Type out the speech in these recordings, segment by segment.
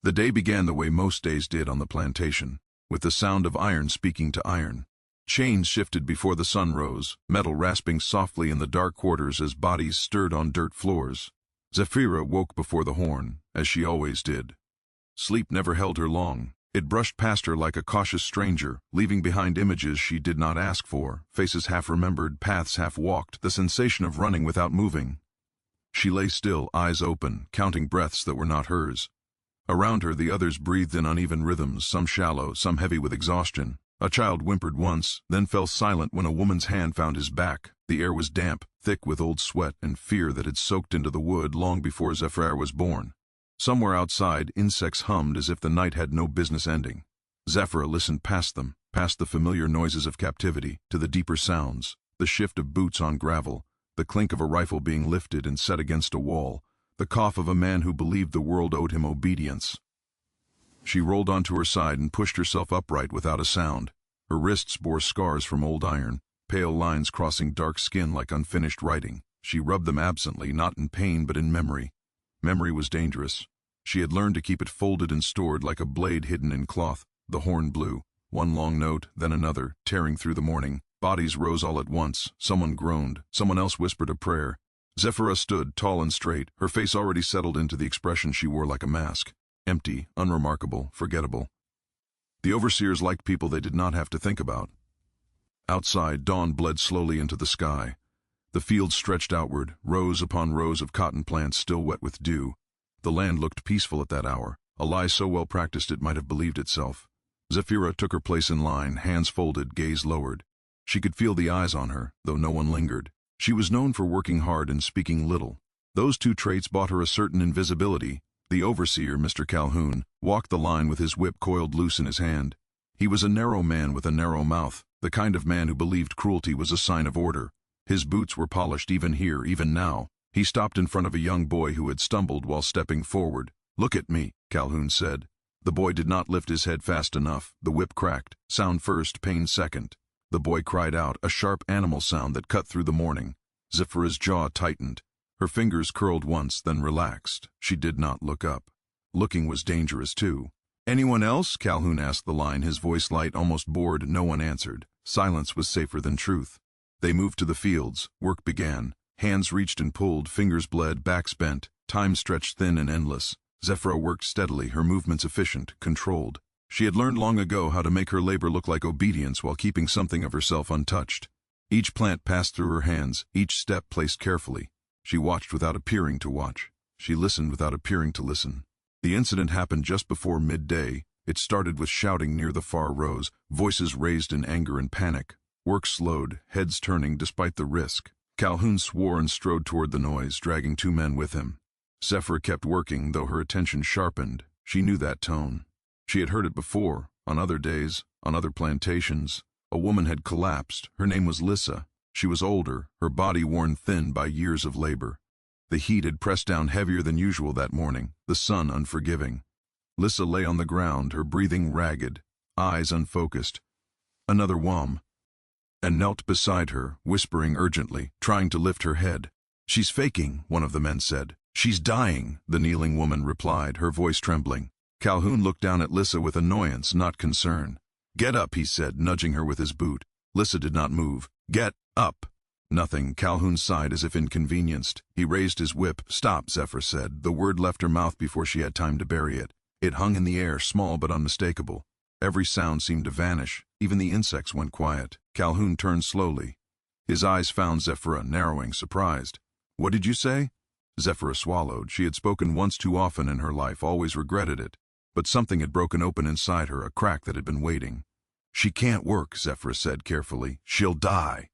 The day began the way most days did on the plantation, with the sound of iron speaking to iron. Chains shifted before the sun rose, metal rasping softly in the dark quarters as bodies stirred on dirt floors. Zephyra woke before the horn, as she always did. Sleep never held her long. It brushed past her like a cautious stranger, leaving behind images she did not ask for, faces half-remembered, paths half-walked, the sensation of running without moving. She lay still, eyes open, counting breaths that were not hers. Around her the others breathed in uneven rhythms, some shallow, some heavy with exhaustion. A child whimpered once, then fell silent when a woman's hand found his back. The air was damp, thick with old sweat and fear that had soaked into the wood long before Zephyra was born. Somewhere outside, insects hummed as if the night had no business ending. Zephyra listened past them, past the familiar noises of captivity, to the deeper sounds, the shift of boots on gravel, the clink of a rifle being lifted and set against a wall, the cough of a man who believed the world owed him obedience. She rolled onto her side and pushed herself upright without a sound. Her wrists bore scars from old iron, pale lines crossing dark skin like unfinished writing. She rubbed them absently, not in pain but in memory. Memory was dangerous. She had learned to keep it folded and stored like a blade hidden in cloth. The horn blew, one long note, then another, tearing through the morning. Bodies rose all at once. Someone groaned. Someone else whispered a prayer. Zephyra stood, tall and straight, her face already settled into the expression she wore like a mask. Empty, unremarkable, forgettable. The overseers liked people they did not have to think about. Outside, dawn bled slowly into the sky. The fields stretched outward, rows upon rows of cotton plants still wet with dew. The land looked peaceful at that hour, a lie so well practiced it might have believed itself. Zephyra took her place in line, hands folded, gaze lowered. She could feel the eyes on her, though no one lingered. She was known for working hard and speaking little. Those two traits bought her a certain invisibility. The overseer, Mr. Calhoun, walked the line with his whip coiled loose in his hand. He was a narrow man with a narrow mouth, the kind of man who believed cruelty was a sign of order. His boots were polished even here, even now. He stopped in front of a young boy who had stumbled while stepping forward. "Look at me," Calhoun said. The boy did not lift his head fast enough. The whip cracked, sound first, pain second. The boy cried out, a sharp animal sound that cut through the morning. Zephyra's jaw tightened. Her fingers curled once, then relaxed. She did not look up. Looking was dangerous, too. "Anyone else?" Calhoun asked the line, his voice light, almost bored. No one answered. Silence was safer than truth. They moved to the fields. Work began. Hands reached and pulled, fingers bled, backs bent. Time stretched thin and endless. Zephyra worked steadily, her movements efficient, controlled. She had learned long ago how to make her labor look like obedience while keeping something of herself untouched. Each plant passed through her hands, each step placed carefully. She watched without appearing to watch. She listened without appearing to listen. The incident happened just before midday. It started with shouting near the far rows, voices raised in anger and panic. Work slowed, heads turning despite the risk. Calhoun swore and strode toward the noise, dragging two men with him. Zephyra kept working, though her attention sharpened. She knew that tone. She had heard it before, on other days, on other plantations. A woman had collapsed. Her name was Lissa. She was older, her body worn thin by years of labor. The heat had pressed down heavier than usual that morning, the sun unforgiving. Lissa lay on the ground, her breathing ragged, eyes unfocused. Another wham, and knelt beside her, whispering urgently, trying to lift her head. "She's faking," one of the men said. "She's dying," the kneeling woman replied, her voice trembling. Calhoun looked down at Lissa with annoyance, not concern. "Get up," he said, nudging her with his boot. Lissa did not move. "Get up." Nothing. Calhoun sighed as if inconvenienced. He raised his whip. "Stop," Zephyr said. The word left her mouth before she had time to bury it. It hung in the air, small but unmistakable. Every sound seemed to vanish. Even the insects went quiet. Calhoun turned slowly. His eyes found Zephyra, narrowing, surprised. "What did you say?" Zephyra swallowed. She had spoken once too often in her life, always regretted it. But something had broken open inside her, a crack that had been waiting. "She can't work," Zephyra said carefully. "She'll die."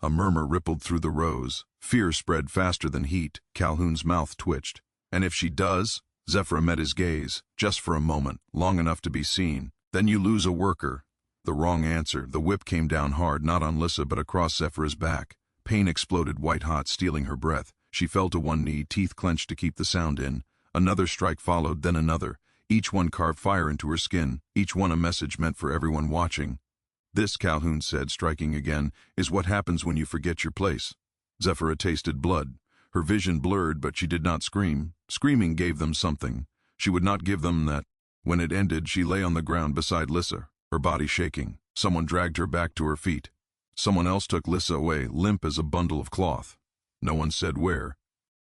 A murmur rippled through the rows. Fear spread faster than heat. Calhoun's mouth twitched. "And if she does?" Zephyra met his gaze, just for a moment, long enough to be seen. "Then you lose a worker." The wrong answer. The whip came down hard, not on Lissa but across Zephyra's back. Pain exploded white-hot, stealing her breath. She fell to one knee, teeth clenched to keep the sound in. Another strike followed, then another. Each one carved fire into her skin, each one a message meant for everyone watching. "This," Calhoun said, striking again, "is what happens when you forget your place." Zephyra tasted blood. Her vision blurred, but she did not scream. Screaming gave them something. She would not give them that. When it ended, she lay on the ground beside Lissa, her body shaking. Someone dragged her back to her feet. Someone else took Lissa away, limp as a bundle of cloth. No one said where.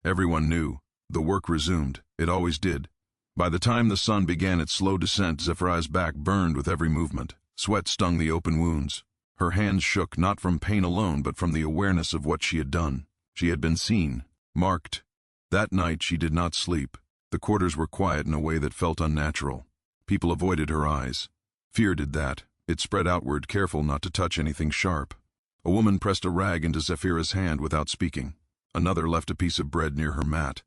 Everyone knew. The work resumed. It always did. By the time the sun began its slow descent, Zephyra's back burned with every movement. Sweat stung the open wounds. Her hands shook not from pain alone, but from the awareness of what she had done. She had been seen, marked. That night she did not sleep. The quarters were quiet in a way that felt unnatural. People avoided her eyes. Fear did that. It spread outward, careful not to touch anything sharp. A woman pressed a rag into Zephyra's hand without speaking. Another left a piece of bread near her mat.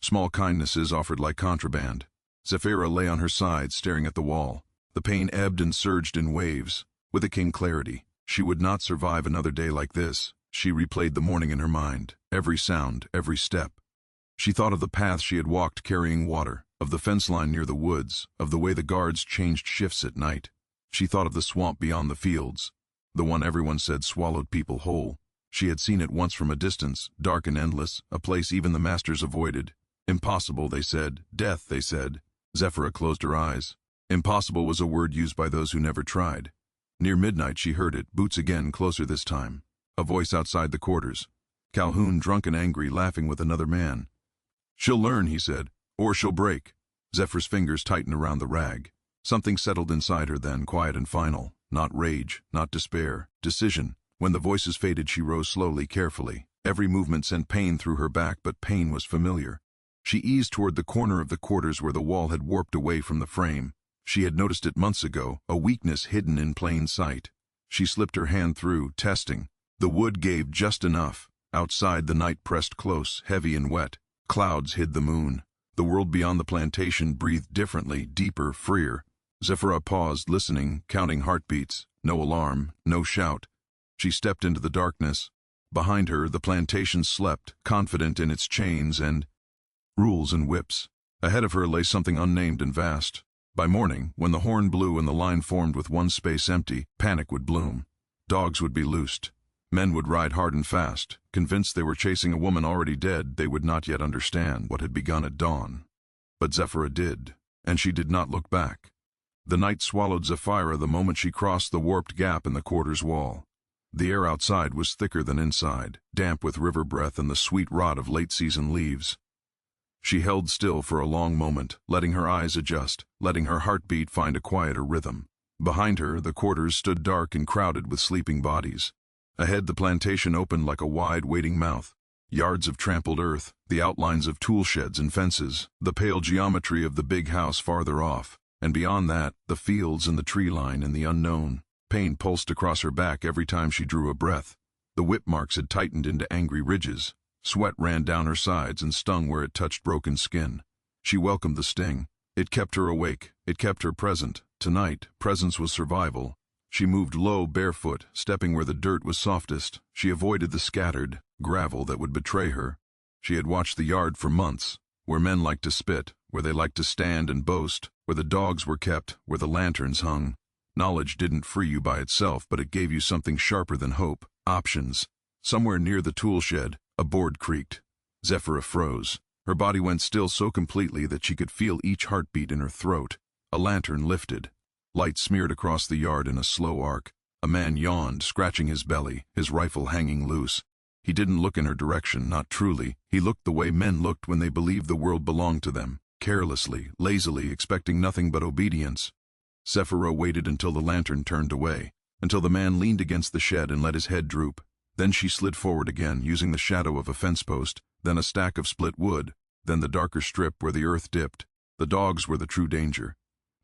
Small kindnesses offered like contraband. Zephyra lay on her side, staring at the wall. The pain ebbed and surged in waves. With it came clarity. She would not survive another day like this. She replayed the morning in her mind, every sound, every step. She thought of the path she had walked carrying water, of the fence line near the woods, of the way the guards changed shifts at night. She thought of the swamp beyond the fields, the one everyone said swallowed people whole. She had seen it once from a distance, dark and endless, a place even the masters avoided. Impossible, they said. Death, they said. Zephyra closed her eyes. Impossible was a word used by those who never tried. Near midnight she heard it, boots again, closer this time. A voice outside the quarters. Calhoun, drunk and angry, laughing with another man. "She'll learn," he said, "or she'll break." Zephyr's fingers tightened around the rag. Something settled inside her then, quiet and final. Not rage, not despair, decision. When the voices faded, she rose slowly, carefully. Every movement sent pain through her back, but pain was familiar. She eased toward the corner of the quarters where the wall had warped away from the frame. She had noticed it months ago, a weakness hidden in plain sight. She slipped her hand through, testing. The wood gave just enough. Outside, the night pressed close, heavy and wet. Clouds hid the moon. The world beyond the plantation breathed differently, deeper, freer. Zephyra paused, listening, counting heartbeats. No alarm, no shout. She stepped into the darkness. Behind her, the plantation slept, confident in its chains and rules and whips. Ahead of her lay something unnamed and vast. By morning, when the horn blew and the line formed with one space empty, panic would bloom. Dogs would be loosed. Men would ride hard and fast. Convinced they were chasing a woman already dead, they would not yet understand what had begun at dawn. But Zephyra did, and she did not look back. The night swallowed Zephyra the moment she crossed the warped gap in the quarters wall. The air outside was thicker than inside, damp with river breath and the sweet rot of late-season leaves. She held still for a long moment, letting her eyes adjust, letting her heartbeat find a quieter rhythm. Behind her, the quarters stood dark and crowded with sleeping bodies. Ahead, the plantation opened like a wide, waiting mouth. Yards of trampled earth, the outlines of tool sheds and fences, the pale geometry of the big house farther off, and beyond that, the fields and the tree line and the unknown. Pain pulsed across her back every time she drew a breath. The whip marks had tightened into angry ridges. Sweat ran down her sides and stung where it touched broken skin. She welcomed the sting. It kept her awake. It kept her present. Tonight, presence was survival. She moved low, barefoot, stepping where the dirt was softest. She avoided the scattered gravel that would betray her. She had watched the yard for months, where men liked to spit, where they liked to stand and boast, where the dogs were kept, where the lanterns hung. Knowledge didn't free you by itself, but it gave you something sharper than hope, options. Somewhere near the tool shed, a board creaked. Zephyra froze. Her body went still so completely that she could feel each heartbeat in her throat. A lantern lifted. Light smeared across the yard in a slow arc. A man yawned, scratching his belly, his rifle hanging loose. He didn't look in her direction, not truly. He looked the way men looked when they believed the world belonged to them, carelessly, lazily, expecting nothing but obedience. Zephyra waited until the lantern turned away, until the man leaned against the shed and let his head droop. Then she slid forward again, using the shadow of a fence post, then a stack of split wood, then the darker strip where the earth dipped. The dogs were the true danger.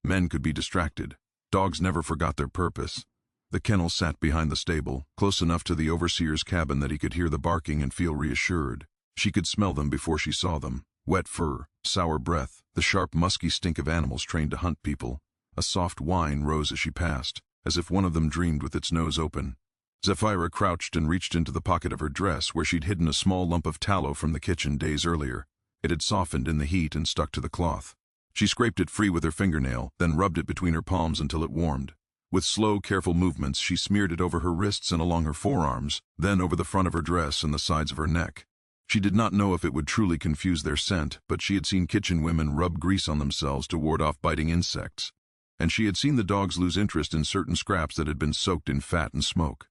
Men could be distracted. Dogs never forgot their purpose. The kennel sat behind the stable, close enough to the overseer's cabin that he could hear the barking and feel reassured. She could smell them before she saw them. Wet fur, sour breath, the sharp, musky stink of animals trained to hunt people. A soft whine rose as she passed, as if one of them dreamed with its nose open. Zephyra crouched and reached into the pocket of her dress where she'd hidden a small lump of tallow from the kitchen days earlier. It had softened in the heat and stuck to the cloth. She scraped it free with her fingernail, then rubbed it between her palms until it warmed. With slow, careful movements, she smeared it over her wrists and along her forearms, then over the front of her dress and the sides of her neck. She did not know if it would truly confuse their scent, but she had seen kitchen women rub grease on themselves to ward off biting insects. And she had seen the dogs lose interest in certain scraps that had been soaked in fat and smoke.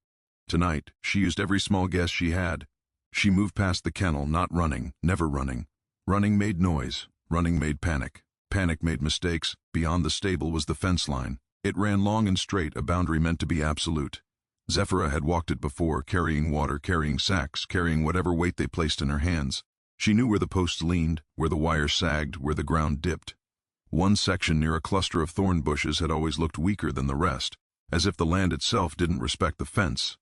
Tonight, she used every small guess she had. She moved past the kennel, not running, never running. Running made noise. Running made panic. Panic made mistakes. Beyond the stable was the fence line. It ran long and straight, a boundary meant to be absolute. Zephyra had walked it before, carrying water, carrying sacks, carrying whatever weight they placed in her hands. She knew where the posts leaned, where the wire sagged, where the ground dipped. One section near a cluster of thorn bushes had always looked weaker than the rest, as if the land itself didn't respect the fence.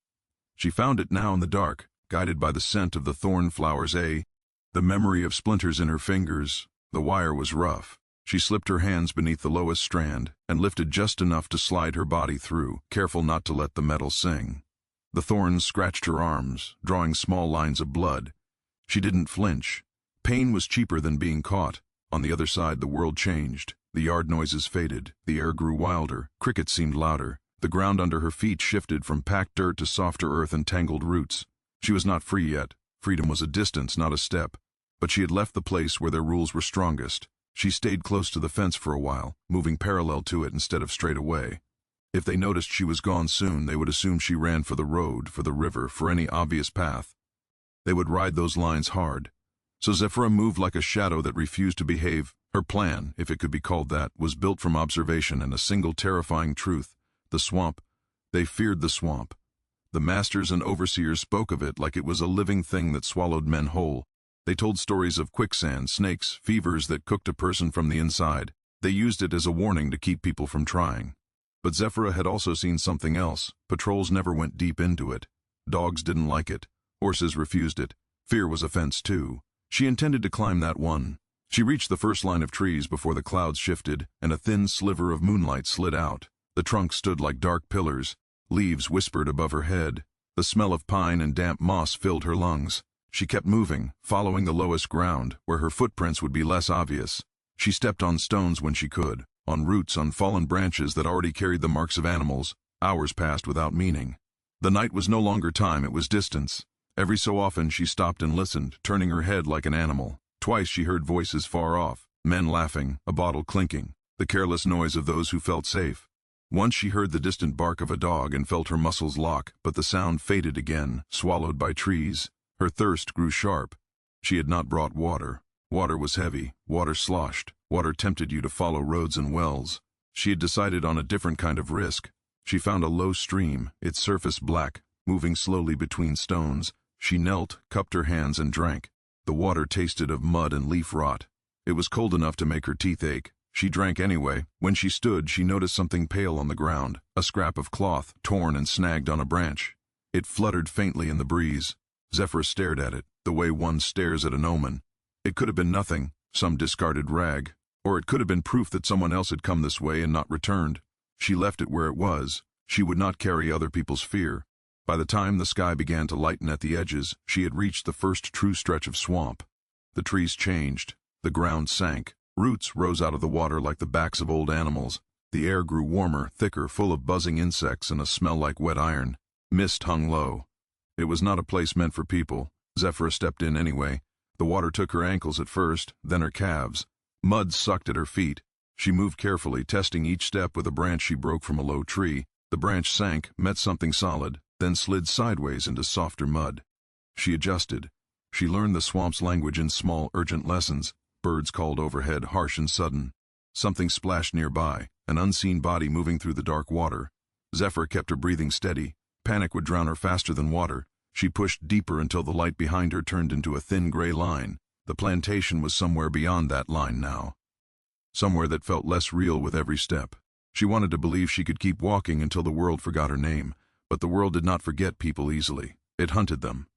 She found it now in the dark, guided by the scent of the thorn flowers. The memory of splinters in her fingers. The wire was rough. She slipped her hands beneath the lowest strand and lifted just enough to slide her body through, careful not to let the metal sing. The thorns scratched her arms, drawing small lines of blood. She didn't flinch. Pain was cheaper than being caught. On the other side, the world changed. The yard noises faded. The air grew wilder. Crickets seemed louder. The ground under her feet shifted from packed dirt to softer earth and tangled roots. She was not free yet. Freedom was a distance, not a step. But she had left the place where their rules were strongest. She stayed close to the fence for a while, moving parallel to it instead of straight away. If they noticed she was gone soon, they would assume she ran for the road, for the river, for any obvious path. They would ride those lines hard. So Zephyra moved like a shadow that refused to behave. Her plan, if it could be called that, was built from observation and a single terrifying truth. The swamp. They feared the swamp. The masters and overseers spoke of it like it was a living thing that swallowed men whole. They told stories of quicksand, snakes, fevers that cooked a person from the inside. They used it as a warning to keep people from trying. But Zephyra had also seen something else. Patrols never went deep into it. Dogs didn't like it. Horses refused it. Fear was a fence too. She intended to climb that one. She reached the first line of trees before the clouds shifted and a thin sliver of moonlight slid out. The trunks stood like dark pillars. Leaves whispered above her head. The smell of pine and damp moss filled her lungs. She kept moving, following the lowest ground, where her footprints would be less obvious. She stepped on stones when she could, on roots, on fallen branches that already carried the marks of animals. Hours passed without meaning. The night was no longer time, it was distance. Every so often she stopped and listened, turning her head like an animal. Twice she heard voices far off, men laughing, a bottle clinking, the careless noise of those who felt safe. Once she heard the distant bark of a dog and felt her muscles lock, but the sound faded again, swallowed by trees. Her thirst grew sharp. She had not brought water. Water was heavy. Water sloshed. Water tempted you to follow roads and wells. She had decided on a different kind of risk. She found a low stream, its surface black, moving slowly between stones. She knelt, cupped her hands, and drank. The water tasted of mud and leaf rot. It was cold enough to make her teeth ache. She drank anyway. When she stood, she noticed something pale on the ground, a scrap of cloth, torn and snagged on a branch. It fluttered faintly in the breeze. Zephyra stared at it, the way one stares at an omen. It could have been nothing, some discarded rag, or it could have been proof that someone else had come this way and not returned. She left it where it was. She would not carry other people's fear. By the time the sky began to lighten at the edges, she had reached the first true stretch of swamp. The trees changed. The ground sank. Roots rose out of the water like the backs of old animals. The air grew warmer, thicker, full of buzzing insects and a smell like wet iron. Mist hung low. It was not a place meant for people. Zephyra stepped in anyway. The water took her ankles at first, then her calves. Mud sucked at her feet. She moved carefully, testing each step with a branch she broke from a low tree. The branch sank, met something solid, then slid sideways into softer mud. She adjusted. She learned the swamp's language in small, urgent lessons. Birds called overhead, harsh and sudden. Something splashed nearby, an unseen body moving through the dark water. Zephyra kept her breathing steady. Panic would drown her faster than water. She pushed deeper until the light behind her turned into a thin gray line. The plantation was somewhere beyond that line now. Somewhere that felt less real with every step. She wanted to believe she could keep walking until the world forgot her name, but the world did not forget people easily. It hunted them.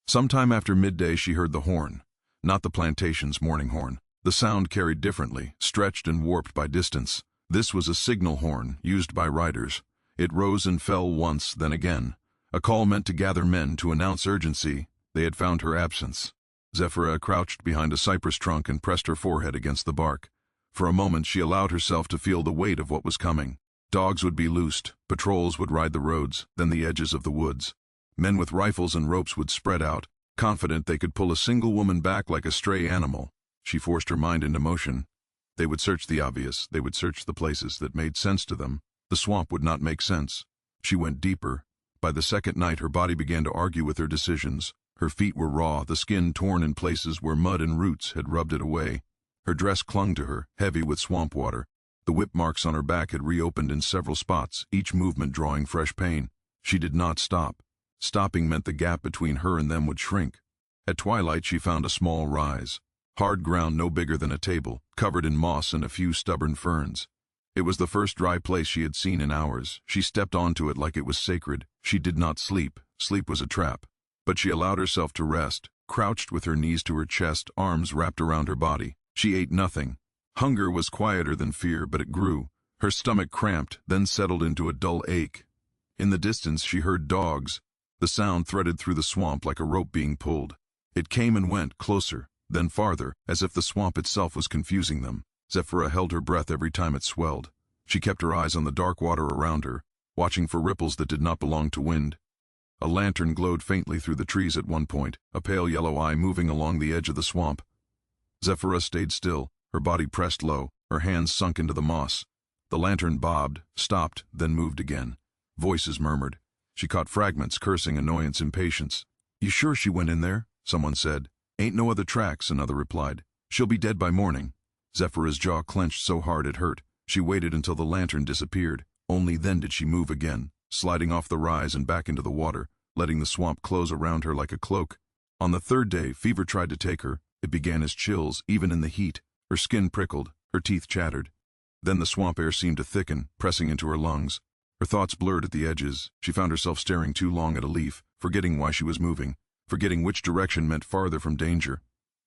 Sometime after midday she heard the horn. Not the plantation's morning horn. The sound carried differently, stretched and warped by distance. This was a signal horn, used by riders. It rose and fell once, then again. A call meant to gather men to announce urgency. They had found her absence. Zephyra crouched behind a cypress trunk and pressed her forehead against the bark. For a moment she allowed herself to feel the weight of what was coming. Dogs would be loosed, patrols would ride the roads, then the edges of the woods. Men with rifles and ropes would spread out, confident they could pull a single woman back like a stray animal. She forced her mind into motion. They would search the obvious, they would search the places that made sense to them. The swamp would not make sense. She went deeper. By the second night, her body began to argue with her decisions. Her feet were raw, the skin torn in places where mud and roots had rubbed it away. Her dress clung to her, heavy with swamp water. The whip marks on her back had reopened in several spots, each movement drawing fresh pain. She did not stop. Stopping meant the gap between her and them would shrink. At twilight, she found a small rise. Hard ground no bigger than a table, covered in moss and a few stubborn ferns. It was the first dry place she had seen in hours. She stepped onto it like it was sacred. She did not sleep. Sleep was a trap. But she allowed herself to rest, crouched with her knees to her chest, arms wrapped around her body. She ate nothing. Hunger was quieter than fear, but it grew. Her stomach cramped, then settled into a dull ache. In the distance, she heard dogs. The sound threaded through the swamp like a rope being pulled. It came and went, closer, then farther, as if the swamp itself was confusing them. Zephyra held her breath every time it swelled. She kept her eyes on the dark water around her, watching for ripples that did not belong to wind. A lantern glowed faintly through the trees at one point, a pale yellow eye moving along the edge of the swamp. Zephyra stayed still, her body pressed low, her hands sunk into the moss. The lantern bobbed, stopped, then moved again. Voices murmured. She caught fragments, cursing, annoyance, impatience. "You sure she went in there?" someone said. "Ain't no other tracks," another replied. "She'll be dead by morning." Zephyra's jaw clenched so hard it hurt. She waited until the lantern disappeared. Only then did she move again, sliding off the rise and back into the water, letting the swamp close around her like a cloak. On the third day, fever tried to take her. It began as chills, even in the heat. Her skin prickled, her teeth chattered. Then the swamp air seemed to thicken, pressing into her lungs. Her thoughts blurred at the edges. She found herself staring too long at a leaf, forgetting why she was moving, forgetting which direction meant farther from danger.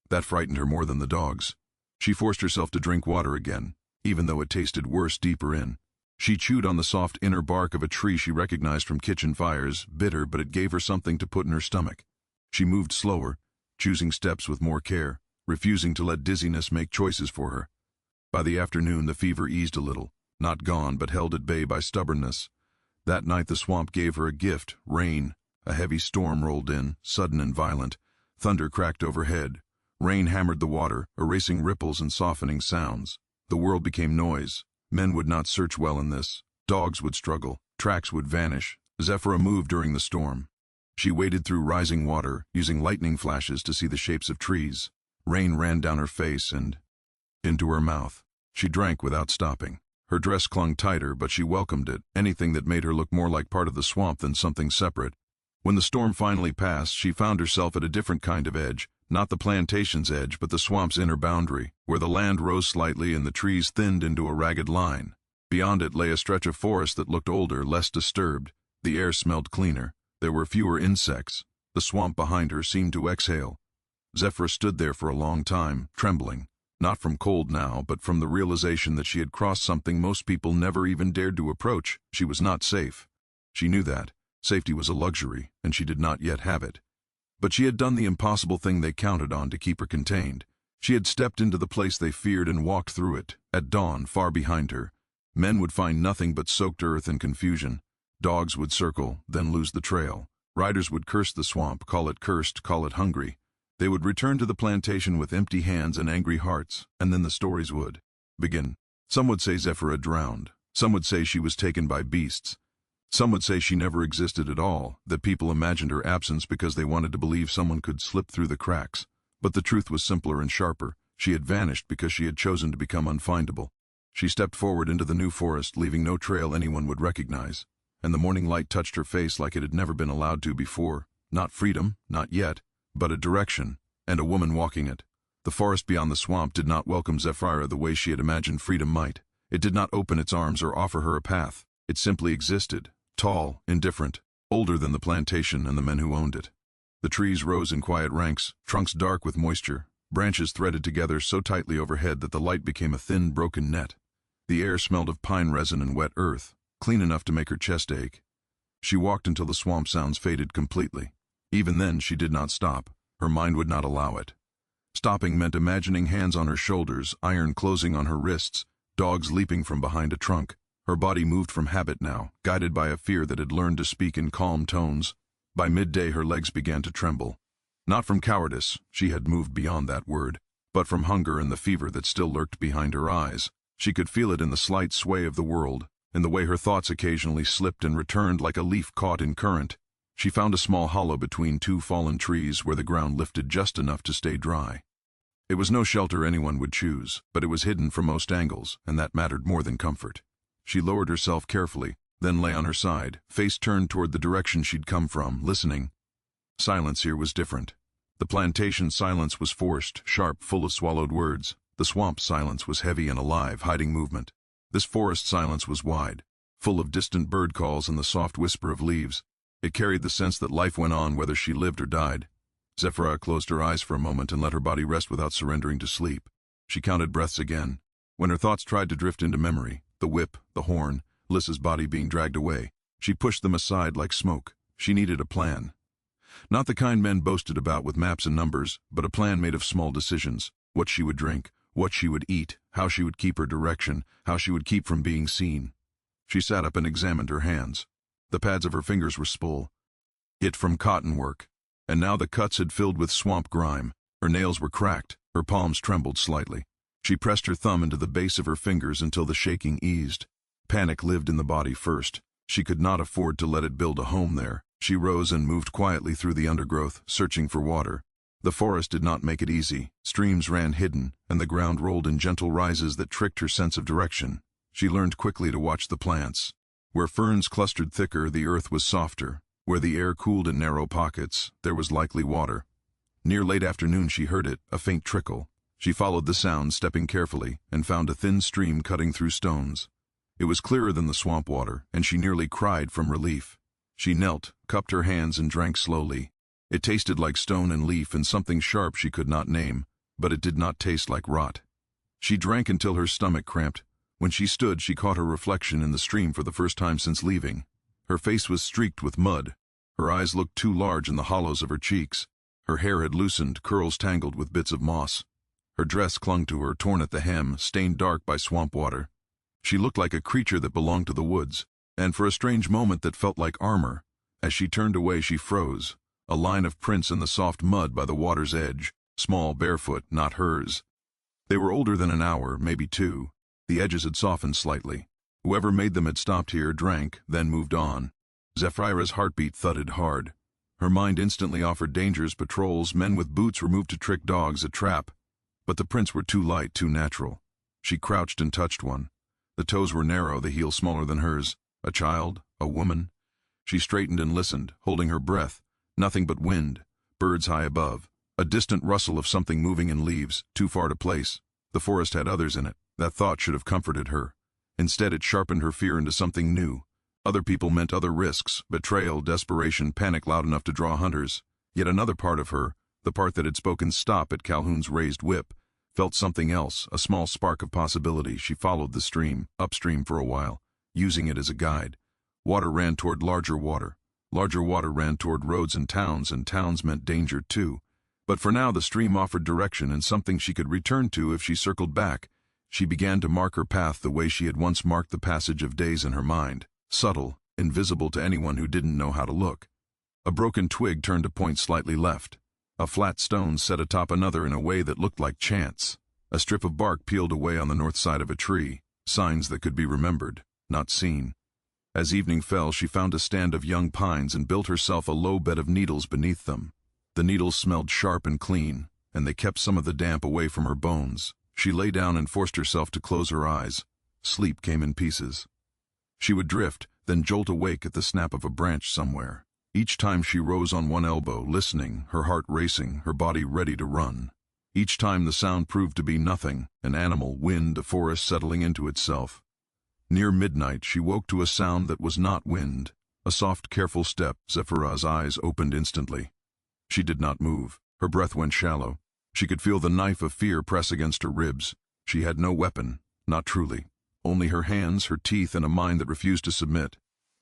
That frightened her more than the dogs. She forced herself to drink water again, even though it tasted worse deeper in. She chewed on the soft inner bark of a tree she recognized from kitchen fires, bitter, but it gave her something to put in her stomach. She moved slower, choosing steps with more care, refusing to let dizziness make choices for her. By the afternoon, the fever eased a little, not gone, but held at bay by stubbornness. That night the swamp gave her a gift, rain. A heavy storm rolled in, sudden and violent. Thunder cracked overhead. Rain hammered the water, erasing ripples and softening sounds. The world became noise. Men would not search well in this. Dogs would struggle. Tracks would vanish. Zephyra moved during the storm. She waded through rising water, using lightning flashes to see the shapes of trees. Rain ran down her face and into her mouth. She drank without stopping. Her dress clung tighter, but she welcomed it, anything that made her look more like part of the swamp than something separate. When the storm finally passed, she found herself at a different kind of edge, not the plantation's edge, but the swamp's inner boundary, where the land rose slightly and the trees thinned into a ragged line. Beyond it lay a stretch of forest that looked older, less disturbed. The air smelled cleaner. There were fewer insects. The swamp behind her seemed to exhale. Zephyra stood there for a long time, trembling. Not from cold now, but from the realization that she had crossed something most people never even dared to approach. She was not safe. She knew that. Safety was a luxury, and she did not yet have it. But she had done the impossible thing they counted on to keep her contained. She had stepped into the place they feared and walked through it. At dawn, far behind her, men would find nothing but soaked earth and confusion. Dogs would circle, then lose the trail. Riders would curse the swamp, call it cursed, call it hungry. They would return to the plantation with empty hands and angry hearts, and then the stories would begin. Some would say Zephyra drowned. Some would say she was taken by beasts. Some would say she never existed at all, that people imagined her absence because they wanted to believe someone could slip through the cracks. But the truth was simpler and sharper. She had vanished because she had chosen to become unfindable. She stepped forward into the new forest, leaving no trail anyone would recognize. And the morning light touched her face like it had never been allowed to before. Not freedom, not yet, but a direction, and a woman walking it. The forest beyond the swamp did not welcome Zephyra the way she had imagined freedom might. It did not open its arms or offer her a path. It simply existed, tall, indifferent, older than the plantation and the men who owned it. The trees rose in quiet ranks, trunks dark with moisture, branches threaded together so tightly overhead that the light became a thin, broken net. The air smelled of pine resin and wet earth, clean enough to make her chest ache. She walked until the swamp sounds faded completely. Even then, she did not stop. Her mind would not allow it. Stopping meant imagining hands on her shoulders, iron closing on her wrists, dogs leaping from behind a trunk. Her body moved from habit now, guided by a fear that had learned to speak in calm tones. By midday, her legs began to tremble. Not from cowardice, she had moved beyond that word, but from hunger and the fever that still lurked behind her eyes. She could feel it in the slight sway of the world, in the way her thoughts occasionally slipped and returned like a leaf caught in current. She found a small hollow between two fallen trees where the ground lifted just enough to stay dry. It was no shelter anyone would choose, but it was hidden from most angles, and that mattered more than comfort. She lowered herself carefully, then lay on her side, face turned toward the direction she'd come from, listening. Silence here was different. The plantation silence was forced, sharp, full of swallowed words. The swamp silence was heavy and alive, hiding movement. This forest silence was wide, full of distant bird calls and the soft whisper of leaves. It carried the sense that life went on whether she lived or died. Zephyra closed her eyes for a moment and let her body rest without surrendering to sleep. She counted breaths again. When her thoughts tried to drift into memory, the whip, the horn, Lissa's body being dragged away, she pushed them aside like smoke. She needed a plan. Not the kind men boasted about with maps and numbers, but a plan made of small decisions. What she would drink, what she would eat, how she would keep her direction, how she would keep from being seen. She sat up and examined her hands. The pads of her fingers were full, hit from cotton work, and now the cuts had filled with swamp grime. Her nails were cracked, her palms trembled slightly. She pressed her thumb into the base of her fingers until the shaking eased. Panic lived in the body first. She could not afford to let it build a home there. She rose and moved quietly through the undergrowth, searching for water. The forest did not make it easy. Streams ran hidden, and the ground rolled in gentle rises that tricked her sense of direction. She learned quickly to watch the plants. Where ferns clustered thicker, the earth was softer. Where the air cooled in narrow pockets, there was likely water. Near late afternoon she heard it, a faint trickle. She followed the sound, stepping carefully, and found a thin stream cutting through stones. It was clearer than the swamp water, and she nearly cried from relief. She knelt, cupped her hands, and drank slowly. It tasted like stone and leaf and something sharp she could not name, but it did not taste like rot. She drank until her stomach cramped. When she stood, she caught her reflection in the stream for the first time since leaving. Her face was streaked with mud. Her eyes looked too large in the hollows of her cheeks. Her hair had loosened, curls tangled with bits of moss. Her dress clung to her, torn at the hem, stained dark by swamp water. She looked like a creature that belonged to the woods, and for a strange moment that felt like armor. As she turned away, she froze. A line of prints in the soft mud by the water's edge, small, barefoot, not hers. They were older than an hour, maybe 2. The edges had softened slightly. Whoever made them had stopped here, drank, then moved on. Zephyra's heartbeat thudded hard. Her mind instantly offered dangers, patrols, men with boots removed to trick dogs, a trap. But the prints were too light, too natural. She crouched and touched one. The toes were narrow, the heel smaller than hers. A child? A woman? She straightened and listened, holding her breath. Nothing but wind, birds high above. A distant rustle of something moving in leaves, too far to place. The forest had others in it. That thought should have comforted her. Instead, it sharpened her fear into something new. Other people meant other risks, betrayal, desperation, panic loud enough to draw hunters. Yet another part of her, the part that had spoken stop at Calhoun's raised whip, felt something else, a small spark of possibility. She followed the stream, upstream for a while, using it as a guide. Water ran toward larger water. Larger water ran toward roads and towns meant danger too. But for now the stream offered direction and something she could return to if she circled back. She began to mark her path the way she had once marked the passage of days in her mind, subtle, invisible to anyone who didn't know how to look. A broken twig turned to point slightly left. A flat stone set atop another in a way that looked like chance. A strip of bark peeled away on the north side of a tree, signs that could be remembered, not seen. As evening fell, she found a stand of young pines and built herself a low bed of needles beneath them. The needles smelled sharp and clean, and they kept some of the damp away from her bones. She lay down and forced herself to close her eyes. Sleep came in pieces. She would drift, then jolt awake at the snap of a branch somewhere. Each time she rose on one elbow, listening, her heart racing, her body ready to run. Each time the sound proved to be nothing, an animal, wind, a forest settling into itself. Near midnight, she woke to a sound that was not wind. A soft, careful step. Zephyra's eyes opened instantly. She did not move. Her breath went shallow. She could feel the knife of fear press against her ribs. She had no weapon, not truly. Only her hands, her teeth, and a mind that refused to submit.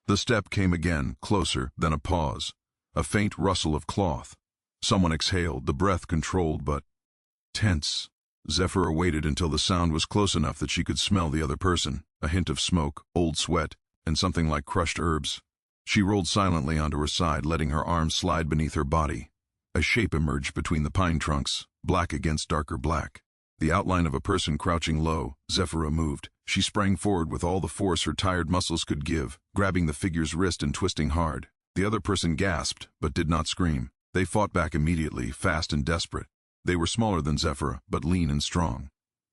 The step came again, closer, then a pause. A faint rustle of cloth. Someone exhaled, the breath controlled but tense. Zephyra waited until the sound was close enough that she could smell the other person. A hint of smoke, old sweat, and something like crushed herbs. She rolled silently onto her side, letting her arms slide beneath her body. A shape emerged between the pine trunks, black against darker black. The outline of a person crouching low. Zephyra moved. She sprang forward with all the force her tired muscles could give, grabbing the figure's wrist and twisting hard. The other person gasped, but did not scream. They fought back immediately, fast and desperate. They were smaller than Zephyra, but lean and strong.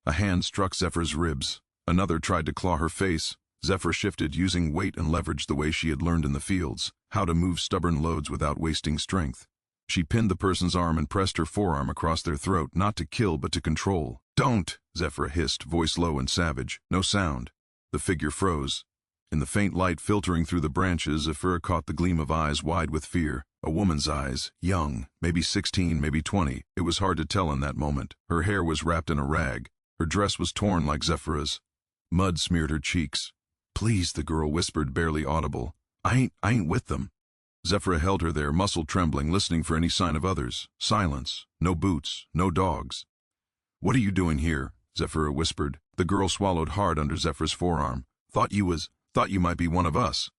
A hand struck Zephyra's ribs. Another tried to claw her face. Zephyra shifted, using weight and leverage the way she had learned in the fields, how to move stubborn loads without wasting strength. She pinned the person's arm and pressed her forearm across their throat, not to kill but to control. "Don't!" Zephyra hissed, voice low and savage. No sound. The figure froze. In the faint light filtering through the branches, Zephyra caught the gleam of eyes wide with fear. A woman's eyes, young, maybe 16, maybe 20. It was hard to tell in that moment. Her hair was wrapped in a rag. Her dress was torn like Zephyra's. Mud smeared her cheeks. "Please," the girl whispered, barely audible. I ain't with them." Zephyra held her there, muscle trembling, listening for any sign of others. Silence. No boots. No dogs. "What are you doing here?" Zephyra whispered. The girl swallowed hard under Zephyra's forearm. Thought you might be one of us."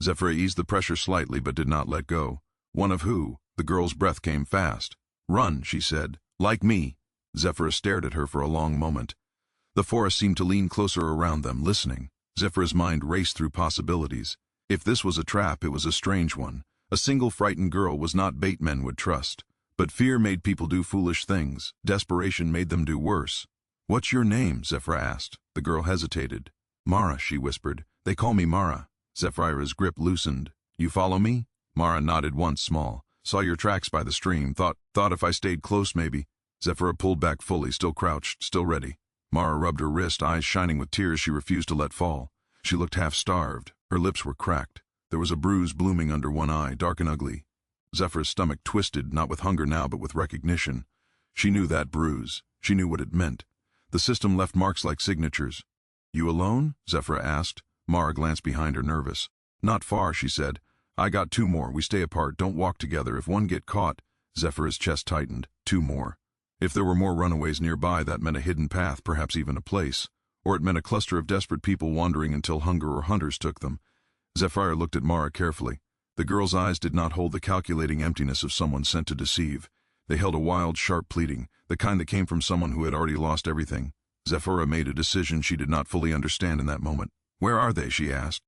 Zephyra eased the pressure slightly but did not let go. "One of who?" The girl's breath came fast. "Run," she said. "Like me." Zephyra stared at her for a long moment. The forest seemed to lean closer around them, listening. Zephyra's mind raced through possibilities. If this was a trap, it was a strange one. A single frightened girl was not bait men would trust. But fear made people do foolish things. Desperation made them do worse. "What's your name?" Zephyra asked. The girl hesitated. "Mara," she whispered. "They call me Mara." Zephyra's grip loosened. "You follow me?" Mara nodded once, small. "Saw your tracks by the stream. Thought if I stayed close maybe." Zephyra pulled back fully, still crouched, still ready. Mara rubbed her wrist, eyes shining with tears she refused to let fall. She looked half-starved. Her lips were cracked. There was a bruise blooming under one eye, dark and ugly. Zephyra's stomach twisted, not with hunger now, but with recognition. She knew that bruise. She knew what it meant. The system left marks like signatures. "You alone?" Zephyra asked. Mara glanced behind her, nervous. "Not far," she said. "I got 2 more. We stay apart. Don't walk together. If one get caught—" Zephyra's chest tightened. 2 more. If there were more runaways nearby, that meant a hidden path, perhaps even a place. Or it meant a cluster of desperate people wandering until hunger or hunters took them. Zephyra looked at Mara carefully. The girl's eyes did not hold the calculating emptiness of someone sent to deceive. They held a wild, sharp pleading, the kind that came from someone who had already lost everything. Zephyra made a decision she did not fully understand in that moment. "Where are they?" she asked.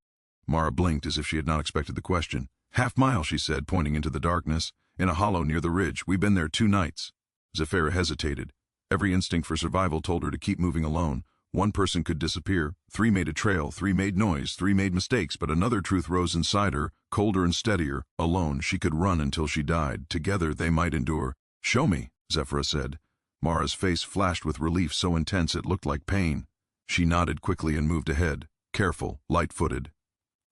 Mara blinked as if she had not expected the question. "Half-mile," she said, pointing into the darkness. "In a hollow near the ridge. We've been there 2 nights. Zephyra hesitated. Every instinct for survival told her to keep moving alone. 1 person could disappear. 3 made a trail. 3 made noise. 3 made mistakes. But another truth rose inside her, colder and steadier. Alone, she could run until she died. Together, they might endure. "Show me," Zephyra said. Mara's face flashed with relief so intense it looked like pain. She nodded quickly and moved ahead, careful, light-footed.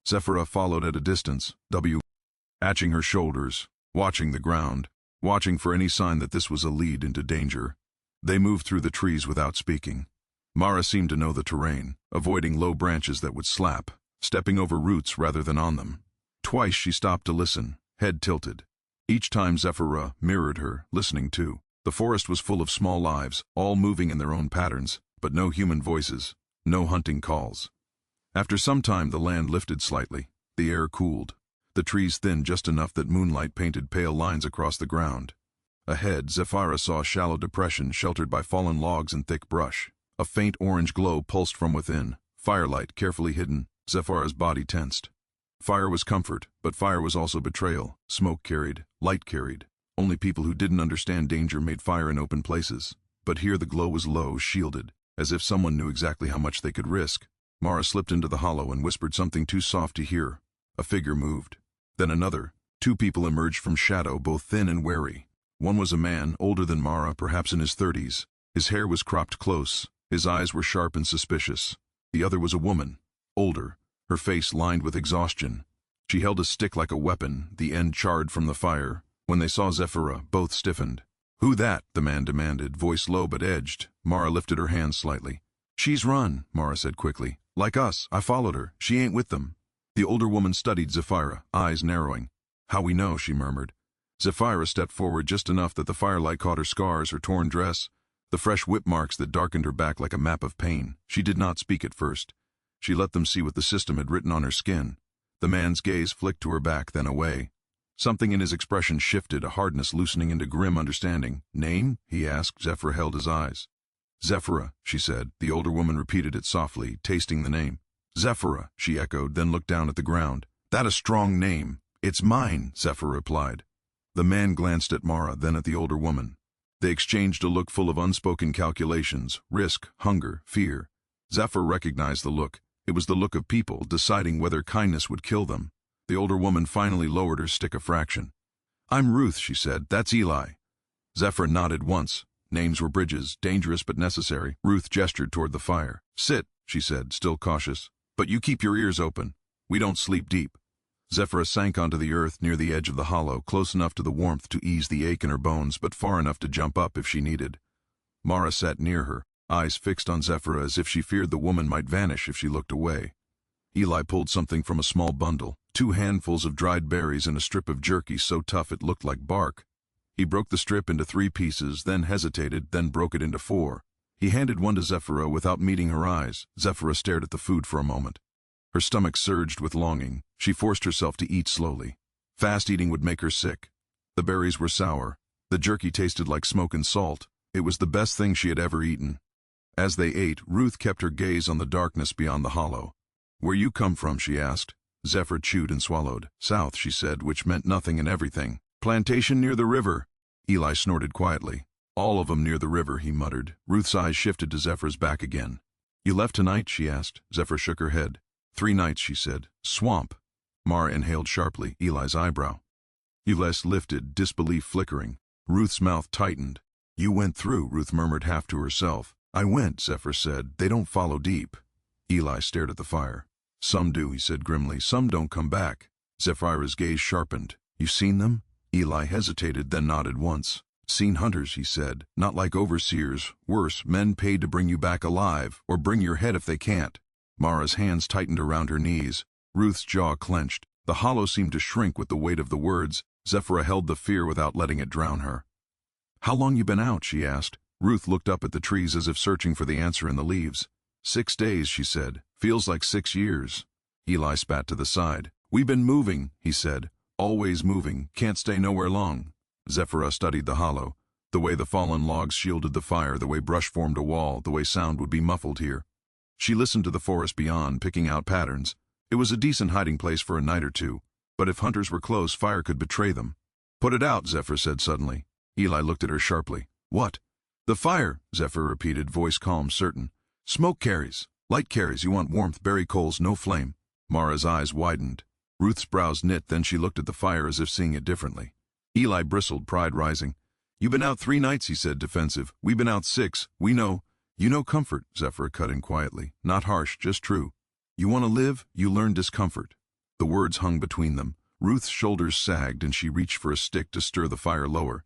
Zephyra followed at a distance, atching her shoulders, watching the ground, watching for any sign that this was a lead into danger. They moved through the trees without speaking. Mara seemed to know the terrain, avoiding low branches that would slap, stepping over roots rather than on them. Twice she stopped to listen, head tilted. Each time Zephyra mirrored her, listening too. The forest was full of small lives, all moving in their own patterns, but no human voices, no hunting calls. After some time the land lifted slightly. The air cooled. The trees thinned just enough that moonlight painted pale lines across the ground. Ahead, Zephyra saw a shallow depression sheltered by fallen logs and thick brush. A faint orange glow pulsed from within. Firelight carefully hidden. Zephyra's body tensed. Fire was comfort, but fire was also betrayal. Smoke carried, light carried. Only people who didn't understand danger made fire in open places. But here the glow was low, shielded, as if someone knew exactly how much they could risk. Mara slipped into the hollow and whispered something too soft to hear. A figure moved. Then another. 2 people emerged from shadow, both thin and wary. One was a man, older than Mara, perhaps in his 30s. His hair was cropped close. His eyes were sharp and suspicious. The other was a woman, older, her face lined with exhaustion. She held a stick like a weapon, the end charred from the fire. When they saw Zephyra, both stiffened. "Who that?" the man demanded, voice low but edged. Mara lifted her hands slightly. "She's run," Mara said quickly. "Like us. I followed her. She ain't with them." The older woman studied Zephyra, eyes narrowing. "How we know?" she murmured. Zephyra stepped forward just enough that the firelight caught her scars, her torn dress, the fresh whip marks that darkened her back like a map of pain. She did not speak at first. She let them see what the system had written on her skin. The man's gaze flicked to her back, then away. Something in his expression shifted, a hardness loosening into grim understanding. "Name?" he asked. Zephyra held his eyes. "Zephyra," she said. The older woman repeated it softly, tasting the name. "Zephyra," she echoed, then looked down at the ground. "That a strong name." "It's mine," Zephyra replied. The man glanced at Mara, then at the older woman. They exchanged a look full of unspoken calculations, risk, hunger, fear. Zephyr recognized the look. It was the look of people deciding whether kindness would kill them. The older woman finally lowered her stick a fraction. "I'm Ruth," she said. "That's Eli." Zephyr nodded once. Names were bridges, dangerous but necessary. Ruth gestured toward the fire. "Sit," she said, still cautious. "But you keep your ears open. We don't sleep deep." Zephyra sank onto the earth near the edge of the hollow, close enough to the warmth to ease the ache in her bones, but far enough to jump up if she needed. Mara sat near her, eyes fixed on Zephyra as if she feared the woman might vanish if she looked away. Eli pulled something from a small bundle, 2 handfuls of dried berries and a strip of jerky so tough it looked like bark. He broke the strip into 3 pieces, then hesitated, then broke it into 4. He handed one to Zephyra without meeting her eyes. Zephyra stared at the food for a moment. Her stomach surged with longing. She forced herself to eat slowly. Fast eating would make her sick. The berries were sour. The jerky tasted like smoke and salt. It was the best thing she had ever eaten. As they ate, Ruth kept her gaze on the darkness beyond the hollow. "Where you come from?" she asked. Zephyr chewed and swallowed. "South," she said, which meant nothing and everything. "Plantation near the river." Eli snorted quietly. "All of them near the river," he muttered. Ruth's eyes shifted to Zephyr's back again. "You left tonight?" she asked. Zephyr shook her head. 3 nights, she said. "Swamp." Mara inhaled sharply, Eli's eyebrow. Eli's lifted, disbelief flickering. Ruth's mouth tightened. "You went through," Ruth murmured half to herself. "I went," Zephyr said. "They don't follow deep." Eli stared at the fire. "Some do," he said grimly. "Some don't come back." Zephyra's gaze sharpened. "You seen them?" Eli hesitated, then nodded once. "Seen hunters," he said. "Not like overseers. Worse, men paid to bring you back alive, or bring your head if they can't." Mara's hands tightened around her knees. Ruth's jaw clenched. The hollow seemed to shrink with the weight of the words. Zephyra held the fear without letting it drown her. "How long you been out?" she asked. Ruth looked up at the trees as if searching for the answer in the leaves. 6 days, she said. "Feels like 6 years." Eli spat to the side. "We've been moving," he said. "Always moving. Can't stay nowhere long." Zephyra studied the hollow. The way the fallen logs shielded the fire, the way brush formed a wall, the way sound would be muffled here. She listened to the forest beyond, picking out patterns. It was a decent hiding place for a night or two, but if hunters were close, fire could betray them. "Put it out," Zephyr said suddenly. Eli looked at her sharply. "What?" "The fire," Zephyr repeated, voice calm, certain. "Smoke carries. Light carries. You want warmth, bury coals, no flame." Mara's eyes widened. Ruth's brows knit, then she looked at the fire as if seeing it differently. Eli bristled, pride rising. "You been out 3 nights," he said, defensive. "We been out 6. We know." "You know comfort," Zephyr cut in quietly. "Not harsh, just true. You want to live, you learn discomfort." The words hung between them. Ruth's shoulders sagged and she reached for a stick to stir the fire lower.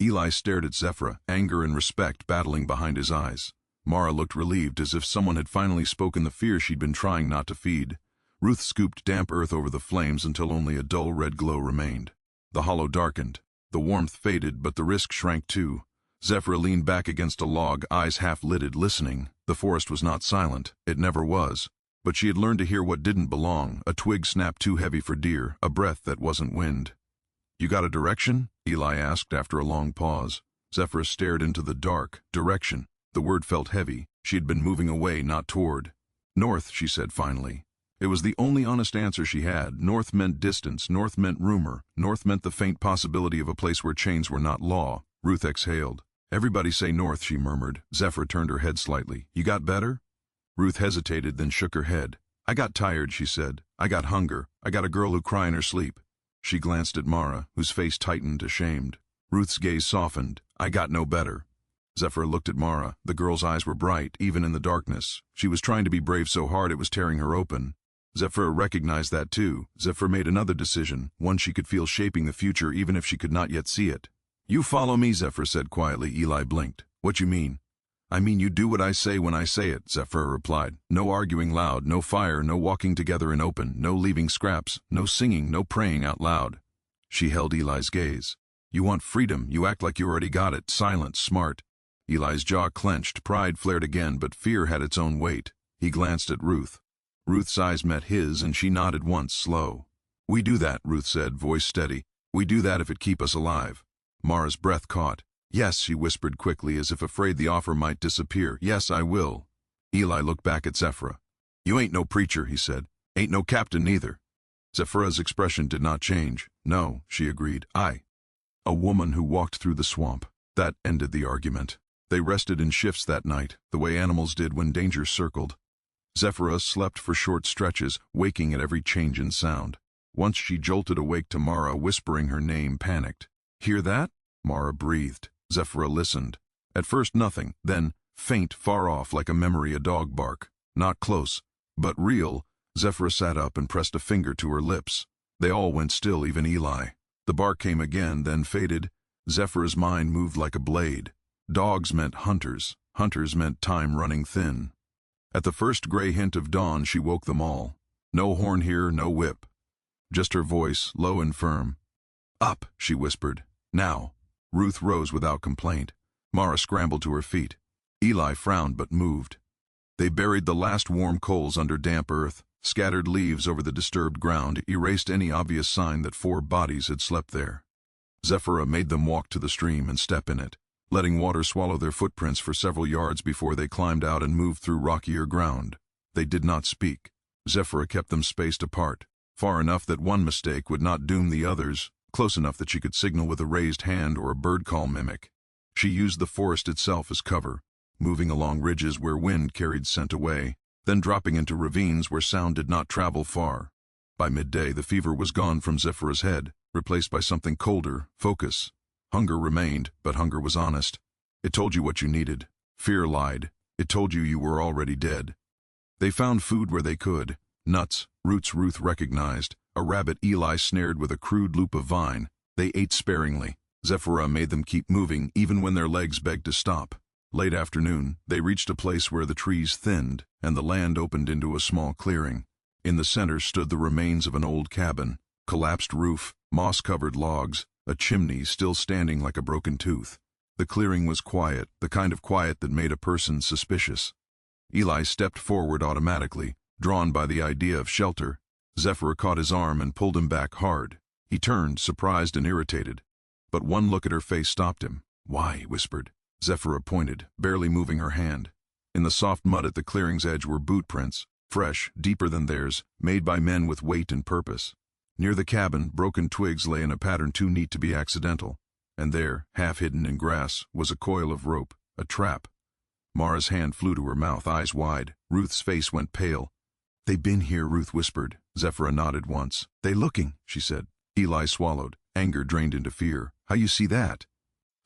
Eli stared at Zephyra, anger and respect battling behind his eyes. Mara looked relieved, as if someone had finally spoken the fear she'd been trying not to feed. Ruth scooped damp earth over the flames until only a dull red glow remained. The hollow darkened. The warmth faded, but the risk shrank too. Zephyra leaned back against a log, eyes half-lidded, listening. The forest was not silent. It never was. But she had learned to hear what didn't belong, a twig snapped too heavy for deer, a breath that wasn't wind. "You got a direction?" Eli asked after a long pause. Zephyra stared into the dark. Direction. The word felt heavy. She had been moving away, not toward. "North," she said finally. It was the only honest answer she had. North meant distance. North meant rumor. North meant the faint possibility of a place where chains were not law. Ruth exhaled. "Everybody say north," she murmured. Zephyr turned her head slightly. "You got better?" Ruth hesitated, then shook her head. "I got tired," she said. "I got hunger. I got a girl who cry in her sleep." She glanced at Mara, whose face tightened, ashamed. Ruth's gaze softened. "I got no better." Zephyr looked at Mara. The girl's eyes were bright, even in the darkness. She was trying to be brave so hard it was tearing her open. Zephyr recognized that too. Zephyr made another decision, one she could feel shaping the future even if she could not yet see it. "You follow me," Zephyr said quietly. Eli blinked. "What you mean?" "I mean you do what I say when I say it," Zephyr replied. "No arguing loud, no fire, no walking together in open, no leaving scraps, no singing, no praying out loud." She held Eli's gaze. "You want freedom, you act like you already got it, silent, smart." Eli's jaw clenched, pride flared again, but fear had its own weight. He glanced at Ruth. Ruth's eyes met his and she nodded once, slow. "We do that," Ruth said, voice steady. We do that if it keep us alive. Mara's breath caught. Yes, she whispered quickly as if afraid the offer might disappear. Yes, I will. Eli looked back at Zephyra. You ain't no preacher, he said. Ain't no captain neither. Zephyra's expression did not change. No, she agreed. A woman who walked through the swamp. That ended the argument. They rested in shifts that night, the way animals did when danger circled. Zephyra slept for short stretches, waking at every change in sound. Once she jolted awake to Mara, whispering her name, panicked. Hear that? Mara breathed. Zephyra listened. At first nothing, then, faint, far off, like a memory, a dog bark. Not close, but real. Zephyra sat up and pressed a finger to her lips. They all went still, even Eli. The bark came again, then faded. Zephyra's mind moved like a blade. Dogs meant hunters. Hunters meant time running thin. At the first gray hint of dawn, she woke them all. No horn here, no whip. Just her voice, low and firm. Up, she whispered. Now. Ruth rose without complaint. Mara scrambled to her feet. Eli frowned but moved. They buried the last warm coals under damp earth, scattered leaves over the disturbed ground, erased any obvious sign that 4 bodies had slept there. Zephyra made them walk to the stream and step in it, letting water swallow their footprints for several yards before they climbed out and moved through rockier ground. They did not speak. Zephyra kept them spaced apart, far enough that one mistake would not doom the others, close enough that she could signal with a raised hand or a bird call mimic. She used the forest itself as cover, moving along ridges where wind carried scent away, then dropping into ravines where sound did not travel far. By midday, the fever was gone from Zephyra's head, replaced by something colder, focus. Hunger remained, but hunger was honest. It told you what you needed. Fear lied. It told you you were already dead. They found food where they could. Nuts, roots Ruth recognized, a rabbit Eli snared with a crude loop of vine. They ate sparingly. Zephyra made them keep moving even when their legs begged to stop. Late afternoon, they reached a place where the trees thinned and the land opened into a small clearing. In the center stood the remains of an old cabin, collapsed roof, moss-covered logs, a chimney still standing like a broken tooth. The clearing was quiet, the kind of quiet that made a person suspicious. Eli stepped forward automatically, drawn by the idea of shelter. Zephyra caught his arm and pulled him back hard. He turned, surprised and irritated. But one look at her face stopped him. Why? He whispered. Zephyra pointed, barely moving her hand. In the soft mud at the clearing's edge were boot prints, fresh, deeper than theirs, made by men with weight and purpose. Near the cabin, broken twigs lay in a pattern too neat to be accidental. And there, half hidden in grass, was a coil of rope, a trap. Mara's hand flew to her mouth, eyes wide. Ruth's face went pale. They been here, Ruth whispered. Zephyra nodded once. They looking, she said. Eli swallowed. Anger drained into fear. How you see that?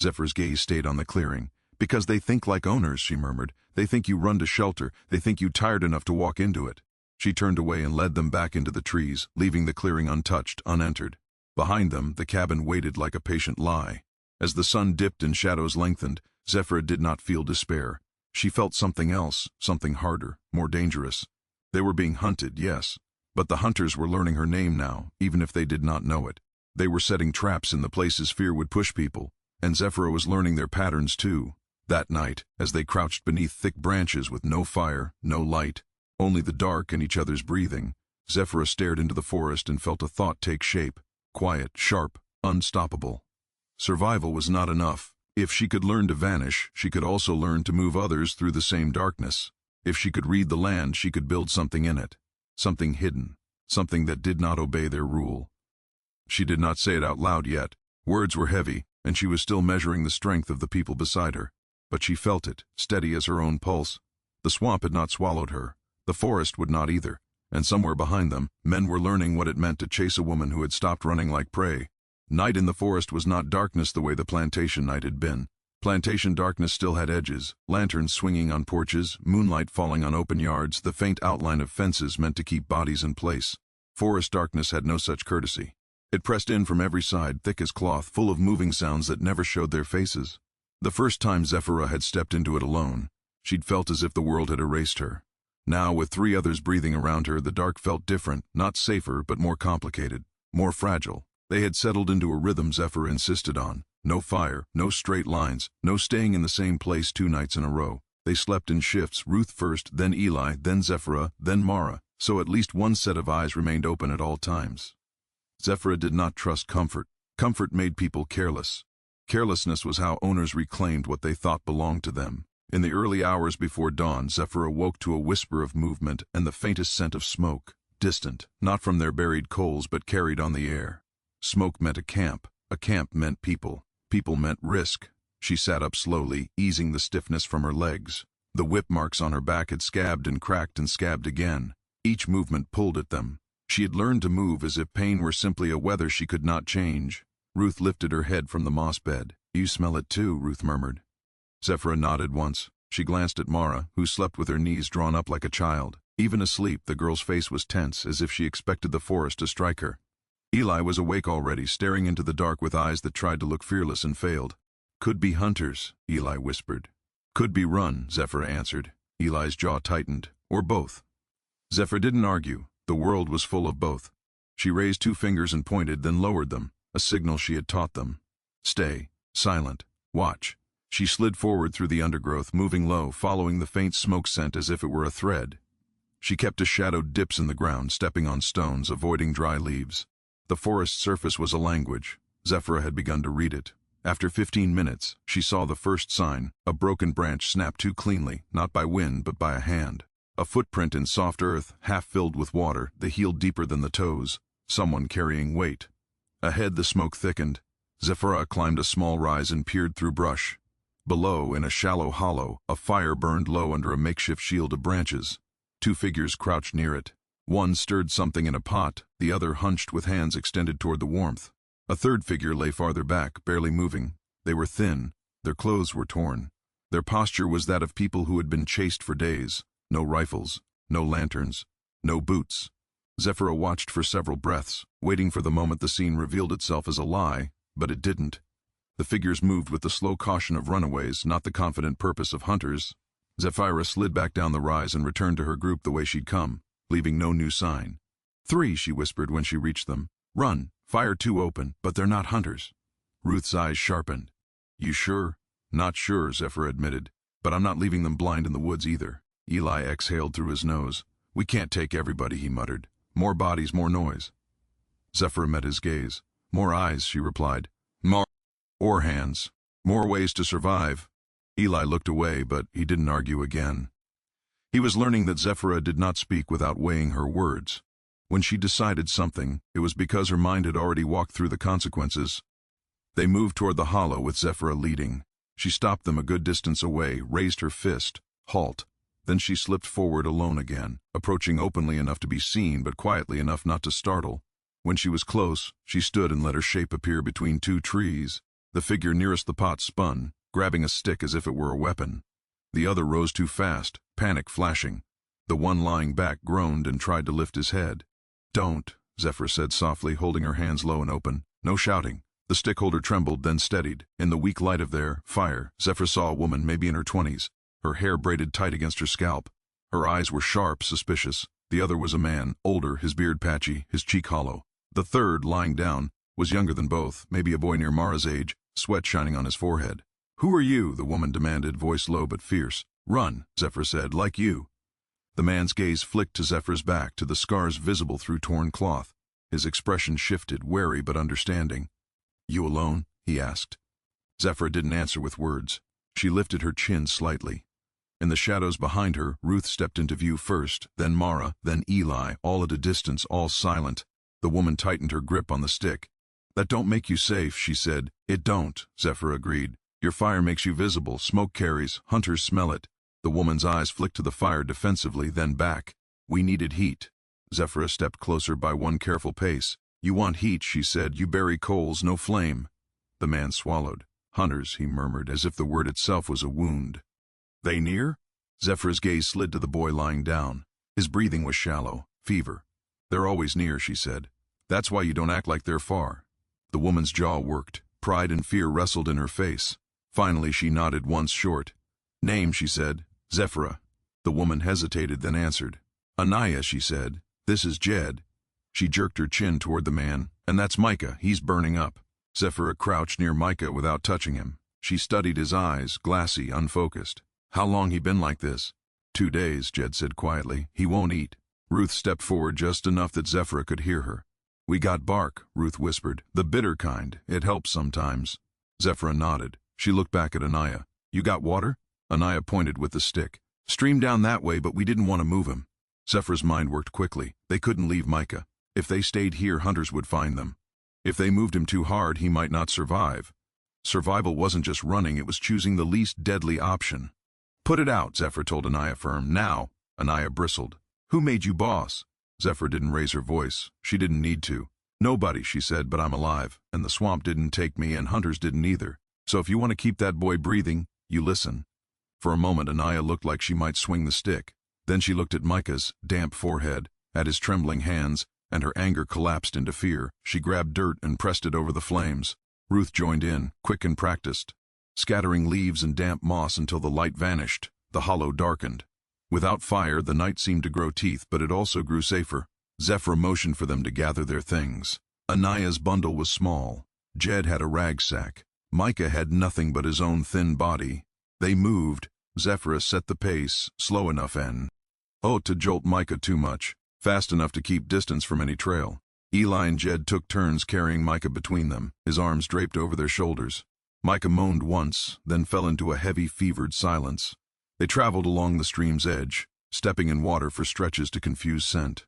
Zephyra's gaze stayed on the clearing. Because they think like owners, she murmured. They think you run to shelter. They think you tired enough to walk into it. She turned away and led them back into the trees, leaving the clearing untouched, unentered. Behind them, the cabin waited like a patient lie. As the sun dipped and shadows lengthened, Zephyra did not feel despair. She felt something else, something harder, more dangerous. They were being hunted, yes, but the hunters were learning her name now, even if they did not know it. They were setting traps in the places fear would push people, and Zephyra was learning their patterns too. That night, as they crouched beneath thick branches with no fire, no light, only the dark and each other's breathing, Zephyra stared into the forest and felt a thought take shape, quiet, sharp, unstoppable. Survival was not enough. If she could learn to vanish, she could also learn to move others through the same darkness. If she could read the land, she could build something in it, something hidden, something that did not obey their rule. She did not say it out loud yet. Words were heavy, and she was still measuring the strength of the people beside her. But she felt it, steady as her own pulse. The swamp had not swallowed her. The forest would not either. And somewhere behind them, men were learning what it meant to chase a woman who had stopped running like prey. Night in the forest was not darkness the way the plantation night had been. Plantation darkness still had edges, lanterns swinging on porches, moonlight falling on open yards, the faint outline of fences meant to keep bodies in place. Forest darkness had no such courtesy. It pressed in from every side, thick as cloth, full of moving sounds that never showed their faces. The first time Zephyra had stepped into it alone, she'd felt as if the world had erased her. Now, with 3 others breathing around her, the dark felt different, not safer, but more complicated, more fragile. They had settled into a rhythm Zephyra insisted on. No fire, no straight lines, no staying in the same place 2 nights in a row. They slept in shifts, Ruth first, then Eli, then Zephyra, then Mara, so at least one set of eyes remained open at all times. Zephyra did not trust comfort. Comfort made people careless. Carelessness was how owners reclaimed what they thought belonged to them. In the early hours before dawn, Zephyra awoke to a whisper of movement and the faintest scent of smoke, distant, not from their buried coals but carried on the air. Smoke meant a camp meant people, people meant risk. She sat up slowly, easing the stiffness from her legs. The whip marks on her back had scabbed and cracked and scabbed again. Each movement pulled at them. She had learned to move as if pain were simply a weather she could not change. Ruth lifted her head from the moss bed. "You smell it too," Ruth murmured. Zephyra nodded once. She glanced at Mara, who slept with her knees drawn up like a child. Even asleep, the girl's face was tense, as if she expected the forest to strike her. Eli was awake already, staring into the dark with eyes that tried to look fearless and failed. "Could be hunters," Eli whispered. "Could be run," Zephyra answered. Eli's jaw tightened. "Or both." Zephyra didn't argue. The world was full of both. She raised 2 fingers and pointed, then lowered them, a signal she had taught them. "Stay. Silent. Watch." She slid forward through the undergrowth, moving low, following the faint smoke scent as if it were a thread. She kept a shadowed dips in the ground, stepping on stones, avoiding dry leaves. The forest surface was a language. Zephyra had begun to read it. After 15 minutes, she saw the first sign, a broken branch snapped too cleanly, not by wind but by a hand. A footprint in soft earth, half filled with water, the heel deeper than the toes. Someone carrying weight. Ahead the smoke thickened. Zephyra climbed a small rise and peered through brush. Below, in a shallow hollow, a fire burned low under a makeshift shield of branches. 2 figures crouched near it. One stirred something in a pot, the other hunched with hands extended toward the warmth. A third figure lay farther back, barely moving. They were thin. Their clothes were torn. Their posture was that of people who had been chased for days. No rifles, no lanterns, no boots. Zephyra watched for several breaths, waiting for the moment the scene revealed itself as a lie, but it didn't. The figures moved with the slow caution of runaways, not the confident purpose of hunters. Zephyra slid back down the rise and returned to her group the way she'd come, leaving no new sign. "3," she whispered when she reached them. "Run. Fire 2 open, but they're not hunters." Ruth's eyes sharpened. "You sure?" "Not sure," Zephyra admitted, "but I'm not leaving them blind in the woods either." Eli exhaled through his nose. "We can't take everybody," he muttered. "More bodies, more noise." Zephyra met his gaze. "More eyes," she replied. "More or hands. More ways to survive." Eli looked away, but he didn't argue again. He was learning that Zephyra did not speak without weighing her words. When she decided something, it was because her mind had already walked through the consequences. They moved toward the hollow with Zephyra leading. She stopped them a good distance away, raised her fist. "Halt." Then she slipped forward alone again, approaching openly enough to be seen but quietly enough not to startle. When she was close, she stood and let her shape appear between 2 trees. The figure nearest the pot spun, grabbing a stick as if it were a weapon. The other rose too fast, panic flashing. The one lying back groaned and tried to lift his head. "Don't," Zephyra said softly, holding her hands low and open. "No shouting." The stick-holder trembled, then steadied. In the weak light of their fire, Zephyra saw a woman, maybe in her 20s. Her hair braided tight against her scalp. Her eyes were sharp, suspicious. The other was a man, older, his beard patchy, his cheek hollow. The third, lying down, was younger than both, maybe a boy near Mara's age, sweat shining on his forehead. "Who are you?" the woman demanded, voice low but fierce. "Run," Zephyra said, "like you." The man's gaze flicked to Zephyra's back, to the scars visible through torn cloth. His expression shifted, wary but understanding. "You alone?" he asked. Zephyra didn't answer with words. She lifted her chin slightly. In the shadows behind her, Ruth stepped into view first, then Mara, then Eli, all at a distance, all silent. The woman tightened her grip on the stick. "That don't make you safe," she said. "It don't," Zephyra agreed. "Your fire makes you visible, smoke carries, hunters smell it." The woman's eyes flicked to the fire defensively, then back. "We needed heat." Zephyra stepped closer by one careful pace. "You want heat," she said. "You bury coals, no flame." The man swallowed. "Hunters," he murmured, as if the word itself was a wound. "They near?" Zephyra's gaze slid to the boy lying down. His breathing was shallow. "Fever." "They're always near," she said. "That's why you don't act like they're far." The woman's jaw worked. Pride and fear wrestled in her face. Finally she nodded once short. "Name," she said. "Zephyra." The woman hesitated, then answered. "Anaya," she said. "This is Jed." She jerked her chin toward the man. "And that's Micah. He's burning up." Zephyra crouched near Micah without touching him. She studied his eyes, glassy, unfocused. "How long he been like this?" 2 days, Jed said quietly. "He won't eat." Ruth stepped forward just enough that Zephyra could hear her. We got bark, Ruth whispered. The bitter kind. It helps sometimes. Zephyra nodded. She looked back at Anaya. You got water? Anaya pointed with the stick. Stream down that way, but we didn't want to move him. Zephyra's mind worked quickly. They couldn't leave Micah. If they stayed here, hunters would find them. If they moved him too hard, he might not survive. Survival wasn't just running, it was choosing the least deadly option. Put it out, Zephyra told Anaya firm. Now. Anaya bristled. Who made you boss? Zephyra didn't raise her voice. She didn't need to. Nobody, she said, but I'm alive, and the swamp didn't take me, and hunters didn't either. So if you want to keep that boy breathing, you listen. For a moment, Anaya looked like she might swing the stick. Then she looked at Micah's damp forehead, at his trembling hands, and her anger collapsed into fear. She grabbed dirt and pressed it over the flames. Ruth joined in, quick and practiced, scattering leaves and damp moss until the light vanished. The hollow darkened. Without fire, the night seemed to grow teeth, but it also grew safer. Zephyra motioned for them to gather their things. Anaya's bundle was small. Jed had a rag sack. Micah had nothing but his own thin body. They moved. Zephyra set the pace, slow enough to jolt Micah too much, fast enough to keep distance from any trail. Eli and Jed took turns carrying Micah between them, his arms draped over their shoulders. Micah moaned once, then fell into a heavy, fevered silence. They traveled along the stream's edge, stepping in water for stretches to confuse scent.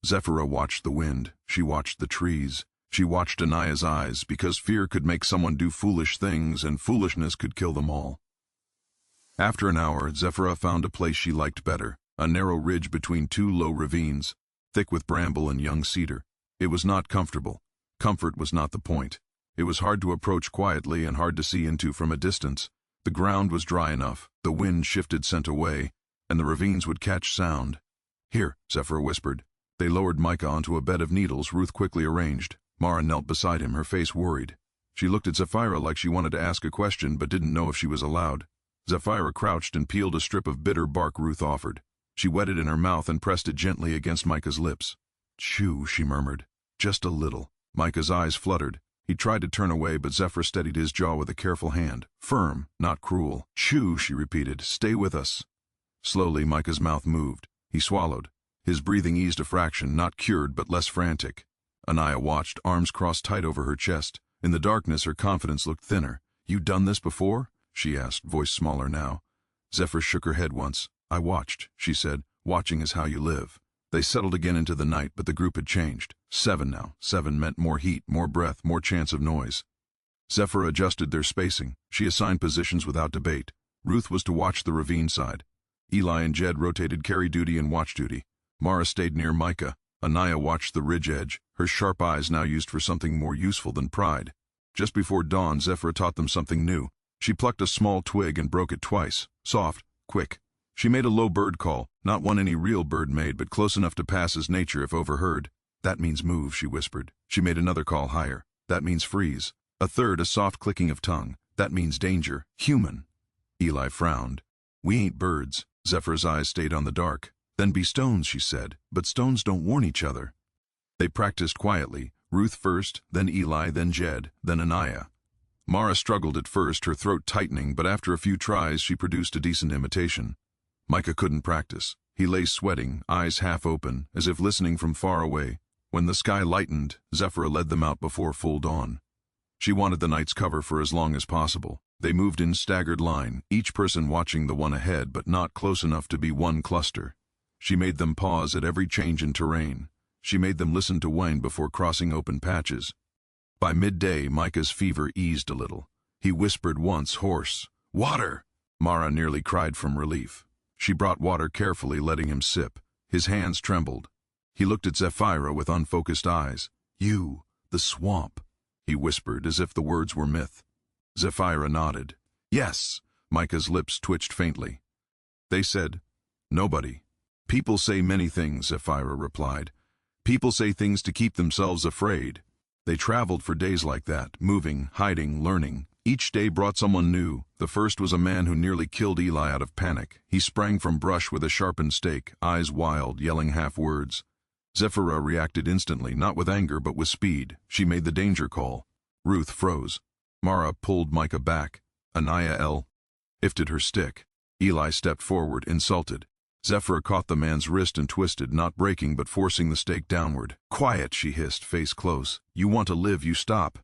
Zephyra watched the wind. She watched the trees. She watched Anaya's eyes, because fear could make someone do foolish things, and foolishness could kill them all. After an hour, Zephyra found a place she liked better, a narrow ridge between two low ravines, thick with bramble and young cedar. It was not comfortable. Comfort was not the point. It was hard to approach quietly and hard to see into from a distance. The ground was dry enough, the wind shifted scent away, and the ravines would catch sound. Here, Zephyra whispered. They lowered Micah onto a bed of needles Ruth quickly arranged. Mara knelt beside him, her face worried. She looked at Zephyra like she wanted to ask a question but didn't know if she was allowed. Zephyra crouched and peeled a strip of bitter bark Ruth offered. She wet it in her mouth and pressed it gently against Micah's lips. Chew, she murmured. Just a little. Micah's eyes fluttered. He tried to turn away, but Zephyra steadied his jaw with a careful hand. Firm, not cruel. Chew, she repeated. Stay with us. Slowly, Micah's mouth moved. He swallowed. His breathing eased a fraction, not cured but less frantic. Anaya watched, arms crossed tight over her chest. In the darkness, her confidence looked thinner. You done this before? She asked, voice smaller now. Zephyra shook her head once. I watched, she said. Watching is how you live. They settled again into the night, but the group had changed. 7 now. 7 meant more heat, more breath, more chance of noise. Zephyra adjusted their spacing. She assigned positions without debate. Ruth was to watch the ravine side. Eli and Jed rotated carry duty and watch duty. Mara stayed near Micah. Anaya watched the ridge edge, her sharp eyes now used for something more useful than pride. Just before dawn, Zephyra taught them something new. She plucked a small twig and broke it twice. Soft, quick. She made a low bird call, not one any real bird made, but close enough to pass as nature if overheard. That means move, she whispered. She made another call higher. That means freeze. A third, a soft clicking of tongue. That means danger. Human. Eli frowned. We ain't birds. Zephyra's eyes stayed on the dark. Then be stones, she said, but stones don't warn each other. They practiced quietly, Ruth first, then Eli, then Jed, then Anaya. Mara struggled at first, her throat tightening, but after a few tries she produced a decent imitation. Micah couldn't practice. He lay sweating, eyes half open, as if listening from far away. When the sky lightened, Zephyra led them out before full dawn. She wanted the night's cover for as long as possible. They moved in staggered line, each person watching the one ahead, but not close enough to be one cluster. She made them pause at every change in terrain. She made them listen to Wayne before crossing open patches. By midday, Micah's fever eased a little. He whispered once, hoarse, "Water!" Mara nearly cried from relief. She brought water carefully, letting him sip. His hands trembled. He looked at Zephyra with unfocused eyes. "You, the swamp," he whispered, as if the words were myth. Zephyra nodded. "Yes." Micah's lips twitched faintly. They said, "Nobody." "People say many things," Zephyra replied. "People say things to keep themselves afraid." They traveled for days like that, moving, hiding, learning. Each day brought someone new. The first was a man who nearly killed Eli out of panic. He sprang from brush with a sharpened stake, eyes wild, yelling half words. Zephyra reacted instantly, not with anger but with speed. She made the danger call. Ruth froze. Mara pulled Micah back. Anaya lifted her stick. Eli stepped forward, insulted. Zephyra caught the man's wrist and twisted, not breaking but forcing the stake downward. "Quiet," she hissed, face close. "You want to live, you stop."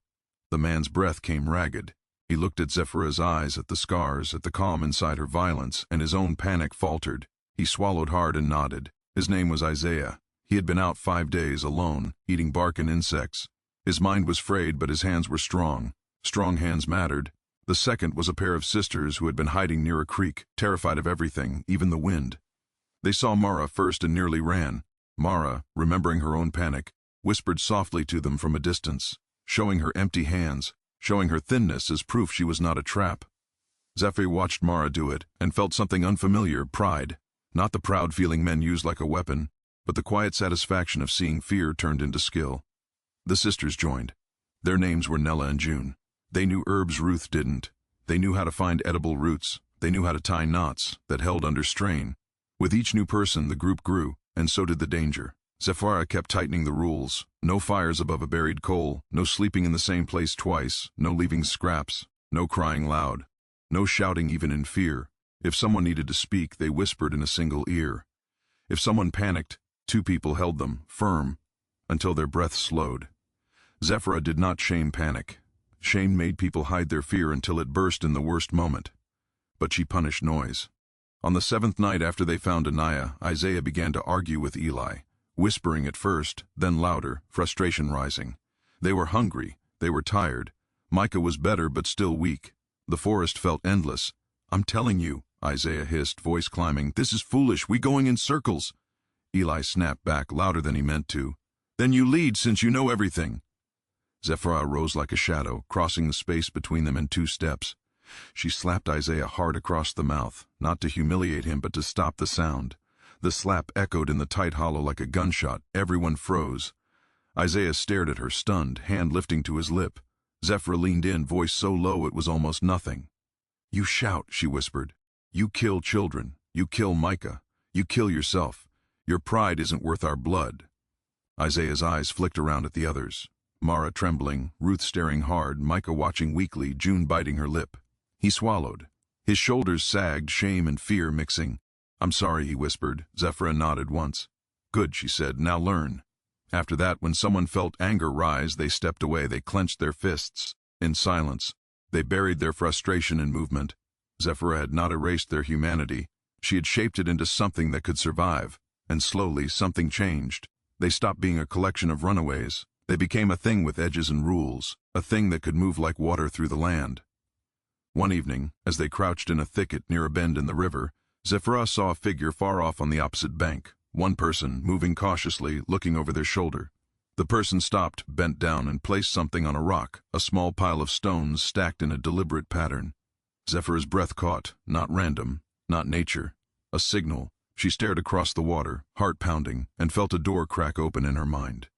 The man's breath came ragged. He looked at Zephyra's eyes, at the scars, at the calm inside her violence, and his own panic faltered. He swallowed hard and nodded. His name was Isaiah. He had been out 5 days, alone, eating bark and insects. His mind was frayed, but his hands were strong. Strong hands mattered. The second was a pair of sisters who had been hiding near a creek, terrified of everything, even the wind. They saw Mara first and nearly ran. Mara, remembering her own panic, whispered softly to them from a distance, showing her empty hands, showing her thinness as proof she was not a trap. Zephyra watched Mara do it and felt something unfamiliar, pride. Not the proud feeling men use like a weapon, but the quiet satisfaction of seeing fear turned into skill. The sisters joined. Their names were Nella and June. They knew herbs Ruth didn't. They knew how to find edible roots. They knew how to tie knots that held under strain. With each new person, the group grew, and so did the danger. Zephyra kept tightening the rules. No fires above a buried coal, no sleeping in the same place twice, no leaving scraps, no crying loud, no shouting even in fear. If someone needed to speak, they whispered in a single ear. If someone panicked, 2 people held them, firm, until their breath slowed. Zephyra did not shame panic. Shame made people hide their fear until it burst in the worst moment. But she punished noise. On the 7th night after they found Anaya, Isaiah began to argue with Eli. Whispering at first, then louder, frustration rising. They were hungry, they were tired. Micah was better but still weak. The forest felt endless. "I'm telling you," Isaiah hissed, voice climbing, "this is foolish, we going in circles." Eli snapped back, louder than he meant to. "Then you lead since you know everything." Zephyra rose like a shadow, crossing the space between them in 2 steps. She slapped Isaiah hard across the mouth, not to humiliate him but to stop the sound. The slap echoed in the tight hollow like a gunshot. Everyone froze. Isaiah stared at her, stunned, hand lifting to his lip. Zephyra leaned in, voice so low it was almost nothing. "You shout," she whispered. "You kill children. You kill Micah. You kill yourself. Your pride isn't worth our blood." Isaiah's eyes flicked around at the others. Mara trembling, Ruth staring hard, Micah watching weakly, June biting her lip. He swallowed. His shoulders sagged, shame and fear mixing. "I'm sorry," he whispered. Zephyra nodded once. "Good," she said. "Now learn." After that, when someone felt anger rise, they stepped away. They clenched their fists. In silence, they buried their frustration in movement. Zephyra had not erased their humanity. She had shaped it into something that could survive. And slowly, something changed. They stopped being a collection of runaways. They became a thing with edges and rules, a thing that could move like water through the land. One evening, as they crouched in a thicket near a bend in the river, Zephyra saw a figure far off on the opposite bank. One person, moving cautiously, looking over their shoulder. The person stopped, bent down, and placed something on a rock, a small pile of stones stacked in a deliberate pattern. Zephyra's breath caught, not random, not nature. A signal. She stared across the water, heart pounding, and felt a door crack open in her mind.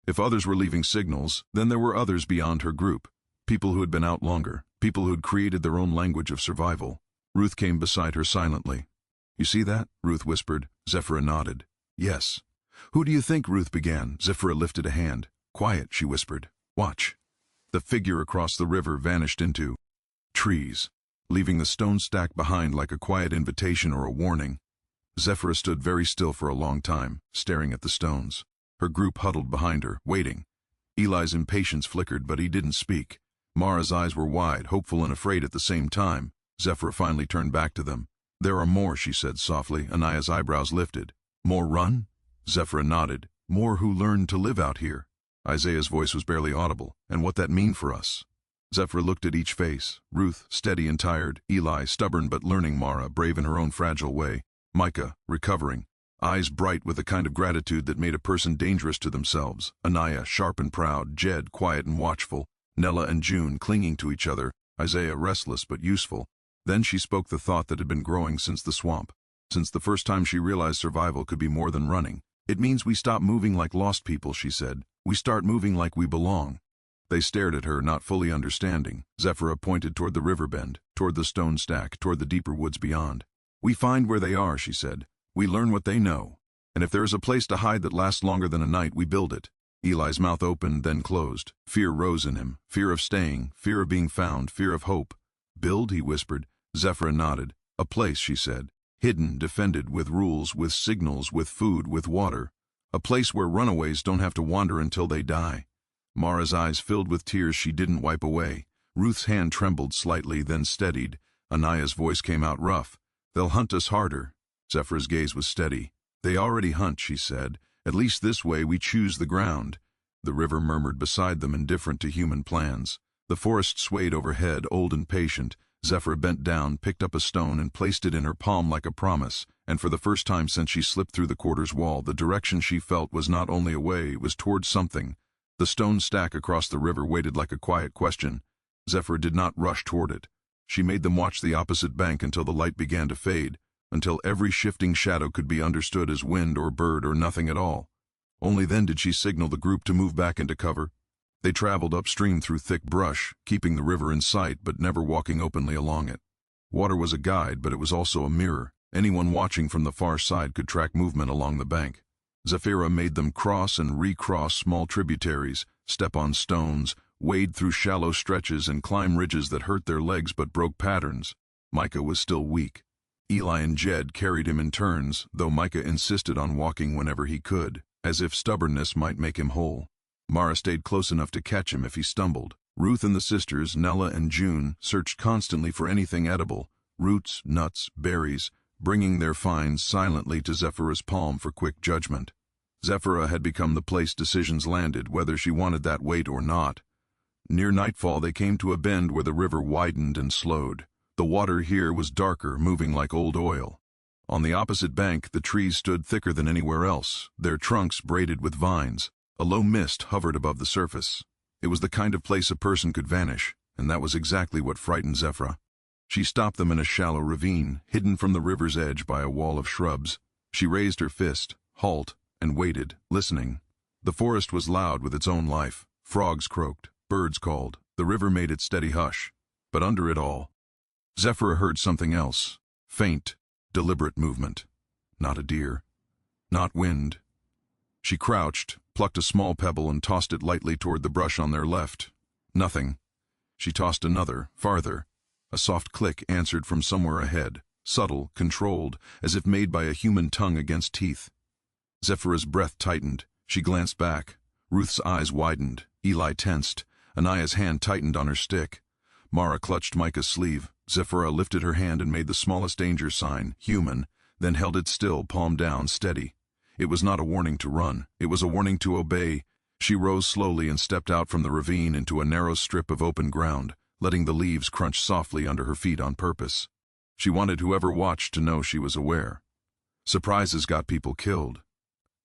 If others were leaving signals, then there were others beyond her group. People who had been out longer, people who had created their own language of survival. Ruth came beside her silently. "You see that?" Ruth whispered. Zephyra nodded. "Yes." "Who do you think?" Ruth began. Zephyra lifted a hand. "Quiet," she whispered. "Watch." The figure across the river vanished into trees, leaving the stone stack behind like a quiet invitation or a warning. Zephyra stood very still for a long time, staring at the stones. Her group huddled behind her, waiting. Eli's impatience flickered, but he didn't speak. Mara's eyes were wide, hopeful and afraid at the same time. Zephyra finally turned back to them. "There are more," she said softly. Anaya's eyebrows lifted. "More run?" Zephyra nodded. "More who learned to live out here." Isaiah's voice was barely audible. "And what that mean for us?" Zephyra looked at each face. Ruth, steady and tired. Eli, stubborn but learning. Mara, brave in her own fragile way. Micah, recovering. Eyes bright with a kind of gratitude that made a person dangerous to themselves. Anaya, sharp and proud. Jed, quiet and watchful. Nella and June, clinging to each other. Isaiah, restless but useful. Then she spoke the thought that had been growing since the swamp. Since the first time she realized survival could be more than running. "It means we stop moving like lost people," she said. "We start moving like we belong." They stared at her, not fully understanding. Zephyra pointed toward the river bend, toward the stone stack, toward the deeper woods beyond. "We find where they are," she said. "We learn what they know. And if there is a place to hide that lasts longer than a night, we build it." Eli's mouth opened, then closed. Fear rose in him. Fear of staying, fear of being found, fear of hope. "Build?" he whispered. Zephyra nodded. "A place," she said. Hidden, defended, with rules, with signals, with food, with water. A place where runaways don't have to wander until they die. Mara's eyes filled with tears she didn't wipe away. Ruth's hand trembled slightly, then steadied. Anaya's voice came out rough. "They'll hunt us harder." Zephyra's gaze was steady. "They already hunt," she said. "At least this way we choose the ground." The river murmured beside them, indifferent to human plans. The forest swayed overhead, old and patient. Zephyra bent down, picked up a stone, and placed it in her palm like a promise. And for the first time since she slipped through the quarter's wall, the direction she felt was not only away, it was towards something. The stone stack across the river waited like a quiet question. Zephyra did not rush toward it. She made them watch the opposite bank until the light began to fade, until every shifting shadow could be understood as wind or bird or nothing at all. Only then did she signal the group to move back into cover. They traveled upstream through thick brush, keeping the river in sight but never walking openly along it. Water was a guide, but it was also a mirror. Anyone watching from the far side could track movement along the bank. Zephyra made them cross and recross small tributaries, step on stones, wade through shallow stretches, and climb ridges that hurt their legs but broke patterns. Micah was still weak. Eli and Jed carried him in turns, though Micah insisted on walking whenever he could, as if stubbornness might make him whole. Mara stayed close enough to catch him if he stumbled. Ruth and the sisters, Nella and June, searched constantly for anything edible, roots, nuts, berries, bringing their finds silently to Zephyra's palm for quick judgment. Zephyra had become the place decisions landed, whether she wanted that weight or not. Near nightfall they came to a bend where the river widened and slowed. The water here was darker, moving like old oil. On the opposite bank, the trees stood thicker than anywhere else, their trunks braided with vines. A low mist hovered above the surface. It was the kind of place a person could vanish, and that was exactly what frightened Zephyra. She stopped them in a shallow ravine, hidden from the river's edge by a wall of shrubs. She raised her fist, halt, and waited, listening. The forest was loud with its own life. Frogs croaked, birds called. The river made its steady hush. But under it all, Zephyra heard something else. Faint, deliberate movement. Not a deer. Not wind. She crouched, plucked a small pebble and tossed it lightly toward the brush on their left. Nothing. She tossed another, farther. A soft click answered from somewhere ahead, subtle, controlled, as if made by a human tongue against teeth. Zephyra's breath tightened. She glanced back. Ruth's eyes widened. Eli tensed. Anaya's hand tightened on her stick. Mara clutched Micah's sleeve. Zephyra lifted her hand and made the smallest danger sign, human, then held it still, palm down, steady. It was not a warning to run. It was a warning to obey. She rose slowly and stepped out from the ravine into a narrow strip of open ground, letting the leaves crunch softly under her feet on purpose. She wanted whoever watched to know she was aware. Surprises got people killed.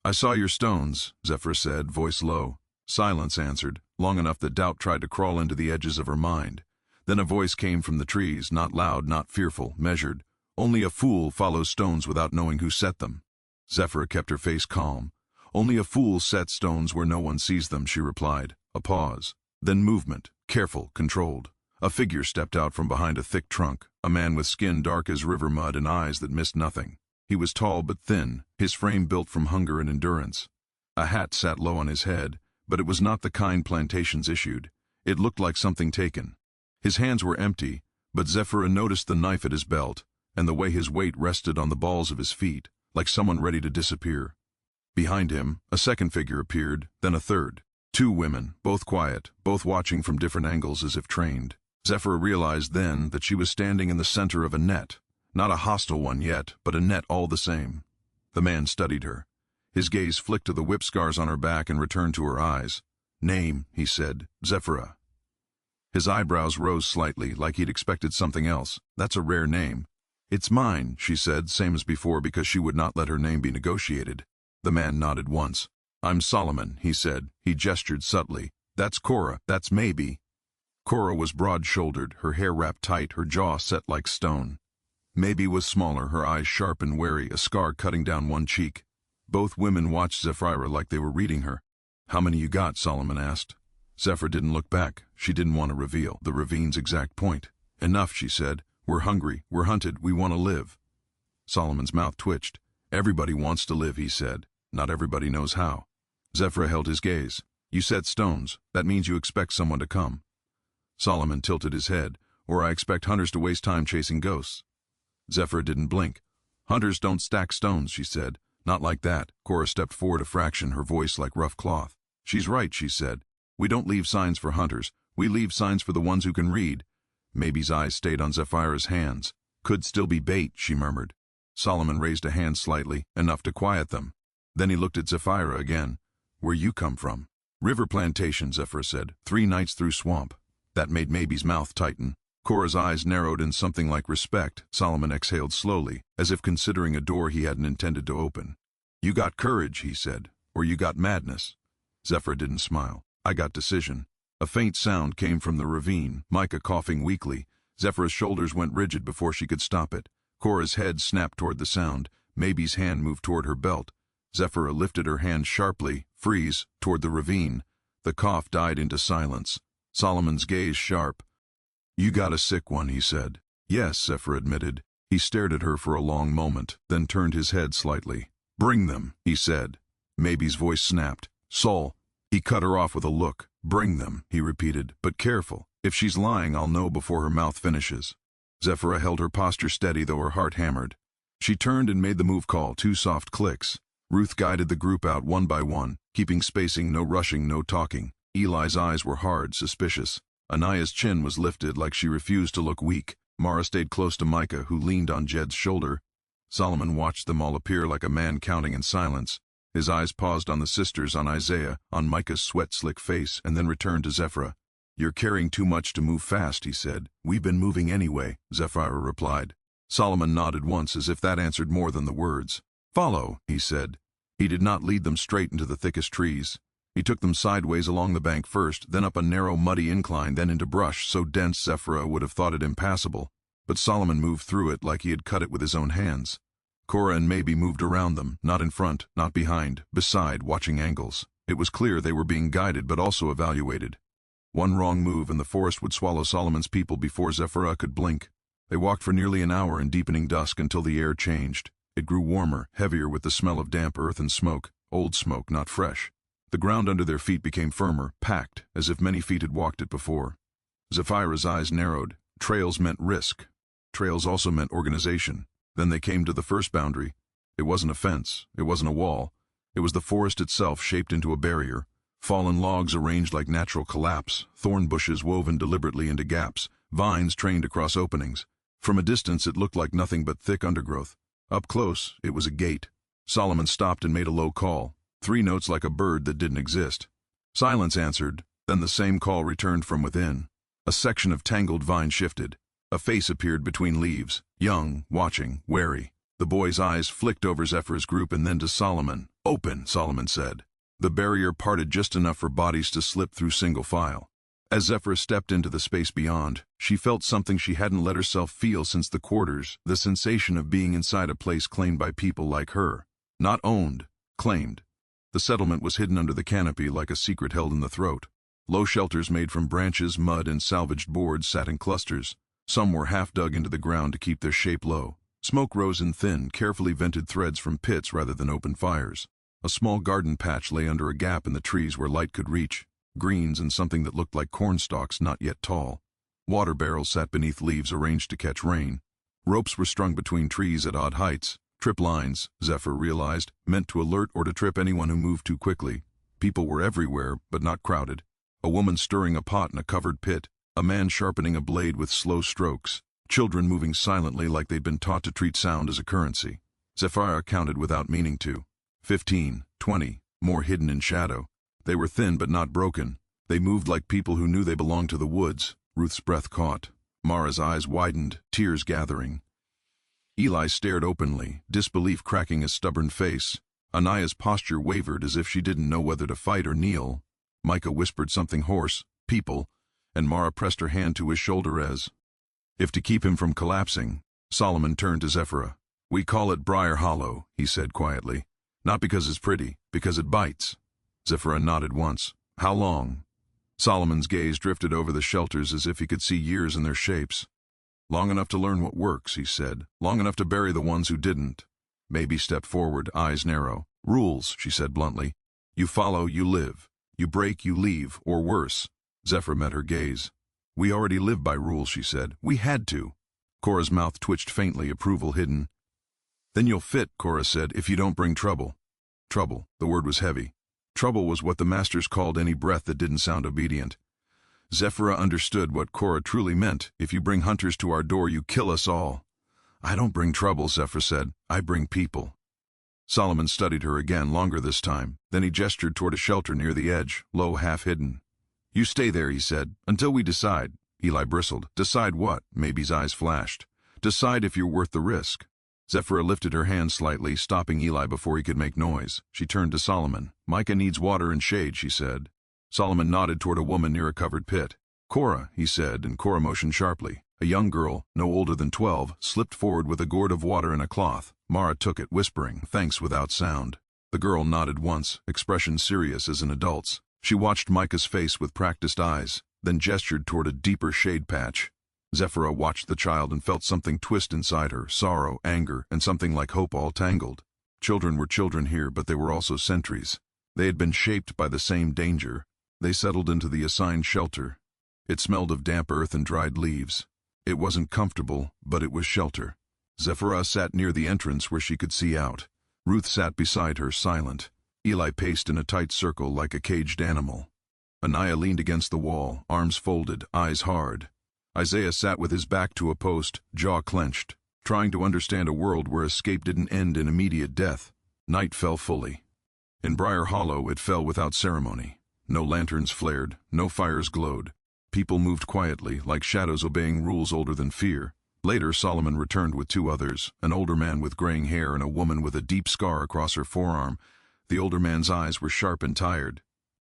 "I saw your stones," Zephyra said, voice low. Silence answered, long enough that doubt tried to crawl into the edges of her mind. Then a voice came from the trees, not loud, not fearful, measured. "Only a fool follows stones without knowing who set them." Zephyra kept her face calm. "Only a fool sets stones where no one sees them," she replied. A pause. Then movement, careful, controlled. A figure stepped out from behind a thick trunk, a man with skin dark as river mud and eyes that missed nothing. He was tall but thin, his frame built from hunger and endurance. A hat sat low on his head, but it was not the kind plantations issued. It looked like something taken. His hands were empty, but Zephyra noticed the knife at his belt, and the way his weight rested on the balls of his feet, like someone ready to disappear. Behind him, a second figure appeared, then a third. 2 women, both quiet, both watching from different angles as if trained. Zephyra realized then that she was standing in the center of a net. Not a hostile one yet, but a net all the same. The man studied her. His gaze flicked to the whip scars on her back and returned to her eyes. "Name," he said. "Zephyra." His eyebrows rose slightly, like he'd expected something else. "That's a rare name." "It's mine," she said, same as before, because she would not let her name be negotiated. The man nodded once. "I'm Solomon," he said. He gestured subtly. "That's Cora. That's Maybe." Cora was broad-shouldered, her hair wrapped tight, her jaw set like stone. Maybe was smaller, her eyes sharp and wary, a scar cutting down one cheek. Both women watched Zephyra like they were reading her. "How many you got?" Solomon asked. Zephyra didn't look back. She didn't want to reveal the ravine's exact point. "Enough," she said. "We're hungry, we're hunted, we want to live." Solomon's mouth twitched. "Everybody wants to live," he said. "Not everybody knows how." Zephyra held his gaze. "You said stones. That means you expect someone to come." Solomon tilted his head. "Or I expect hunters to waste time chasing ghosts." Zephyra didn't blink. Hunters don't stack stones, she said. Not like that. Cora stepped forward a fraction, her voice like rough cloth. She's right, she said. We don't leave signs for hunters. We leave signs for the ones who can read. Maby's eyes stayed on Zephyra's hands. Could still be bait, she murmured. Solomon raised a hand slightly, enough to quiet them. Then he looked at Zephyra again. Where you come from? River plantation, Zephyra said. 3 nights through swamp. That made Maby's mouth tighten. Cora's eyes narrowed in something like respect. Solomon exhaled slowly, as if considering a door he hadn't intended to open. You got courage, he said. Or you got madness. Zephyra didn't smile. I got decision. A faint sound came from the ravine, Micah coughing weakly. Zephyra's shoulders went rigid before she could stop it. Cora's head snapped toward the sound. Maby's hand moved toward her belt. Zephyra lifted her hand sharply, freeze, toward the ravine. The cough died into silence. Solomon's gaze sharp. You got a sick one, he said. Yes, Zephyra admitted. He stared at her for a long moment, then turned his head slightly. Bring them, he said. Maby's voice snapped. Saul. He cut her off with a look. Bring them, he repeated, but careful. If she's lying, I'll know before her mouth finishes. Zephyra held her posture steady, though her heart hammered. She turned and made the move call, 2 soft clicks. Ruth guided the group out one by one, keeping spacing, no rushing, no talking. Eli's eyes were hard, suspicious. Anaya's chin was lifted like she refused to look weak. Mara stayed close to Micah, who leaned on Jed's shoulder. Solomon watched them all appear like a man counting in silence. His eyes paused on the sisters, on Isaiah, on Micah's sweat-slick face, and then returned to Zephyra. You're carrying too much to move fast, he said. We've been moving anyway, Zephyra replied. Solomon nodded once, as if that answered more than the words. Follow, he said. He did not lead them straight into the thickest trees. He took them sideways along the bank first, then up a narrow, muddy incline, then into brush so dense Zephyra would have thought it impassable. But Solomon moved through it like he had cut it with his own hands. Cora and Maby moved around them, not in front, not behind, beside, watching angles. It was clear they were being guided but also evaluated. One wrong move and the forest would swallow Solomon's people before Zephyra could blink. They walked for nearly an hour in deepening dusk until the air changed. It grew warmer, heavier with the smell of damp earth and smoke, old smoke, not fresh. The ground under their feet became firmer, packed, as if many feet had walked it before. Zephyra's eyes narrowed. Trails meant risk. Trails also meant organization. Then they came to the first boundary. It wasn't a fence. It wasn't a wall. It was the forest itself shaped into a barrier. Fallen logs arranged like natural collapse, thorn bushes woven deliberately into gaps, vines trained across openings. From a distance it looked like nothing but thick undergrowth. Up close, it was a gate. Solomon stopped and made a low call. 3 notes like a bird that didn't exist. Silence answered, then the same call returned from within. A section of tangled vine shifted. A face appeared between leaves, young, watching, wary. The boy's eyes flicked over Zephyra's group and then to Solomon. Open, Solomon said. The barrier parted just enough for bodies to slip through single file. As Zephyra stepped into the space beyond, she felt something she hadn't let herself feel since the quarters, the sensation of being inside a place claimed by people like her. Not owned, claimed. The settlement was hidden under the canopy like a secret held in the throat. Low shelters made from branches, mud, and salvaged boards sat in clusters. Some were half dug into the ground to keep their shape low. Smoke rose in thin, carefully vented threads from pits rather than open fires. A small garden patch lay under a gap in the trees where light could reach. Greens and something that looked like corn stalks not yet tall. Water barrels sat beneath leaves arranged to catch rain. Ropes were strung between trees at odd heights. Trip lines, Zephyr realized, meant to alert or to trip anyone who moved too quickly. People were everywhere, but not crowded. A woman stirring a pot in a covered pit. A man sharpening a blade with slow strokes. Children moving silently like they'd been taught to treat sound as a currency. Zephyra counted without meaning to. 15, 20, more hidden in shadow. They were thin but not broken. They moved like people who knew they belonged to the woods. Ruth's breath caught. Mara's eyes widened, tears gathering. Eli stared openly, disbelief cracking his stubborn face. Anaya's posture wavered as if she didn't know whether to fight or kneel. Micah whispered something hoarse, people, and Mara pressed her hand to his shoulder as, if to keep him from collapsing. Solomon turned to Zephyra. We call it Briar Hollow, he said quietly. Not because it's pretty, because it bites. Zephyra nodded once. How long? Solomon's gaze drifted over the shelters as if he could see years in their shapes. Long enough to learn what works, he said. Long enough to bury the ones who didn't. Maby stepped forward, eyes narrow. Rules, she said bluntly. You follow, you live. You break, you leave, or worse. Zephyr met her gaze. We already live by rules, she said. We had to. Cora's mouth twitched faintly, approval hidden. Then you'll fit, Cora said, if you don't bring trouble. Trouble, the word was heavy. Trouble was what the masters called any breath that didn't sound obedient. Zephyra understood what Cora truly meant. If you bring hunters to our door, you kill us all. I don't bring trouble, Zephyra said. I bring people. Solomon studied her again, longer this time. Then he gestured toward a shelter near the edge, low, half-hidden. You stay there, he said, until we decide. Eli bristled. Decide what? Maybe's eyes flashed. Decide if you're worth the risk. Zephyra lifted her hand slightly, stopping Eli before he could make noise. She turned to Solomon. Micah needs water and shade, she said. Solomon nodded toward a woman near a covered pit. Cora, he said, and Cora motioned sharply. A young girl, no older than 12, slipped forward with a gourd of water and a cloth. Mara took it, whispering, thanks without sound. The girl nodded once, expression serious as an adult's. She watched Micah's face with practiced eyes, then gestured toward a deeper shade patch. Zephyra watched the child and felt something twist inside her, sorrow, anger, and something like hope all tangled. Children were children here, but they were also sentries. They had been shaped by the same danger. They settled into the assigned shelter. It smelled of damp earth and dried leaves. It wasn't comfortable, but it was shelter. Zephyra sat near the entrance where she could see out. Ruth sat beside her, silent. Eli paced in a tight circle like a caged animal. Anaya leaned against the wall, arms folded, eyes hard. Isaiah sat with his back to a post, jaw clenched, trying to understand a world where escape didn't end in immediate death. Night fell fully. In Briar Hollow, it fell without ceremony. No lanterns flared, no fires glowed. People moved quietly, like shadows obeying rules older than fear. Later, Solomon returned with 2 others, an older man with graying hair and a woman with a deep scar across her forearm. The older man's eyes were sharp and tired.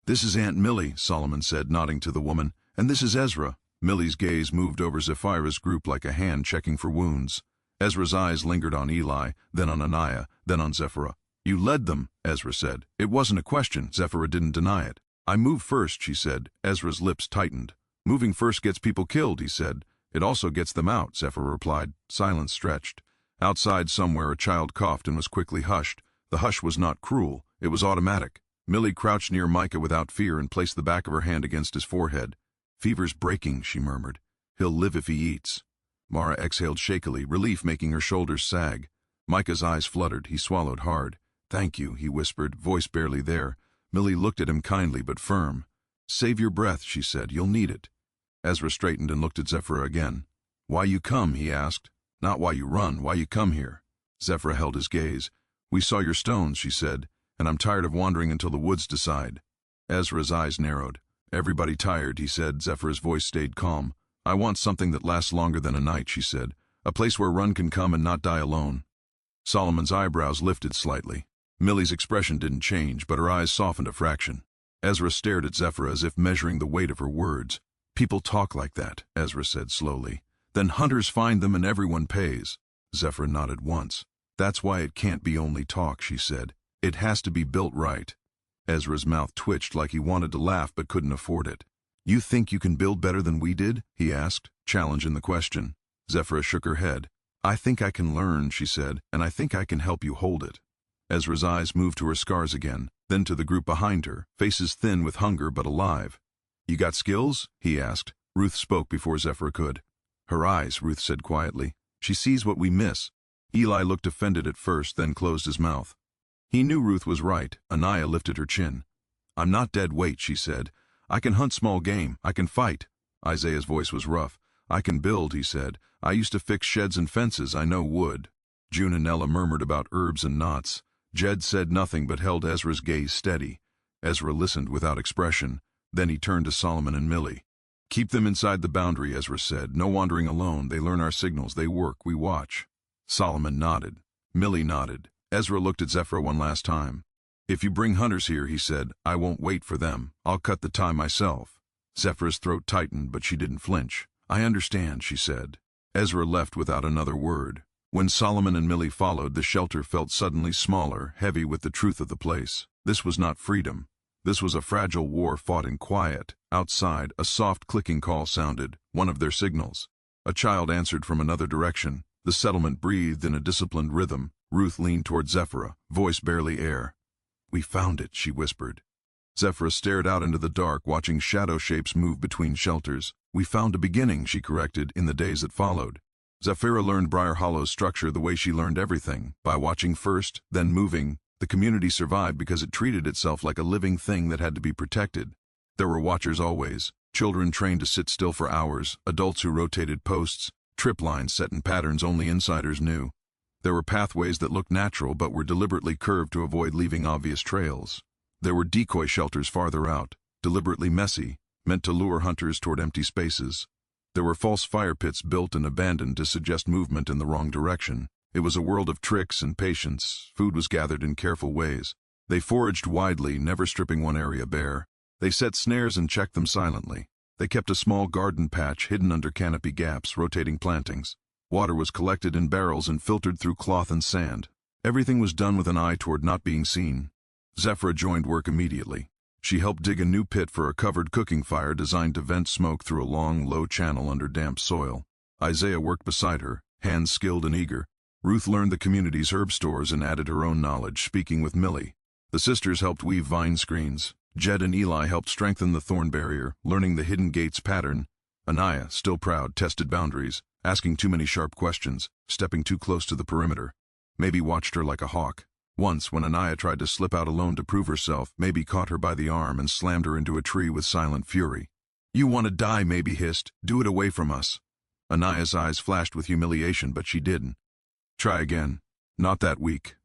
This is Aunt Millie, Solomon said, nodding to the woman, and this is Ezra. Millie's gaze moved over Zephyra's group like a hand checking for wounds. Ezra's eyes lingered on Eli, then on Anaya, then on Zephyra. You led them, Ezra said. It wasn't a question. Zephyra didn't deny it. I moved first, she said. Ezra's lips tightened. Moving first gets people killed, he said. It also gets them out, Zephyra replied. Silence stretched. Outside somewhere a child coughed and was quickly hushed. The hush was not cruel. It was automatic. Millie crouched near Micah without fear and placed the back of her hand against his forehead. Fever's breaking, she murmured. He'll live if he eats. Mara exhaled shakily, relief making her shoulders sag. Micah's eyes fluttered. He swallowed hard. Thank you, he whispered, voice barely there. Millie looked at him kindly but firm. Save your breath, she said. You'll need it. Ezra straightened and looked at Zephyra again. Why you come, he asked. Not why you run, why you come here. Zephyra held his gaze. We saw your stones, she said, and I'm tired of wandering until the woods decide. Ezra's eyes narrowed. Everybody tired, he said. Zephyra's voice stayed calm. I want something that lasts longer than a night, she said. A place where Run can come and not die alone. Solomon's eyebrows lifted slightly. Millie's expression didn't change, but her eyes softened a fraction. Ezra stared at Zephyra as if measuring the weight of her words. People talk like that, Ezra said slowly. Then hunters find them and everyone pays. Zephyra nodded once. That's why it can't be only talk, she said. It has to be built right. Ezra's mouth twitched like he wanted to laugh but couldn't afford it. You think you can build better than we did? He asked, challenge in the question. Zephyra shook her head. I think I can learn, she said, and I think I can help you hold it. Ezra's eyes moved to her scars again, then to the group behind her, faces thin with hunger but alive. You got skills? He asked. Ruth spoke before Zephyra could. Her eyes, Ruth said quietly. She sees what we miss. Eli looked offended at first, then closed his mouth. He knew Ruth was right. Anaya lifted her chin. I'm not dead weight, she said. I can hunt small game. I can fight. Isaiah's voice was rough. I can build, he said. I used to fix sheds and fences. I know wood. June and Ella murmured about herbs and knots. Jed said nothing but held Ezra's gaze steady. Ezra listened without expression. Then he turned to Solomon and Millie. Keep them inside the boundary, Ezra said. No wandering alone. They learn our signals. They work. We watch. Solomon nodded. Millie nodded. Ezra looked at Zephyra one last time. If you bring hunters here, he said, I won't wait for them. I'll cut the time myself. Zephyra's throat tightened, but she didn't flinch. I understand, she said. Ezra left without another word. When Solomon and Millie followed, the shelter felt suddenly smaller, heavy with the truth of the place. This was not freedom. This was a fragile war fought in quiet. Outside, a soft clicking call sounded, one of their signals. A child answered from another direction. The settlement breathed in a disciplined rhythm. Ruth leaned toward Zephyra, voice barely air. We found it, she whispered. Zephyra stared out into the dark, watching shadow shapes move between shelters. We found a beginning, she corrected, in the days that followed. Zephyra learned Briar Hollow's structure the way she learned everything, by watching first, then moving. The community survived because it treated itself like a living thing that had to be protected. There were watchers always, children trained to sit still for hours, adults who rotated posts, trip lines set in patterns only insiders knew. There were pathways that looked natural but were deliberately curved to avoid leaving obvious trails. There were decoy shelters farther out, deliberately messy, meant to lure hunters toward empty spaces. There were false fire pits built and abandoned to suggest movement in the wrong direction. It was a world of tricks and patience. Food was gathered in careful ways. They foraged widely, never stripping one area bare. They set snares and checked them silently. They kept a small garden patch hidden under canopy gaps, rotating plantings. Water was collected in barrels and filtered through cloth and sand. Everything was done with an eye toward not being seen. Zephyra joined work immediately. She helped dig a new pit for a covered cooking fire designed to vent smoke through a long, low channel under damp soil. Isaiah worked beside her, hands skilled and eager. Ruth learned the community's herb stores and added her own knowledge, speaking with Millie. The sisters helped weave vine screens. Jed and Eli helped strengthen the thorn barrier, learning the hidden gates pattern. Anaya, still proud, tested boundaries, asking too many sharp questions, stepping too close to the perimeter. Maybe watched her like a hawk. Once, when Anaya tried to slip out alone to prove herself, Maybe caught her by the arm and slammed her into a tree with silent fury. "You want to die," Maybe hissed. "Do it away from us." Anaya's eyes flashed with humiliation, but she didn't. "Try again." "Not that weak."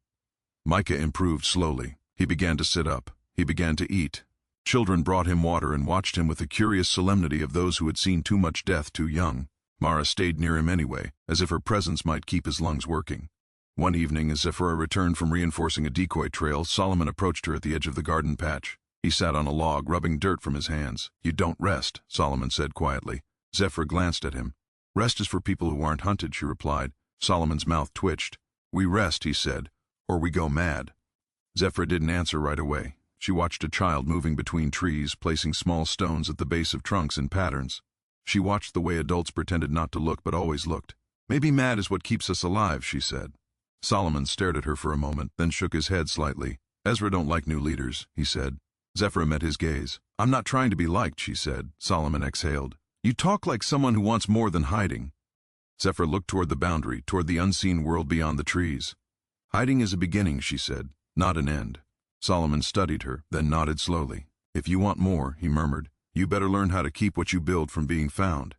Micah improved slowly. He began to sit up. He began to eat. Children brought him water and watched him with the curious solemnity of those who had seen too much death too young. Mara stayed near him anyway, as if her presence might keep his lungs working. One evening, as Zephyra returned from reinforcing a decoy trail, Solomon approached her at the edge of the garden patch. He sat on a log, rubbing dirt from his hands. "You don't rest," Solomon said quietly. Zephyra glanced at him. "Rest is for people who aren't hunted," she replied. Solomon's mouth twitched. "We rest," he said, "or we go mad." Zephyra didn't answer right away. She watched a child moving between trees, placing small stones at the base of trunks in patterns. She watched the way adults pretended not to look but always looked. "Maybe mad is what keeps us alive," she said. Solomon stared at her for a moment, then shook his head slightly. "Ezra don't like new leaders," he said. Zephyra met his gaze. "I'm not trying to be liked," she said. Solomon exhaled. "You talk like someone who wants more than hiding." Zephyra looked toward the boundary, toward the unseen world beyond the trees. "Hiding is a beginning," she said, "not an end." Solomon studied her, then nodded slowly. "If you want more," he murmured, "you better learn how to keep what you build from being found."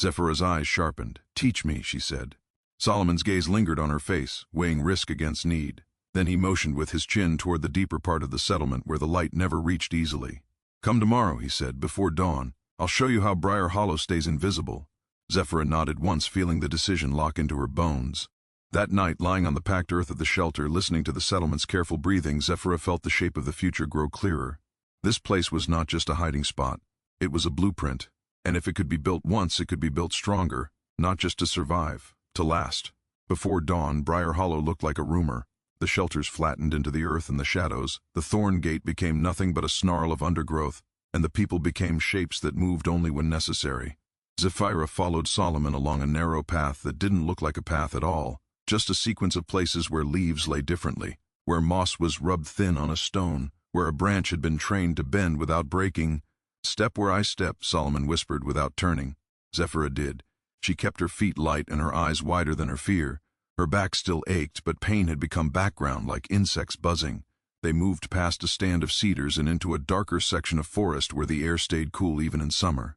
Zephyra's eyes sharpened. "Teach me," she said. Solomon's gaze lingered on her face, weighing risk against need. Then he motioned with his chin toward the deeper part of the settlement where the light never reached easily. "Come tomorrow," he said, "before dawn. I'll show you how Briar Hollow stays invisible." Zephyra nodded once, feeling the decision lock into her bones. That night, lying on the packed earth of the shelter, listening to the settlement's careful breathing, Zephyra felt the shape of the future grow clearer. This place was not just a hiding spot. It was a blueprint. And if it could be built once, it could be built stronger, not just to survive, to last. Before dawn, Briar Hollow looked like a rumor. The shelters flattened into the earth and the shadows. The thorn gate became nothing but a snarl of undergrowth, and the people became shapes that moved only when necessary. Zephyra followed Solomon along a narrow path that didn't look like a path at all, just a sequence of places where leaves lay differently, where moss was rubbed thin on a stone, where a branch had been trained to bend without breaking. "Step where I step," Solomon whispered without turning. Zephyra did. She kept her feet light and her eyes wider than her fear. Her back still ached, but pain had become background like insects buzzing. They moved past a stand of cedars and into a darker section of forest where the air stayed cool even in summer.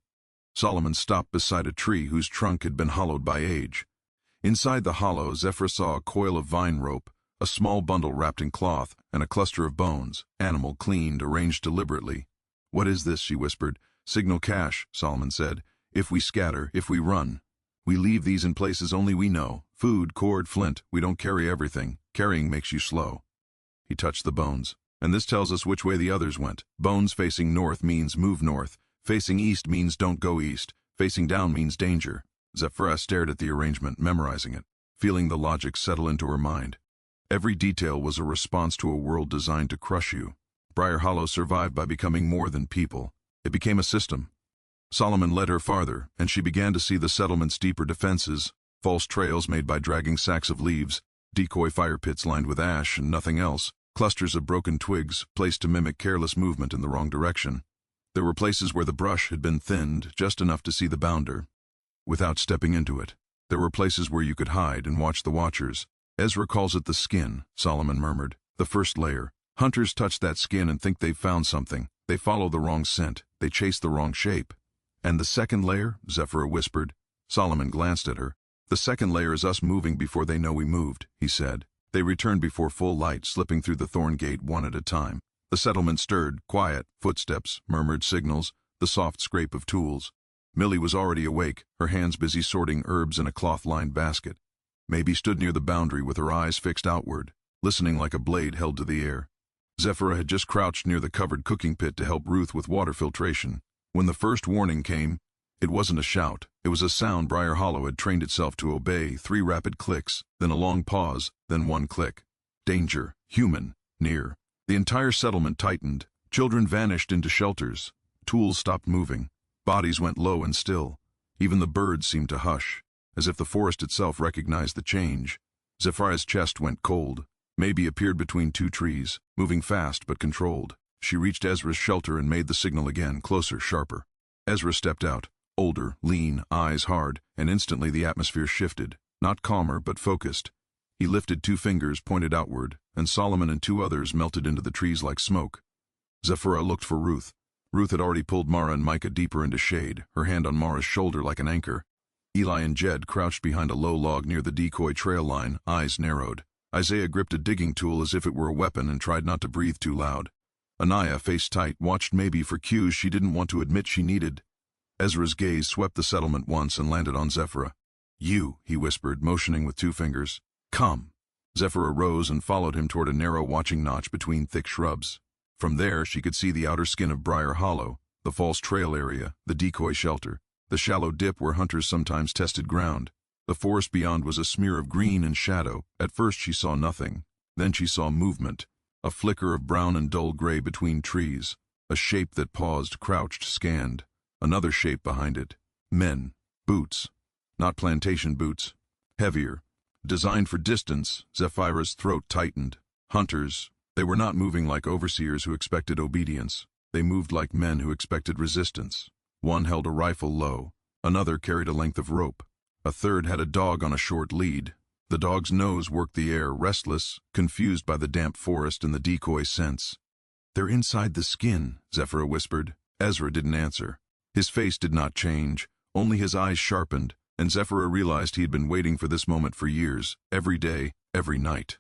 Solomon stopped beside a tree whose trunk had been hollowed by age. Inside the hollow, Zephyra saw a coil of vine rope, a small bundle wrapped in cloth, and a cluster of bones, animal cleaned, arranged deliberately. "What is this?" she whispered. "Signal cache," Solomon said. "If we scatter, if we run. We leave these in places only we know. Food, cord, flint. We don't carry everything. Carrying makes you slow." He touched the bones. "And this tells us which way the others went. Bones facing north means move north. Facing east means don't go east. Facing down means danger." Zephyra stared at the arrangement, memorizing it, feeling the logic settle into her mind. Every detail was a response to a world designed to crush you. Briar Hollow survived by becoming more than people. It became a system. Solomon led her farther, and she began to see the settlement's deeper defenses, false trails made by dragging sacks of leaves, decoy fire pits lined with ash and nothing else, clusters of broken twigs placed to mimic careless movement in the wrong direction. There were places where the brush had been thinned just enough to see the bounder, without stepping into it. There were places where you could hide and watch the watchers. Ezra calls it the skin, Solomon murmured. The first layer. Hunters touch that skin and think they've found something. They follow the wrong scent. They chase the wrong shape. And the second layer, Zephyra whispered. Solomon glanced at her. The second layer is us moving before they know we moved, he said. They returned before full light, slipping through the thorn gate one at a time. The settlement stirred, quiet, footsteps, murmured signals, the soft scrape of tools. Millie was already awake, her hands busy sorting herbs in a cloth-lined basket. Mabie stood near the boundary with her eyes fixed outward, listening like a blade held to the air. Zephyra had just crouched near the covered cooking pit to help Ruth with water filtration. When the first warning came, it wasn't a shout. It was a sound Briar Hollow had trained itself to obey, 3 rapid clicks, then a long pause, then 1 click. Danger, human, near. The entire settlement tightened. Children vanished into shelters. Tools stopped moving. Bodies went low and still. Even the birds seemed to hush, as if the forest itself recognized the change. Zephyra's chest went cold. Mabie appeared between 2 trees, moving fast but controlled. She reached Ezra's shelter and made the signal again, closer, sharper. Ezra stepped out. Older, lean, eyes hard, and instantly the atmosphere shifted, not calmer but focused. He lifted 2 fingers, pointed outward, and Solomon and 2 others melted into the trees like smoke. Zephyra looked for Ruth. Ruth had already pulled Mara and Micah deeper into shade, her hand on Mara's shoulder like an anchor. Eli and Jed crouched behind a low log near the decoy trail line, eyes narrowed. Isaiah gripped a digging tool as if it were a weapon and tried not to breathe too loud. Anaya, face tight, watched Mabie for cues she didn't want to admit she needed. Ezra's gaze swept the settlement once and landed on Zephyra. You, he whispered, motioning with 2 fingers. Come. Zephyra rose and followed him toward a narrow watching notch between thick shrubs. From there, she could see the outer skin of Briar Hollow, the false trail area, the decoy shelter, the shallow dip where hunters sometimes tested ground. The forest beyond was a smear of green and shadow. At first she saw nothing. Then she saw movement, a flicker of brown and dull gray between trees, a shape that paused, crouched, scanned. Another shape behind it. Men. Boots. Not plantation boots. Heavier. Designed for distance, Zephyra's throat tightened. Hunters. They were not moving like overseers who expected obedience. They moved like men who expected resistance. One held a rifle low. Another carried a length of rope. A third had a dog on a short lead. The dog's nose worked the air, restless, confused by the damp forest and the decoy scents. They're inside the skin, Zephyra whispered. Ezra didn't answer. His face did not change, only his eyes sharpened, and Zephyra realized he had been waiting for this moment for years, every day, every night.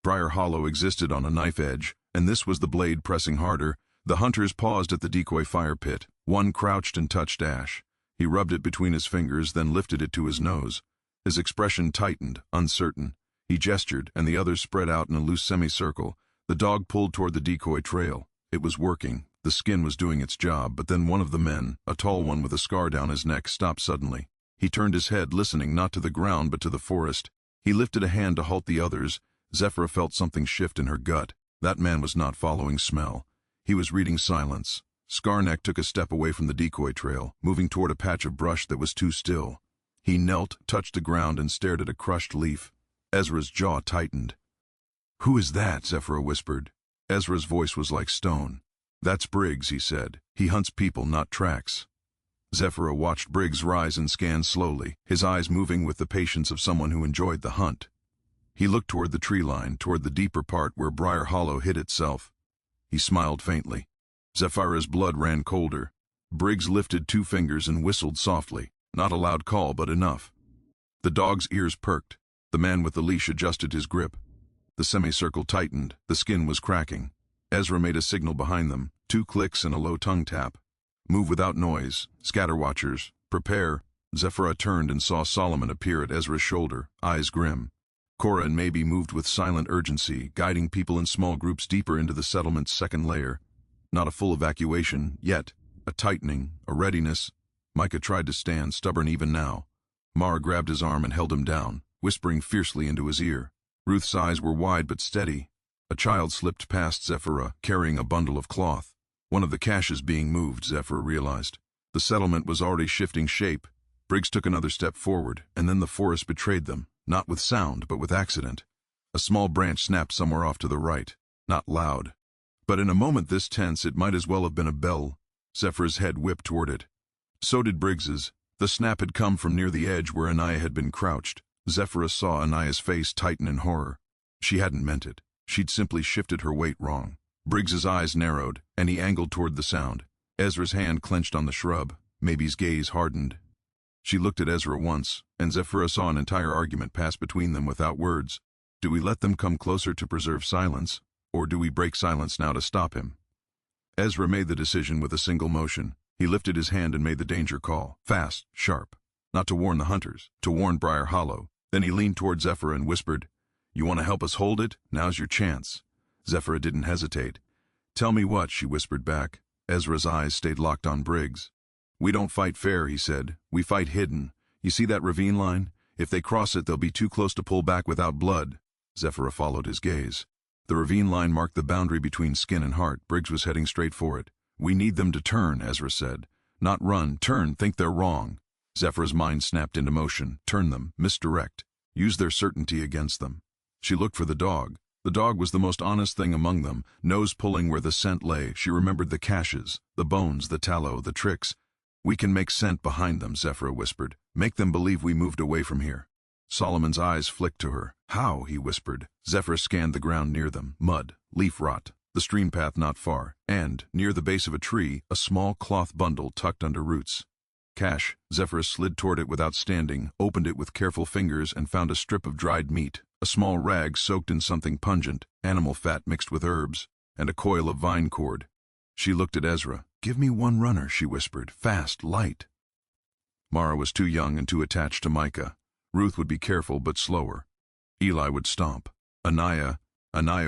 Briar Hollow existed on a knife edge, and this was the blade pressing harder. The hunters paused at the decoy fire pit. One crouched and touched ash. He rubbed it between his fingers, then lifted it to his nose. His expression tightened, uncertain. He gestured, and the others spread out in a loose semicircle. The dog pulled toward the decoy trail. It was working. The skin was doing its job, but then one of the men, a tall one with a scar down his neck, stopped suddenly. He turned his head, listening not to the ground but to the forest. He lifted a hand to halt the others. Zephyra felt something shift in her gut. That man was not following smell. He was reading silence. Scarneck took a step away from the decoy trail, moving toward a patch of brush that was too still. He knelt, touched the ground, and stared at a crushed leaf. Ezra's jaw tightened. "Who is that?" Zephyra whispered. Ezra's voice was like stone. "That's Briggs," he said. "He hunts people, not tracks." Zephyra watched Briggs rise and scan slowly, his eyes moving with the patience of someone who enjoyed the hunt. He looked toward the tree line, toward the deeper part where Briar Hollow hid itself. He smiled faintly. Zephyra's blood ran colder. Briggs lifted 2 fingers and whistled softly, not a loud call, but enough. The dog's ears perked. The man with the leash adjusted his grip. The semicircle tightened. The skin was cracking. Ezra made a signal behind them, 2 clicks and a low tongue tap. "Move without noise. Scatter watchers. Prepare." Zephyra turned and saw Solomon appear at Ezra's shoulder, eyes grim. Cora and Mabie moved with silent urgency, guiding people in small groups deeper into the settlement's second layer. Not a full evacuation, yet. A tightening, a readiness. Micah tried to stand, stubborn even now. Mara grabbed his arm and held him down, whispering fiercely into his ear. Ruth's eyes were wide but steady. A child slipped past Zephyra, carrying a bundle of cloth. One of the caches being moved, Zephyra realized. The settlement was already shifting shape. Briggs took another step forward, and then the forest betrayed them, not with sound, but with accident. A small branch snapped somewhere off to the right, not loud. But in a moment this tense, it might as well have been a bell. Zephyra's head whipped toward it. So did Briggs's. The snap had come from near the edge where Anaya had been crouched. Zephyra saw Anaya's face tighten in horror. She hadn't meant it. She'd simply shifted her weight wrong. Briggs's eyes narrowed, and he angled toward the sound. Ezra's hand clenched on the shrub. Maby's gaze hardened. She looked at Ezra once, and Zephyra saw an entire argument pass between them without words. Do we let them come closer to preserve silence, or do we break silence now to stop him? Ezra made the decision with a single motion. He lifted his hand and made the danger call. Fast, sharp. Not to warn the hunters, to warn Briar Hollow. Then he leaned toward Zephyra and whispered, "You want to help us hold it? Now's your chance." Zephyra didn't hesitate. "Tell me what," she whispered back. Ezra's eyes stayed locked on Briggs. "We don't fight fair," he said. "We fight hidden. You see that ravine line? If they cross it, they'll be too close to pull back without blood." Zephyra followed his gaze. The ravine line marked the boundary between skin and heart. Briggs was heading straight for it. "We need them to turn," Ezra said. "Not run. Turn. Think they're wrong." Zephyra's mind snapped into motion. Turn them. Misdirect. Use their certainty against them. She looked for the dog. The dog was the most honest thing among them, nose pulling where the scent lay. She remembered the caches, the bones, the tallow, the tricks. "We can make scent behind them," Zephyra whispered. "Make them believe we moved away from here." Solomon's eyes flicked to her. "How?" he whispered. Zephyra scanned the ground near them. Mud, leaf rot, the stream path not far, and, near the base of a tree, a small cloth bundle tucked under roots. Cash. Zephyra slid toward it without standing, opened it with careful fingers, and found a strip of dried meat, a small rag soaked in something pungent, animal fat mixed with herbs, and a coil of vine cord. She looked at Ezra. "Give me one runner," she whispered. "Fast, light." Mara was too young and too attached to Micah. Ruth would be careful but slower. Eli would stomp. Anaya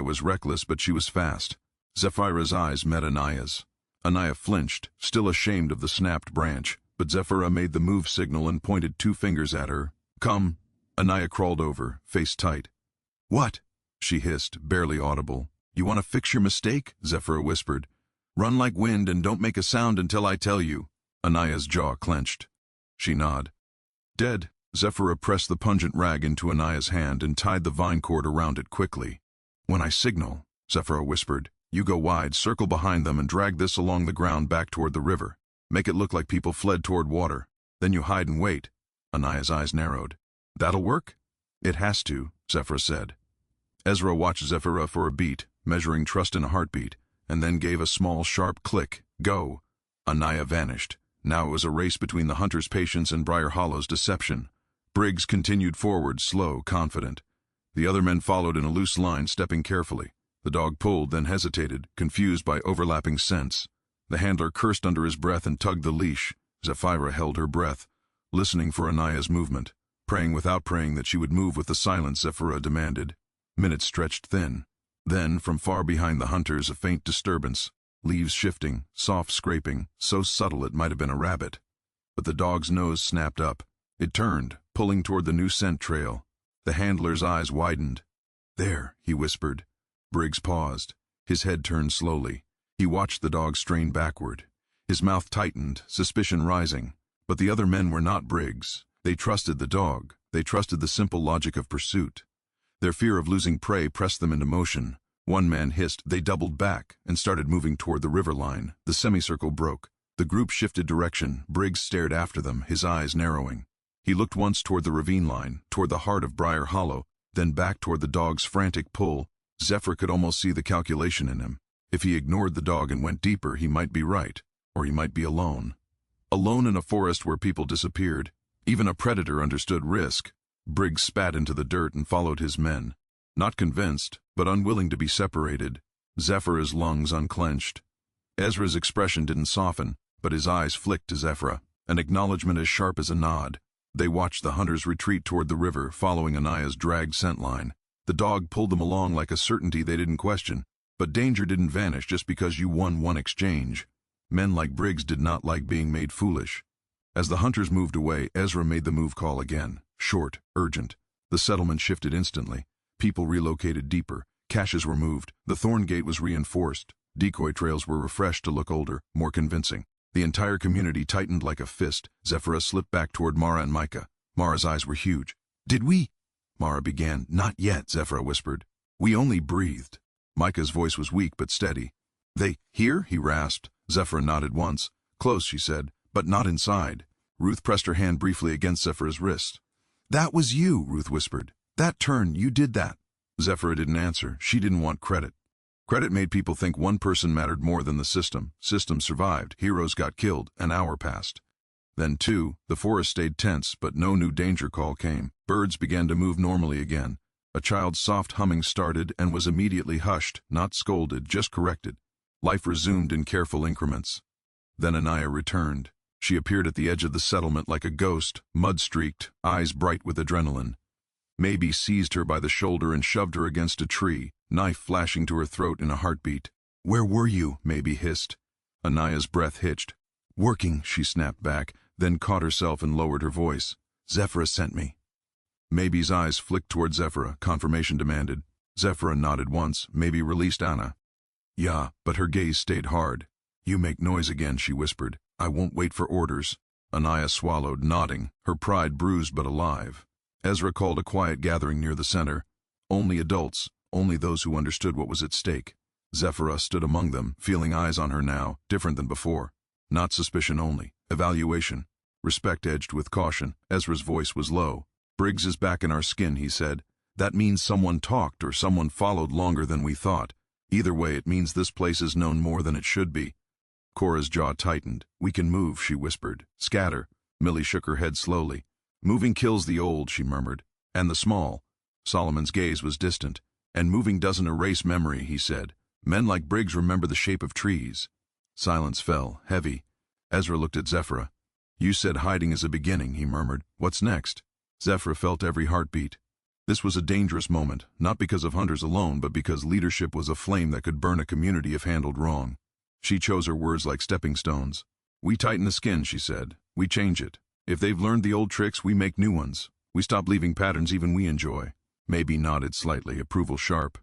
was reckless, but she was fast. Zephyra's eyes met Anaya's. Anaya flinched, still ashamed of the snapped branch, but Zephyra made the move signal and pointed 2 fingers at her. "Come." Anaya crawled over, face tight. "What?" she hissed, barely audible. "You want to fix your mistake?" Zephyra whispered. "Run like wind and don't make a sound until I tell you." Anaya's jaw clenched. She nodded. "Dead." Zephyra pressed the pungent rag into Anaya's hand and tied the vine cord around it quickly. "When I signal," Zephyra whispered, "you go wide, circle behind them, and drag this along the ground back toward the river. Make it look like people fled toward water. Then you hide and wait." Anaya's eyes narrowed. "That'll work?" "It has to," Zephyra said. Ezra watched Zephyra for a beat, measuring trust in a heartbeat, and then gave a small, sharp click. "Go." Anaya vanished. Now it was a race between the hunter's patience and Briar Hollow's deception. Briggs continued forward, slow, confident. The other men followed in a loose line, stepping carefully. The dog pulled, then hesitated, confused by overlapping scents. The handler cursed under his breath and tugged the leash. Zephyra held her breath, listening for Anaya's movement, praying without praying that she would move with the silence Zephyra demanded. Minutes stretched thin. Then, from far behind the hunters, a faint disturbance. Leaves shifting, soft scraping, so subtle it might have been a rabbit. But the dog's nose snapped up. It turned, pulling toward the new scent trail. The handler's eyes widened. "There," he whispered. Briggs paused. His head turned slowly. He watched the dog strain backward. His mouth tightened, suspicion rising. But the other men were not Briggs. They trusted the dog. They trusted the simple logic of pursuit. Their fear of losing prey pressed them into motion. One man hissed. They doubled back and started moving toward the river line. The semicircle broke. The group shifted direction. Briggs stared after them, his eyes narrowing. He looked once toward the ravine line, toward the heart of Briar Hollow, then back toward the dog's frantic pull. Zephyr could almost see the calculation in him. If he ignored the dog and went deeper, he might be right, or he might be alone. Alone in a forest where people disappeared. Even a predator understood risk. Briggs spat into the dirt and followed his men. Not convinced, but unwilling to be separated. Zephyra's lungs unclenched. Ezra's expression didn't soften, but his eyes flicked to Zephyra, an acknowledgement as sharp as a nod. They watched the hunters retreat toward the river, following Anaya's dragged scent line. The dog pulled them along like a certainty they didn't question. But danger didn't vanish just because you won one exchange. Men like Briggs did not like being made foolish. As the hunters moved away, Ezra made the move call again. Short, urgent. The settlement shifted instantly. People relocated deeper. Caches were moved. The thorn gate was reinforced. Decoy trails were refreshed to look older, more convincing. The entire community tightened like a fist. Zephyra slipped back toward Mara and Micah. Mara's eyes were huge. "Did we?" Mara began. "Not yet," Zephyra whispered. "We only breathed." Micah's voice was weak but steady. "They here?" he rasped. Zephyra nodded once. "Close," she said, "but not inside." Ruth pressed her hand briefly against Zephyra's wrist. "That was you," Ruth whispered. "That turn, you did that." Zephyra didn't answer. She didn't want credit. Credit made people think one person mattered more than the system. Systems survived, heroes got killed, an hour passed. Then, too, the forest stayed tense, but no new danger call came. Birds began to move normally again. A child's soft humming started and was immediately hushed, not scolded, just corrected. Life resumed in careful increments. Then Anaya returned. She appeared at the edge of the settlement like a ghost, mud-streaked, eyes bright with adrenaline. Maybe seized her by the shoulder and shoved her against a tree, knife flashing to her throat in a heartbeat. "Where were you?" Maybe hissed. Anaya's breath hitched. "Working," she snapped back, then caught herself and lowered her voice. "Zephyra sent me." Maybe's eyes flicked toward Zephyra, confirmation demanded. Zephyra nodded once, Maybe released Anna. "Yeah," but her gaze stayed hard. "You make noise again," she whispered. "I won't wait for orders." Anaya swallowed, nodding, her pride bruised but alive. Ezra called a quiet gathering near the center. Only adults, only those who understood what was at stake. Zephyra stood among them, feeling eyes on her now, different than before. Not suspicion only, evaluation. Respect edged with caution. Ezra's voice was low. "Briggs is back in our skin," he said. "That means someone talked or someone followed longer than we thought. Either way, it means this place is known more than it should be." Cora's jaw tightened. "We can move," she whispered. "Scatter." Millie shook her head slowly. "Moving kills the old," she murmured. "And the small." Solomon's gaze was distant. "And moving doesn't erase memory," he said. "Men like Briggs remember the shape of trees." Silence fell, heavy. Ezra looked at Zephyra. "You said hiding is a beginning," he murmured. "What's next?" Zephyra felt every heartbeat. This was a dangerous moment, not because of hunters alone, but because leadership was a flame that could burn a community if handled wrong. She chose her words like stepping stones. "We tighten the skin," she said. "We change it. If they've learned the old tricks, we make new ones. We stop leaving patterns even we enjoy." Maybe nodded slightly, approval sharp.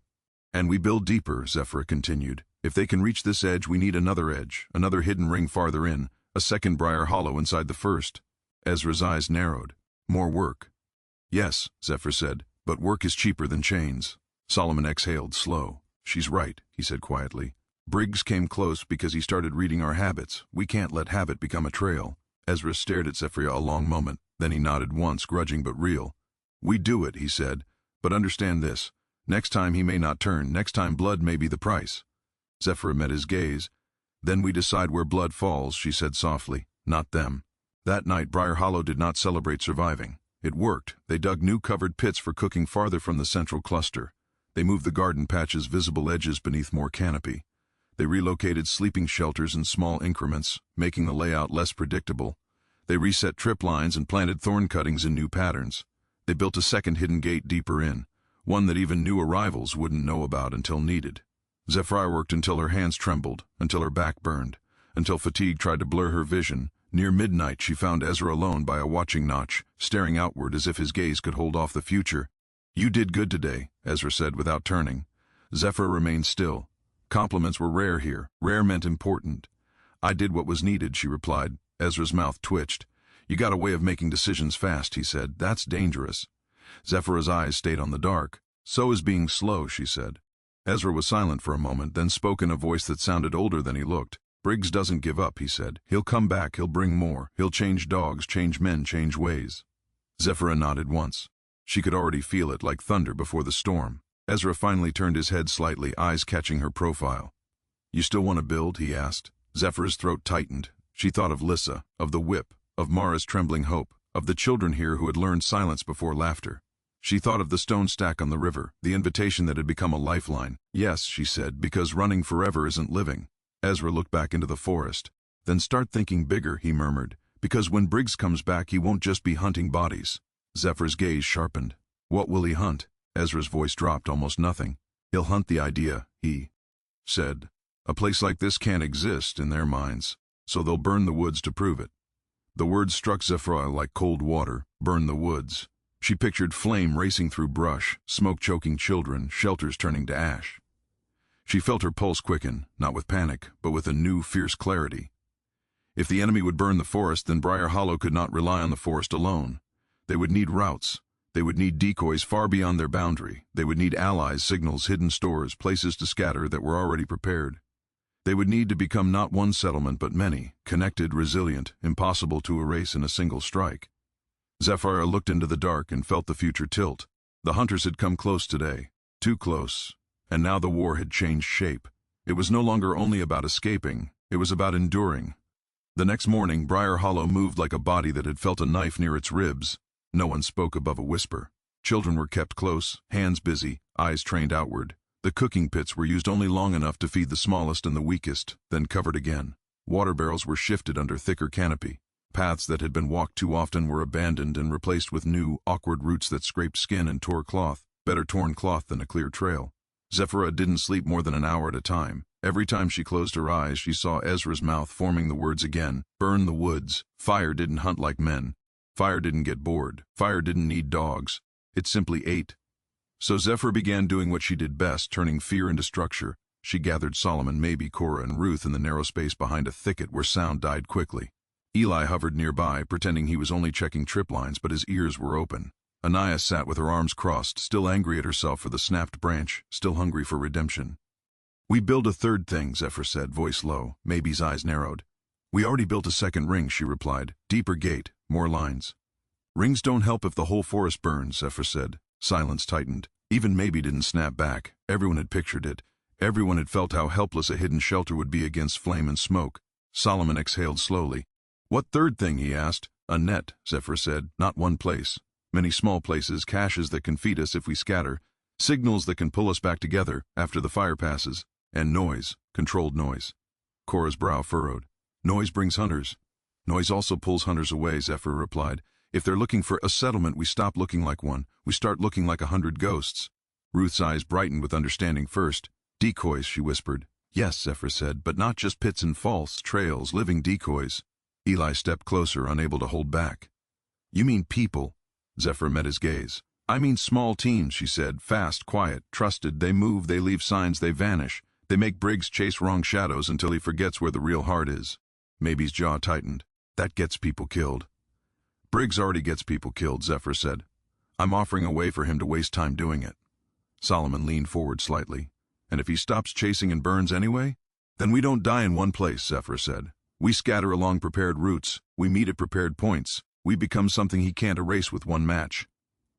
"And we build deeper," Zephyra continued. "If they can reach this edge, we need another edge, another hidden ring farther in, a second briar hollow inside the first." Ezra's eyes narrowed. "More work." "Yes," Zephyr said, "but work is cheaper than chains." Solomon exhaled, slow. "She's right," he said quietly. "Briggs came close because he started reading our habits. We can't let habit become a trail." Ezra stared at Zephyra a long moment, then he nodded once, grudging but real. "We do it," he said, "but understand this. Next time he may not turn, next time blood may be the price." Zephyra met his gaze. "Then we decide where blood falls," she said softly, "not them." That night Briar Hollow did not celebrate surviving. It worked. They dug new covered pits for cooking farther from the central cluster. They moved the garden patch's visible edges beneath more canopy. They relocated sleeping shelters in small increments, making the layout less predictable. They reset trip lines and planted thorn cuttings in new patterns. They built a second hidden gate deeper in, one that even new arrivals wouldn't know about until needed. Zephyra worked until her hands trembled, until her back burned, until fatigue tried to blur her vision. Near midnight she found Ezra alone by a watching notch, staring outward as if his gaze could hold off the future. "You did good today," Ezra said without turning. Zephyra remained still. Compliments were rare here. Rare meant important. "I did what was needed," she replied. Ezra's mouth twitched. "You got a way of making decisions fast," he said. "That's dangerous." Zephyra's eyes stayed on the dark. "So is being slow," she said. Ezra was silent for a moment, then spoke in a voice that sounded older than he looked. "Briggs doesn't give up," he said. "He'll come back, he'll bring more. He'll change dogs, change men, change ways." Zephyra nodded once. She could already feel it, like thunder before the storm. Ezra finally turned his head slightly, eyes catching her profile. "You still want to build?" he asked. Zephyra's throat tightened. She thought of Lissa, of the whip, of Mara's trembling hope, of the children here who had learned silence before laughter. She thought of the stone stack on the river, the invitation that had become a lifeline. "Yes," she said, "because running forever isn't living." Ezra looked back into the forest. "Then start thinking bigger," he murmured, "because when Briggs comes back he won't just be hunting bodies." Zephyr's gaze sharpened. "What will he hunt?" Ezra's voice dropped, almost nothing. "He'll hunt the idea," he said. "A place like this can't exist in their minds, so they'll burn the woods to prove it." The words struck Zephyra like cold water. Burn the woods. She pictured flame racing through brush, smoke choking children, shelters turning to ash. She felt her pulse quicken, not with panic, but with a new, fierce clarity. If the enemy would burn the forest, then Briar Hollow could not rely on the forest alone. They would need routes. They would need decoys far beyond their boundary. They would need allies, signals, hidden stores, places to scatter that were already prepared. They would need to become not one settlement but many, connected, resilient, impossible to erase in a single strike. Zephyra looked into the dark and felt the future tilt. The hunters had come close today, too close, and now the war had changed shape. It was no longer only about escaping, it was about enduring. The next morning, Briar Hollow moved like a body that had felt a knife near its ribs. No one spoke above a whisper. Children were kept close, hands busy, eyes trained outward. The cooking pits were used only long enough to feed the smallest and the weakest, then covered again. Water barrels were shifted under thicker canopy. Paths that had been walked too often were abandoned and replaced with new, awkward roots that scraped skin and tore cloth, better torn cloth than a clear trail. Zephyra didn't sleep more than an hour at a time. Every time she closed her eyes, she saw Ezra's mouth forming the words again. Burn the woods. Fire didn't hunt like men. Fire didn't get bored. Fire didn't need dogs. It simply ate. So Zephyra began doing what she did best, turning fear into structure. She gathered Solomon, maybe Cora, and Ruth in the narrow space behind a thicket where sound died quickly. Eli hovered nearby, pretending he was only checking trip lines, but his ears were open. Anaya sat with her arms crossed, still angry at herself for the snapped branch, still hungry for redemption. "We build a third thing," Zephyr said, voice low. Maybe's eyes narrowed. "We already built a second ring," she replied. "Deeper gate, more lines." "Rings don't help if the whole forest burns," Zephyr said. Silence tightened. Even Maybe didn't snap back. Everyone had pictured it. Everyone had felt how helpless a hidden shelter would be against flame and smoke. Solomon exhaled slowly. "What third thing?" he asked. "A net," Zephyr said. "Not one place. Many small places, caches that can feed us if we scatter, signals that can pull us back together after the fire passes, and noise, controlled noise." Cora's brow furrowed. "Noise brings hunters." "Noise also pulls hunters away," Zephyr replied. "If they're looking for a settlement, we stop looking like one. We start looking like 100 ghosts." Ruth's eyes brightened with understanding first. "Decoys," she whispered. "Yes," Zephyr said, "but not just pits and falls, trails, living decoys." Eli stepped closer, unable to hold back. "You mean people?" Zephyr met his gaze. "I mean small teams," she said. "Fast, quiet, trusted. They move, they leave signs, they vanish. They make Briggs chase wrong shadows until he forgets where the real heart is." Maybe's jaw tightened. "That gets people killed." "Briggs already gets people killed," Zephyr said. "I'm offering a way for him to waste time doing it." Solomon leaned forward slightly. "And if he stops chasing and burns anyway? Then we don't die in one place," Zephyr said. "We scatter along prepared routes. We meet at prepared points. We become something he can't erase with one match."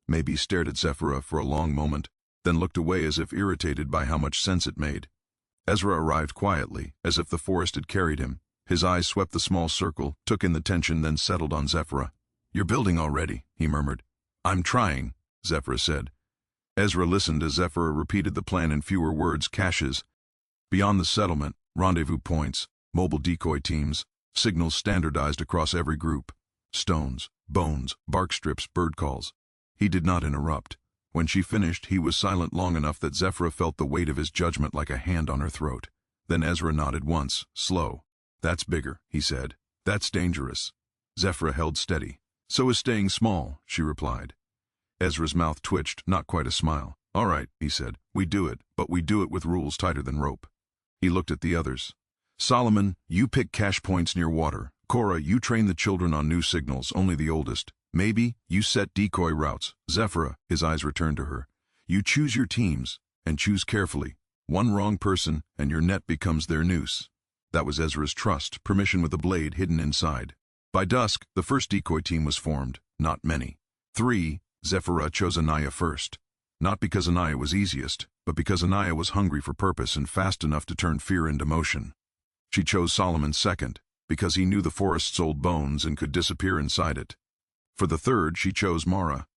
Maybe stared at Zephyra for a long moment, then looked away as if irritated by how much sense it made. Ezra arrived quietly, as if the forest had carried him. His eyes swept the small circle, took in the tension, then settled on Zephyra. "You're building already," he murmured. "I'm trying," Zephyra said. Ezra listened as Zephyra repeated the plan in fewer words. Caches beyond the settlement, rendezvous points, mobile decoy teams, signals standardized across every group. Stones, bones, bark strips, bird calls. He did not interrupt. When she finished, he was silent long enough that Zephyra felt the weight of his judgment like a hand on her throat. Then Ezra nodded once, slow. "That's bigger," he said. "That's dangerous." Zephyra held steady. "So is staying small," she replied. Ezra's mouth twitched, not quite a smile. "All right," he said. "We do it, but we do it with rules tighter than rope." He looked at the others. "Solomon, you pick cache points near water. Cora, you train the children on new signals, only the oldest. Maybe you set decoy routes. Zephyra," his eyes returned to her, "you choose your teams, and choose carefully. One wrong person, and your net becomes their noose." That was Ezra's trust, permission with a blade hidden inside. By dusk, the first decoy team was formed. Not many. 3. Zephyra chose Anaya first. Not because Anaya was easiest, but because Anaya was hungry for purpose and fast enough to turn fear into motion. She chose Solomon second, because he knew the forest sold bones and could disappear inside it. For the third, she chose Mara.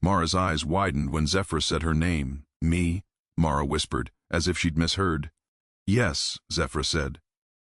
Mara's eyes widened when Zephyr said her name. "Me?" Mara whispered, as if she'd misheard. "Yes," Zephyr said.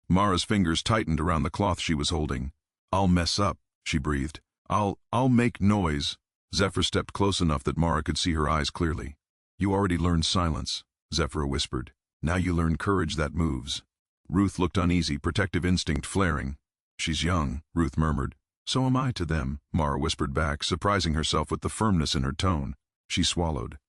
Mara's fingers tightened around the cloth she was holding. "I'll mess up," she breathed. I'll make noise." Zephyr stepped close enough that Mara could see her eyes clearly. "You already learned silence," Zephyr whispered. "Now you learn courage that moves." Ruth looked uneasy, protective instinct flaring. "She's young," Ruth murmured. "So am I to them," Mara whispered back, surprising herself with the firmness in her tone. She swallowed.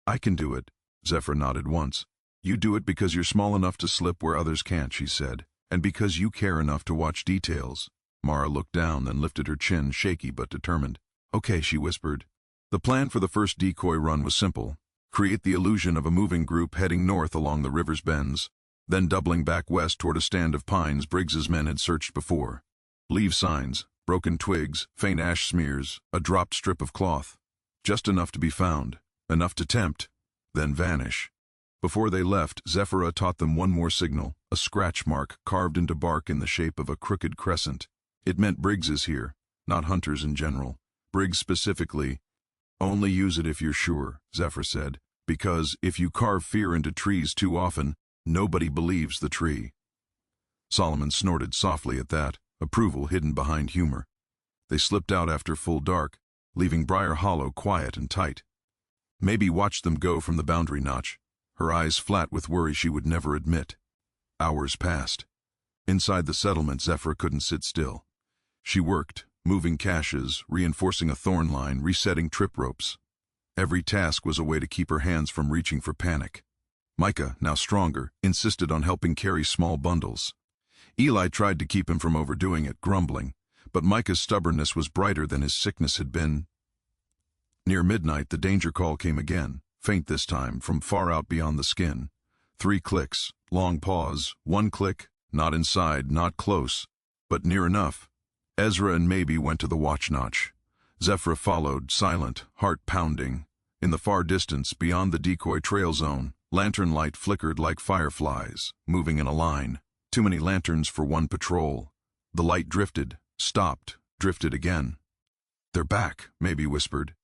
"I can do it." Zephyr nodded once. "You do it because you're small enough to slip where others can't," she said, "and because you care enough to watch details." Mara looked down, then lifted her chin, shaky but determined. "Okay," she whispered. The plan for the first decoy run was simple. Create the illusion of a moving group heading north along the river's bends. then doubling back west toward a stand of pines Briggs's men had searched before. Leave signs, broken twigs, faint ash smears, a dropped strip of cloth. Just enough to be found, enough to tempt, then vanish. Before they left, Zephyra taught them one more signal, a scratch mark carved into bark in the shape of a crooked crescent. It meant Briggs is here, not hunters in general. Briggs specifically. Only use it if you're sure, Zephyr said, because if you carve fear into trees too often, nobody believes the tree. Solomon snorted softly at that, approval hidden behind humor. They slipped out after full dark, leaving Briar Hollow quiet and tight. Maybe watched them go from the boundary notch, her eyes flat with worry she would never admit. Hours passed. Inside the settlement, Zephyr couldn't sit still. She worked, moving caches, reinforcing a thorn line, resetting trip ropes. Every task was a way to keep her hands from reaching for panic. Micah, now stronger, insisted on helping carry small bundles. Eli tried to keep him from overdoing it, grumbling, but Micah's stubbornness was brighter than his sickness had been. Near midnight, the danger call came again, faint this time, from far out beyond the skin. 3 clicks, long pause, 1 click, not inside, not close, but near enough. Ezra and Maybe went to the watch notch. Zephyra followed, silent, heart pounding. In the far distance, beyond the decoy trail zone, lantern light flickered like fireflies, moving in a line. Too many lanterns for one patrol. The light drifted, stopped, drifted again. They're back, Maybe whispered.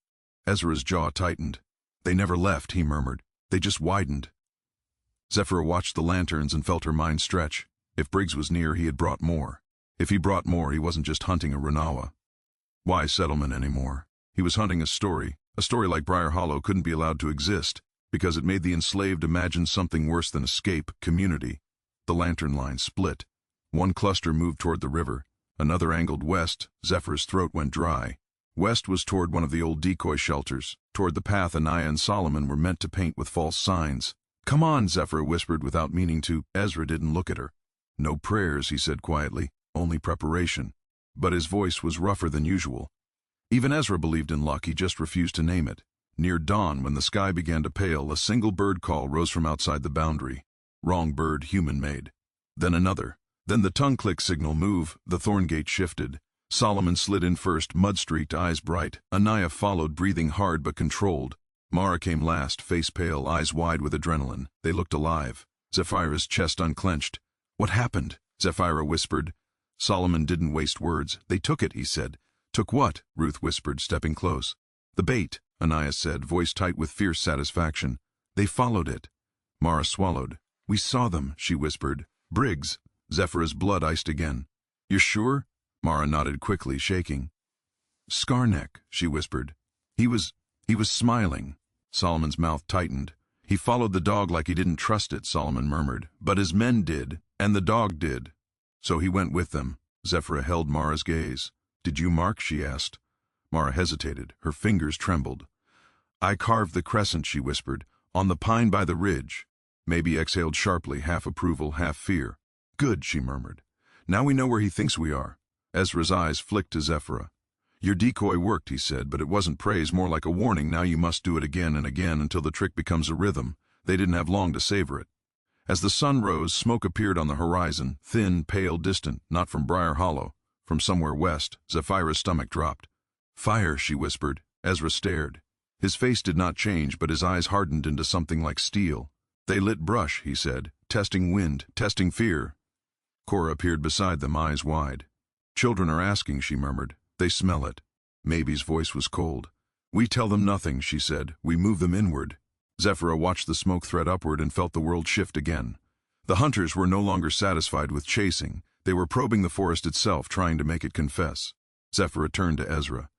Ezra's jaw tightened. They never left, he murmured. They just widened. Zephyra watched the lanterns and felt her mind stretch. If Briggs was near, he had brought more. If he brought more, he wasn't just hunting a Runawa. Why settlement anymore? He was hunting a story like Briar Hollow couldn't be allowed to exist, because it made the enslaved imagine something worse than escape, community. The lantern line split. One cluster moved toward the river, another angled west. Zephyr's throat went dry. West was toward one of the old decoy shelters, toward the path Anaya and Solomon were meant to paint with false signs. Come on, Zephyra whispered without meaning to. Ezra didn't look at her. No prayers, he said quietly, only preparation. But his voice was rougher than usual. Even Ezra believed in luck, he just refused to name it. Near dawn, when the sky began to pale, a single bird call rose from outside the boundary. Wrong bird, human-made. Then another. Then the tongue-click signal move, the thorn gate shifted. Solomon slid in first, mud-streaked, eyes bright. Anaya followed, breathing hard but controlled. Mara came last, face pale, eyes wide with adrenaline. They looked alive. Zephyra's chest unclenched. What happened? Zephyra whispered. Solomon didn't waste words. They took it, he said. Took what? Ruth whispered, stepping close. The bait, Anaya said, voice tight with fierce satisfaction. They followed it. Mara swallowed. We saw them, she whispered. Briggs. Zephyra's blood iced again. You're sure? Mara nodded quickly, shaking. Scarneck, she whispered. He was smiling. Solomon's mouth tightened. He followed the dog like he didn't trust it, Solomon murmured. But his men did, and the dog did. So he went with them. Zephyra held Mara's gaze. Did you mark? She asked. Mara hesitated. Her fingers trembled. I carved the crescent, she whispered, on the pine by the ridge. Maybe exhaled sharply, half approval, half fear. Good, she murmured. Now we know where he thinks we are. Ezra's eyes flicked to Zephyra. Your decoy worked, he said, but it wasn't praise, more like a warning. Now you must do it again and again until the trick becomes a rhythm. They didn't have long to savor it. As the sun rose, smoke appeared on the horizon, thin, pale, distant, not from Briar Hollow, from somewhere west. Zephyra's stomach dropped. Fire, she whispered. Ezra stared. His face did not change, but his eyes hardened into something like steel. They lit brush, he said, testing wind, testing fear. Cora appeared beside them, eyes wide. Children are asking, she murmured. They smell it. Maybe's voice was cold. We tell them nothing, she said. We move them inward. Zephyra watched the smoke thread upward and felt the world shift again. The hunters were no longer satisfied with chasing. They were probing the forest itself, trying to make it confess. Zephyra turned to Ezra.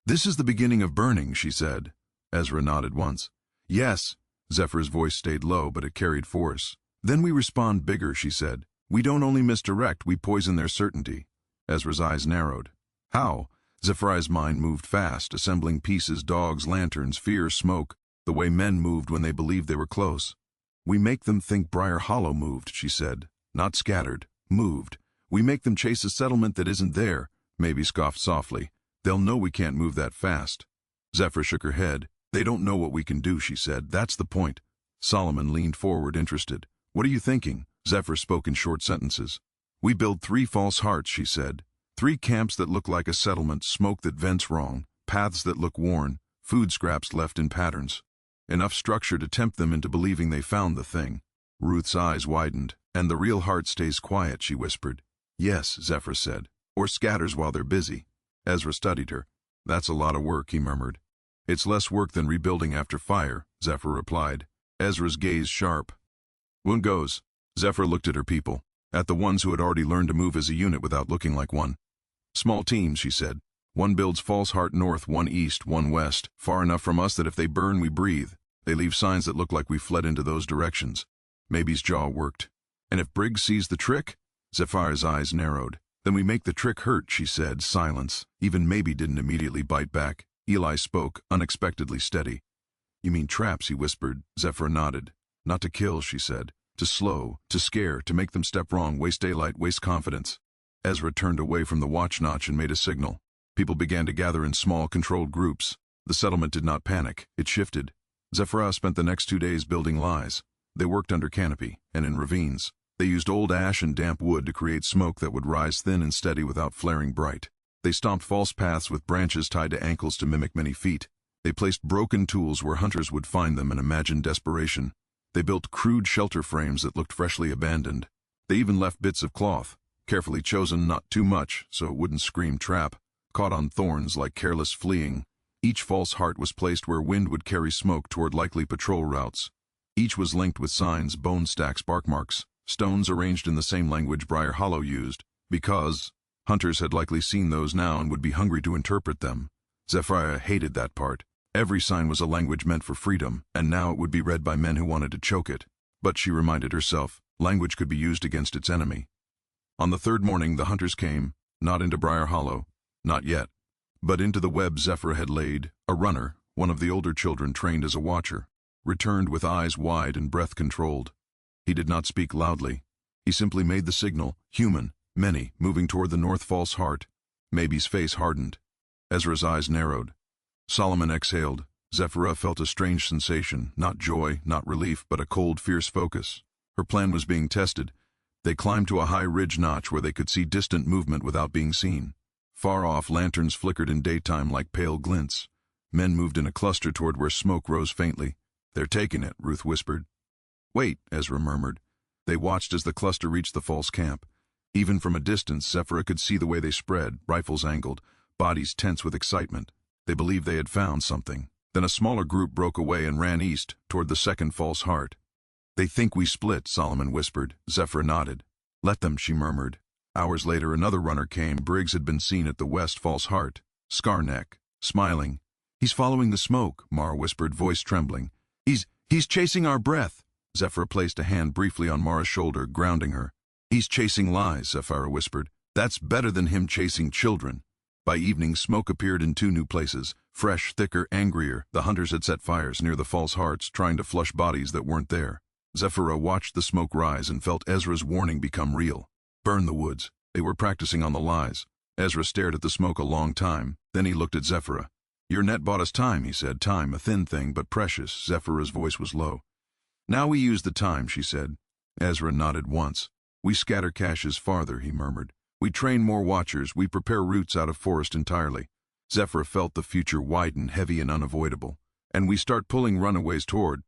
This is the beginning of burning, she said. Ezra nodded once. Yes. Zephyra's voice stayed low, but it carried force. Then we respond bigger, she said. We don't only misdirect, we poison their certainty. Ezra's eyes narrowed. How? Zephyra's mind moved fast, assembling pieces, dogs, lanterns, fear, smoke, the way men moved when they believed they were close. We make them think Briar Hollow moved, she said. Not scattered, moved. We make them chase a settlement that isn't there. Maybe scoffed softly. They'll know we can't move that fast. Zephyra shook her head. They don't know what we can do, she said. That's the point. Solomon leaned forward, interested. What are you thinking? Zephyr spoke in short sentences. "We build 3 false hearts," she said. 3 camps that look like a settlement, smoke that vents wrong, paths that look worn, food scraps left in patterns. Enough structure to tempt them into believing they found the thing." Ruth's eyes widened. "And the real heart stays quiet," she whispered. "Yes," Zephyr said, "or scatters while they're busy." Ezra studied her. "That's a lot of work," he murmured. "It's less work than rebuilding after fire," Zephyr replied. Ezra's gaze sharp. "One goes." Zephyr looked at her people, at the ones who had already learned to move as a unit without looking like one. "Small teams," she said. "One builds false heart north, one east, one west, far enough from us that if they burn, we breathe. They leave signs that look like we fled into those directions." Maybe's jaw worked. "And if Briggs sees the trick?" Zephyra's eyes narrowed. "Then we make the trick hurt," she said. Silence. Even Maybe didn't immediately bite back. Eli spoke, unexpectedly steady. "You mean traps," he whispered. Zephyra nodded. "Not to kill," she said. "To slow, to scare, to make them step wrong, waste daylight, waste confidence." Ezra turned away from the watch notch and made a signal. People began to gather in small, controlled groups. The settlement did not panic. It shifted. Zephyra spent the next 2 days building lies. They worked under canopy and in ravines. They used old ash and damp wood to create smoke that would rise thin and steady without flaring bright. They stomped false paths with branches tied to ankles to mimic many feet. They placed broken tools where hunters would find them and imagine desperation. They built crude shelter frames that looked freshly abandoned. They even left bits of cloth, carefully chosen not too much so it wouldn't scream trap, caught on thorns like careless fleeing. Each false heart was placed where wind would carry smoke toward likely patrol routes. Each was linked with signs, bone stacks, bark marks, stones arranged in the same language Briar Hollow used, because hunters had likely seen those now and would be hungry to interpret them. Zephyra hated that part. Every sign was a language meant for freedom, and now it would be read by men who wanted to choke it. But she reminded herself, language could be used against its enemy. On the 3rd morning the hunters came, not into Briar Hollow, not yet, but into the web Zephyra had laid. A runner, one of the older children trained as a watcher, returned with eyes wide and breath controlled. He did not speak loudly. He simply made the signal, human, many, moving toward the north false heart. Maybe's face hardened. Ezra's eyes narrowed. Solomon exhaled. Zephyra felt a strange sensation, not joy, not relief, but a cold, fierce focus. Her plan was being tested. They climbed to a high ridge notch where they could see distant movement without being seen. Far off, lanterns flickered in daytime like pale glints. Men moved in a cluster toward where smoke rose faintly. "They're taking it," Ruth whispered. "Wait," Ezra murmured. They watched as the cluster reached the false camp. Even from a distance, Zephyra could see the way they spread, rifles angled, bodies tense with excitement. They believed they had found something. Then a smaller group broke away and ran east, toward the second false heart. "They think we split," Solomon whispered. Zephyra nodded. "Let them," she murmured. Hours later, another runner came. Briggs had been seen at the west false heart, Scarneck, smiling. "He's following the smoke," Mara whispered, voice trembling. He's chasing our breath." Zephyra placed a hand briefly on Mara's shoulder, grounding her. "He's chasing lies," Zephyra whispered. "That's better than him chasing children." By evening, smoke appeared in 2 new places. Fresh, thicker, angrier. The hunters had set fires near the false hearts, trying to flush bodies that weren't there. Zephyra watched the smoke rise and felt Ezra's warning become real. Burn the woods. They were practicing on the lies. Ezra stared at the smoke a long time. Then he looked at Zephyra. "Your net bought us time," he said. "Time, a thin thing, but precious." Zephyra's voice was low. "Now we use the time," she said. Ezra nodded once. "We scatter caches farther," he murmured. "We train more watchers. We prepare routes out of forest entirely." Zephyra felt the future widen, heavy and unavoidable. "And we start pulling runaways toward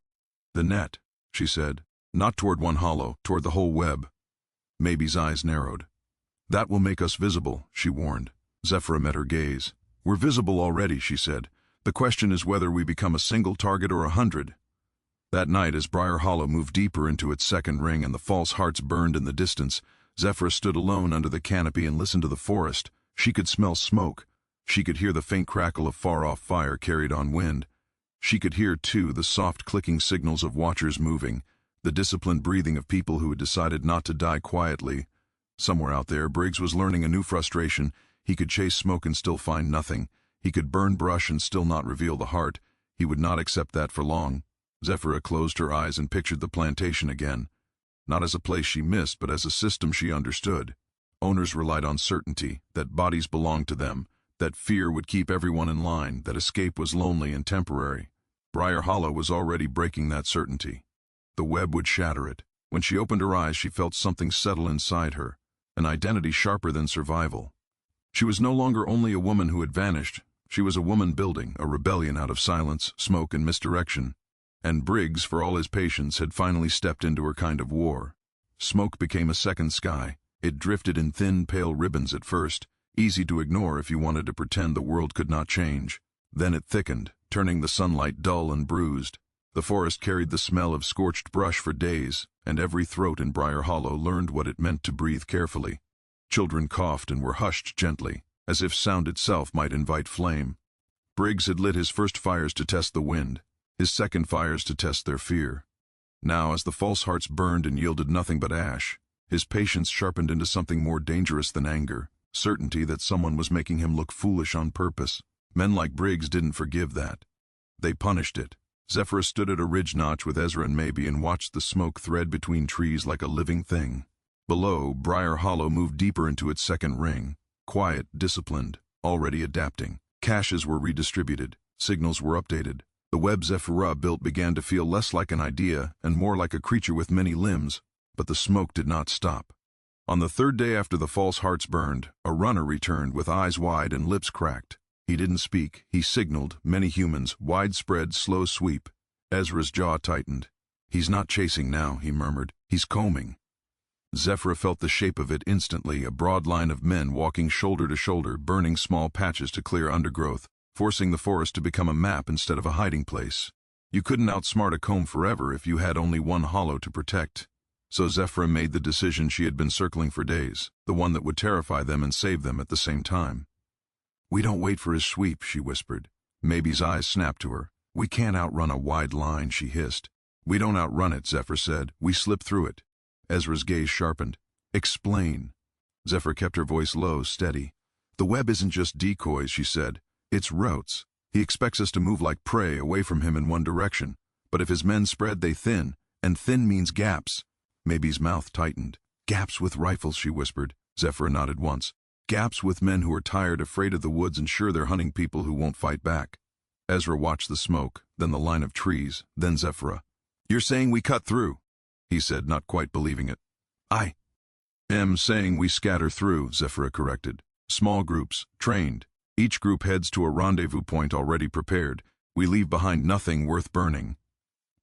the net," she said. "Not toward one hollow, toward the whole web." Maybe's eyes narrowed. "That will make us visible," she warned. Zephyra met her gaze. "We're visible already," she said. "The question is whether we become a single target or 100. That night, as Briar Hollow moved deeper into its second ring and the false hearts burned in the distance, Zephyra stood alone under the canopy and listened to the forest. She could smell smoke. She could hear the faint crackle of far-off fire carried on wind. She could hear, too, the soft clicking signals of watchers moving, the disciplined breathing of people who had decided not to die quietly. Somewhere out there, Briggs was learning a new frustration. He could chase smoke and still find nothing. He could burn brush and still not reveal the heart. He would not accept that for long. Zephyra closed her eyes and pictured the plantation again. Not as a place she missed, but as a system she understood. Owners relied on certainty, that bodies belonged to them, that fear would keep everyone in line, that escape was lonely and temporary. Briar Hollow was already breaking that certainty. The web would shatter it. When she opened her eyes, she felt something settle inside her, an identity sharper than survival. She was no longer only a woman who had vanished. She was a woman building a rebellion out of silence, smoke, and misdirection. And Briggs, for all his patience, had finally stepped into her kind of war. Smoke became a second sky. It drifted in thin, pale ribbons at first, easy to ignore if you wanted to pretend the world could not change. Then it thickened, turning the sunlight dull and bruised. The forest carried the smell of scorched brush for days, and every throat in Briar Hollow learned what it meant to breathe carefully. Children coughed and were hushed gently, as if sound itself might invite flame. Briggs had lit his first fires to test the wind, his second fires to test their fear. Now, as the false hearts burned and yielded nothing but ash, his patience sharpened into something more dangerous than anger, certainty that someone was making him look foolish on purpose. Men like Briggs didn't forgive that. They punished it. Zephyra stood at a ridge notch with Ezra and Maybe and watched the smoke thread between trees like a living thing. Below, Briar Hollow moved deeper into its second ring, quiet, disciplined, already adapting. Caches were redistributed, signals were updated. The web Zephyra built began to feel less like an idea and more like a creature with many limbs, but the smoke did not stop. On the third day after the false hearts burned, a runner returned with eyes wide and lips cracked. He didn't speak. He signaled, many humans, widespread, slow sweep. Ezra's jaw tightened. "He's not chasing now," he murmured. "He's combing." Zephyra felt the shape of it instantly, a broad line of men walking shoulder to shoulder, burning small patches to clear undergrowth, forcing the forest to become a map instead of a hiding place. You couldn't outsmart a comb forever if you had only one hollow to protect. So Zephyra made the decision she had been circling for days, the one that would terrify them and save them at the same time. "We don't wait for his sweep," she whispered. Maybe's eyes snapped to her. "We can't outrun a wide line," she hissed. "We don't outrun it," Zephyra said. "We slip through it." Ezra's gaze sharpened. "Explain." Zephyra kept her voice low, steady. "The web isn't just decoys," she said. "It's routes. He expects us to move like prey away from him in one direction. But if his men spread, they thin, and thin means gaps." Maybe's mouth tightened. "Gaps with rifles," she whispered. Zephyra nodded once. "Gaps with men who are tired, afraid of the woods, and sure they're hunting people who won't fight back." Ezra watched the smoke, then the line of trees, then Zephyra. "You're saying we cut through?" he said, not quite believing it. "I am saying we scatter through," Zephyra corrected. "Small groups, trained. Each group heads to a rendezvous point already prepared. We leave behind nothing worth burning."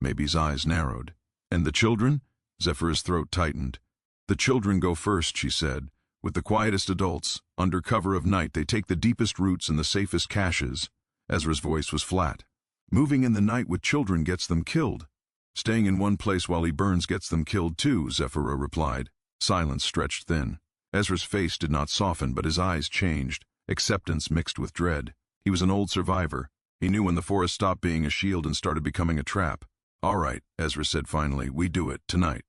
Maybe's eyes narrowed. "And the children?" Zephyra's throat tightened. "The children go first," she said. "With the quietest adults. Under cover of night, they take the deepest roots and the safest caches." Ezra's voice was flat. "Moving in the night with children gets them killed. Staying in one place while he burns gets them killed too," Zephyra replied. Silence stretched thin. Ezra's face did not soften, but his eyes changed, acceptance mixed with dread. He was an old survivor. He knew when the forest stopped being a shield and started becoming a trap. "All right," Ezra said finally, "we do it, tonight."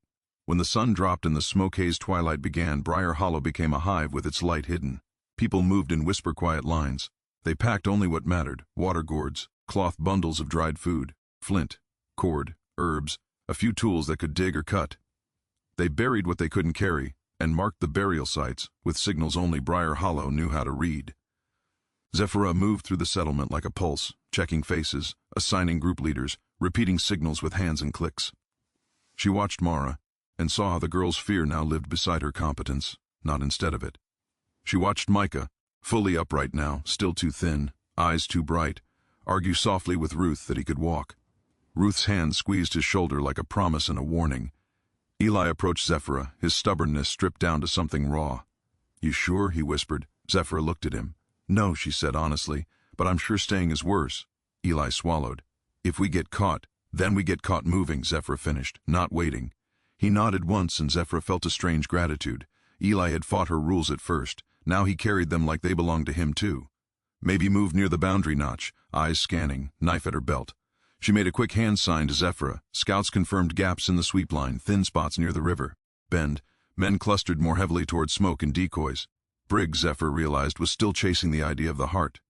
When the sun dropped and the smoke-hazed twilight began, Briar Hollow became a hive with its light hidden. People moved in whisper-quiet lines. They packed only what mattered: water gourds, cloth bundles of dried food, flint, cord, herbs, a few tools that could dig or cut. They buried what they couldn't carry, and marked the burial sites with signals only Briar Hollow knew how to read. Zephyra moved through the settlement like a pulse, checking faces, assigning group leaders, repeating signals with hands and clicks. She watched Mara, and saw how the girl's fear now lived beside her competence, not instead of it. She watched Micah, fully upright now, still too thin, eyes too bright, argue softly with Ruth that he could walk. Ruth's hand squeezed his shoulder like a promise and a warning. Eli approached Zephyra, his stubbornness stripped down to something raw. "You sure?" he whispered. Zephyra looked at him. "No," she said honestly, "but I'm sure staying is worse." Eli swallowed. "If we get caught, then we get caught moving," Zephyra finished, not waiting. He nodded once, and Zephyra felt a strange gratitude. Eli had fought her rules at first. Now he carried them like they belonged to him too. Maybe moved near the boundary notch, eyes scanning, knife at her belt. She made a quick hand sign to Zephyra. Scouts confirmed gaps in the sweep line, thin spots near the river. Bend. Men clustered more heavily toward smoke and decoys. Briggs, Zephyra realized, was still chasing the idea of the heart.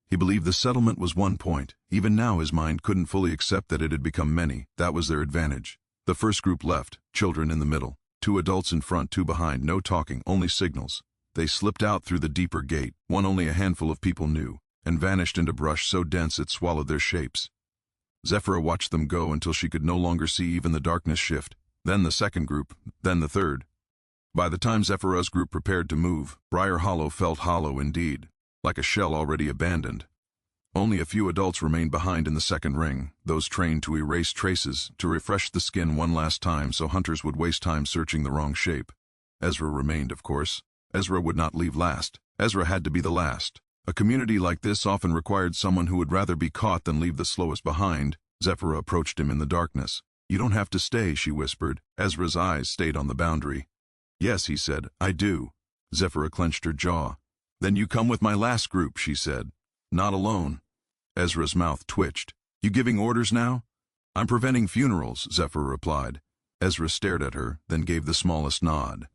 He believed the settlement was one point. Even now his mind couldn't fully accept that it had become many. That was their advantage. The first group left, children in the middle. 2 adults in front, 2 behind, no talking, only signals. They slipped out through the deeper gate, one only a handful of people knew, and vanished into brush so dense it swallowed their shapes. Zephyra watched them go until she could no longer see even the darkness shift. then the second group, then the third. By the time Zephyra's group prepared to move, Briar Hollow felt hollow indeed, like a shell already abandoned. Only a few adults remained behind in the second ring, those trained to erase traces, to refresh the skin one last time so hunters would waste time searching the wrong shape. Ezra remained, of course. Ezra would not leave last. Ezra had to be the last. A community like this often required someone who would rather be caught than leave the slowest behind. Zephyra approached him in the darkness. "You don't have to stay," she whispered. Ezra's eyes stayed on the boundary. "Yes," he said, "I do." Zephyra clenched her jaw. "Then you come with my last group," she said. "Not alone." Ezra's mouth twitched. "You giving orders now?" "I'm preventing funerals," Zephyra replied. Ezra stared at her, then gave the smallest nod.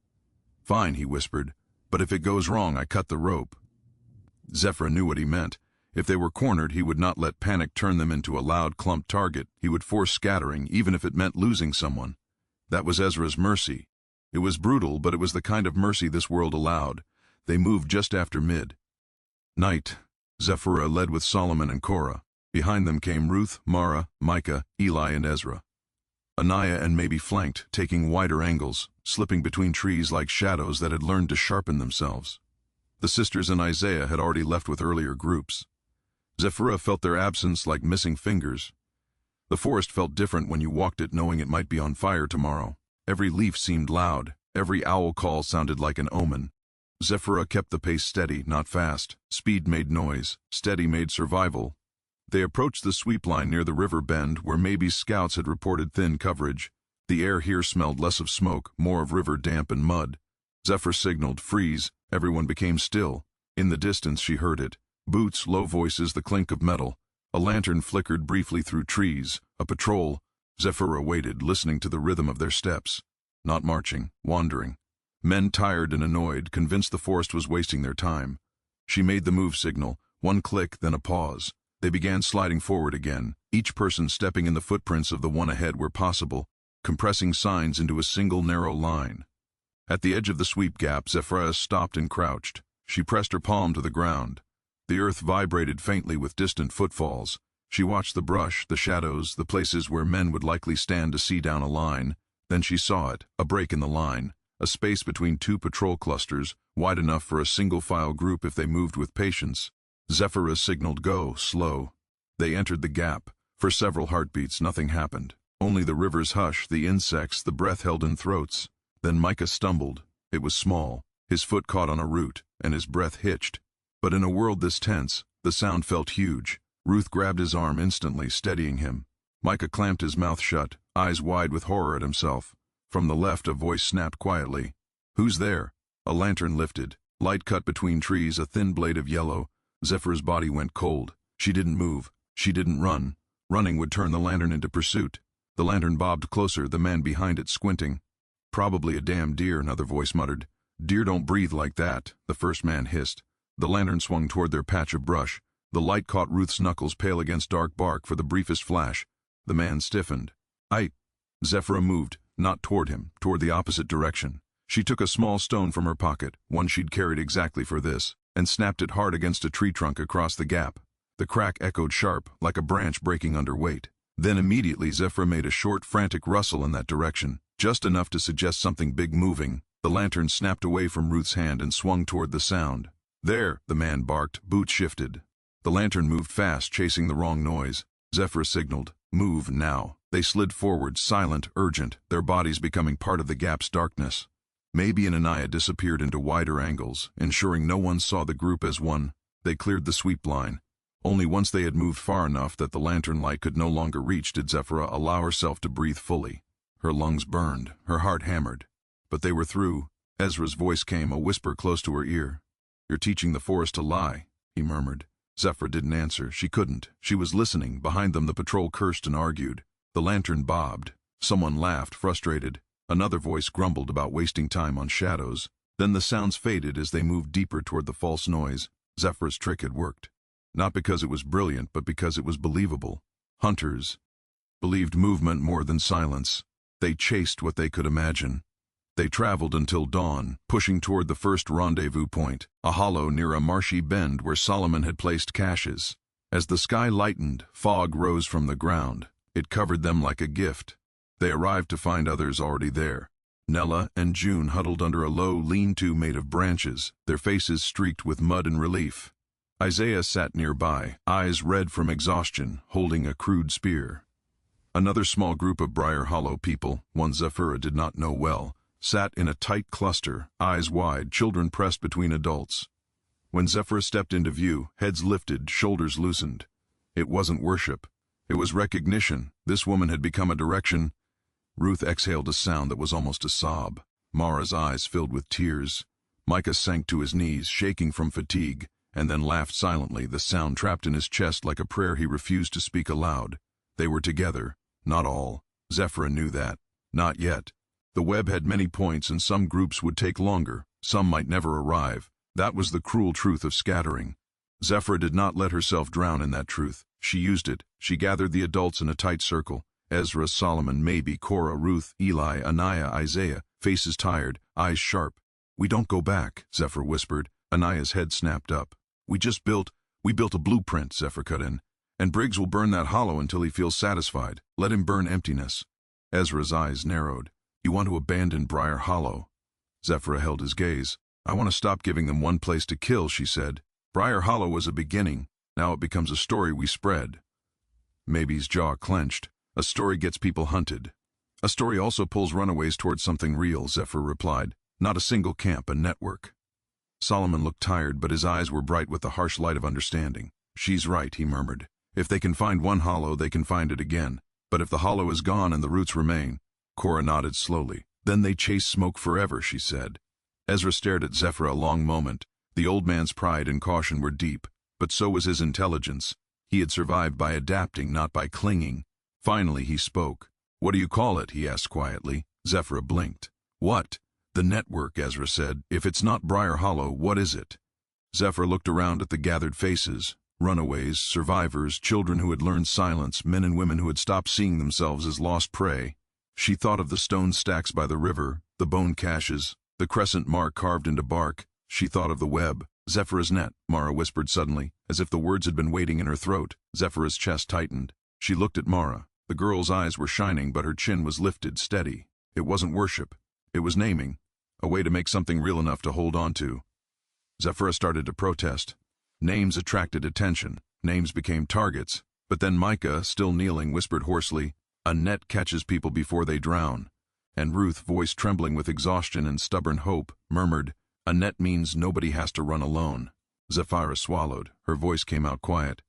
"Fine," he whispered, "but if it goes wrong, I cut the rope." Zephyra knew what he meant. If they were cornered, he would not let panic turn them into a loud, clumped target. He would force scattering, even if it meant losing someone. That was Ezra's mercy. It was brutal, but it was the kind of mercy this world allowed. They moved just after midnight. Zephyra led with Solomon and Korah. Behind them came Ruth, Mara, Micah, Eli, and Ezra. Anaya and Maybe flanked, taking wider angles, slipping between trees like shadows that had learned to sharpen themselves. The sisters and Isaiah had already left with earlier groups. Zephyra felt their absence like missing fingers. The forest felt different when you walked it knowing it might be on fire tomorrow. Every leaf seemed loud. Every owl call sounded like an omen. Zephyra kept the pace steady, not fast. Speed made noise. Steady made survival. They approached the sweep line near the river bend where Maybe's scouts had reported thin coverage. The air here smelled less of smoke, more of river damp and mud. Zephyr signaled, "Freeze." Everyone became still. In the distance she heard it. Boots, low voices, the clink of metal. A lantern flickered briefly through trees. A patrol. Zephyra waited, listening to the rhythm of their steps. Not marching, wandering. Men tired and annoyed, convinced the forest was wasting their time. She made the move signal. One click, then a pause. They began sliding forward again, each person stepping in the footprints of the one ahead where possible, compressing signs into a single narrow line. At the edge of the sweep gap, Zephyra stopped and crouched. She pressed her palm to the ground. The earth vibrated faintly with distant footfalls. She watched the brush, the shadows, the places where men would likely stand to see down a line. Then she saw it, a break in the line, a space between two patrol clusters, wide enough for a single-file group if they moved with patience. Zephyra signaled go, slow. They entered the gap. For several heartbeats, nothing happened. Only the river's hush, the insects, the breath held in throats. Then Micah stumbled. It was small. His foot caught on a root, and his breath hitched. But in a world this tense, the sound felt huge. Ruth grabbed his arm instantly, steadying him. Micah clamped his mouth shut, eyes wide with horror at himself. From the left, a voice snapped quietly. "Who's there?" A lantern lifted. Light cut between trees, a thin blade of yellow. Zephyra's body went cold. She didn't move. She didn't run. Running would turn the lantern into pursuit. The lantern bobbed closer, the man behind it squinting. "Probably a damn deer," another voice muttered. "Deer don't breathe like that," the first man hissed. The lantern swung toward their patch of brush. The light caught Ruth's knuckles pale against dark bark for the briefest flash. The man stiffened. Zephyra moved, not toward him, toward the opposite direction. She took a small stone from her pocket, one she'd carried exactly for this, and snapped it hard against a tree trunk across the gap. The crack echoed sharp, like a branch breaking under weight. Then immediately Zephyra made a short, frantic rustle in that direction, just enough to suggest something big moving. The lantern snapped away from Ruth's hand and swung toward the sound. "There," the man barked. Boots shifted. The lantern moved fast, chasing the wrong noise. Zephyra signaled, "Move now." They slid forward, silent, urgent, their bodies becoming part of the gap's darkness. Maybe and Anaya disappeared into wider angles, ensuring no one saw the group as one. They cleared the sweep line. Only once they had moved far enough that the lantern light could no longer reach did Zephyra allow herself to breathe fully. Her lungs burned, her heart hammered. But they were through. Ezra's voice came, a whisper close to her ear. "You're teaching the forest to lie," he murmured. Zephyra didn't answer. She couldn't. She was listening. Behind them the patrol cursed and argued. The lantern bobbed. Someone laughed, frustrated. Another voice grumbled about wasting time on shadows. Then the sounds faded as they moved deeper toward the false noise. Zephyra's trick had worked. Not because it was brilliant, but because it was believable. Hunters believed movement more than silence. They chased what they could imagine. They traveled until dawn, pushing toward the first rendezvous point, a hollow near a marshy bend where Solomon had placed caches. As the sky lightened, fog rose from the ground. It covered them like a gift. They arrived to find others already there. Nella and June huddled under a low lean-to made of branches, their faces streaked with mud and relief. Isaiah sat nearby, eyes red from exhaustion, holding a crude spear. Another small group of Briar Hollow people, one Zephyra did not know well, sat in a tight cluster, eyes wide, children pressed between adults. When Zephyra stepped into view, heads lifted, shoulders loosened. It wasn't worship. It was recognition. This woman had become a direction. Ruth exhaled a sound that was almost a sob. Mara's eyes filled with tears. Micah sank to his knees, shaking from fatigue, and then laughed silently, the sound trapped in his chest like a prayer he refused to speak aloud. They were together. Not all. Zephyra knew that. Not yet. The web had many points, and some groups would take longer. Some might never arrive. That was the cruel truth of scattering. Zephyra did not let herself drown in that truth. She used it. She gathered the adults in a tight circle. Ezra, Solomon, Maybe, Cora, Ruth, Eli, Anaiah, Isaiah, faces tired, eyes sharp. "We don't go back," Zephyra whispered. Anaiah's head snapped up. We built a blueprint," Zephyra cut in. "And Briggs will burn that hollow until he feels satisfied. Let him burn emptiness." Ezra's eyes narrowed. "You want to abandon Briar Hollow?" Zephyra held his gaze. "I want to stop giving them one place to kill," she said. "Briar Hollow was a beginning. Now it becomes a story we spread." Maybe's jaw clenched. "A story gets people hunted. A story also pulls runaways towards something real," Zephyra replied. "Not a single camp, a network." Solomon looked tired, but his eyes were bright with the harsh light of understanding. "She's right," he murmured. "If they can find one hollow, they can find it again. But if the hollow is gone and the roots remain—" Cora nodded slowly. "Then they chase smoke forever," she said. Ezra stared at Zephyra a long moment. The old man's pride and caution were deep, but so was his intelligence. He had survived by adapting, not by clinging. Finally he spoke. "What do you call it?" he asked quietly. Zephyra blinked. "What?" "The network," Ezra said. "If it's not Briar Hollow, what is it?" Zephyra looked around at the gathered faces. Runaways, survivors, children who had learned silence, men and women who had stopped seeing themselves as lost prey. She thought of the stone stacks by the river, the bone caches, the crescent mark carved into bark. She thought of the web. "Zephyra's net," Mara whispered suddenly, as if the words had been waiting in her throat. Zephyra's chest tightened. She looked at Mara. The girl's eyes were shining, but her chin was lifted, steady. It wasn't worship. It was naming. A way to make something real enough to hold on to. Zephyra started to protest. Names attracted attention. Names became targets. But then Micah, still kneeling, whispered hoarsely, "A net catches people before they drown." And Ruth, voice trembling with exhaustion and stubborn hope, murmured, "A net means nobody has to run alone." Zephyra swallowed. Her voice came out quiet.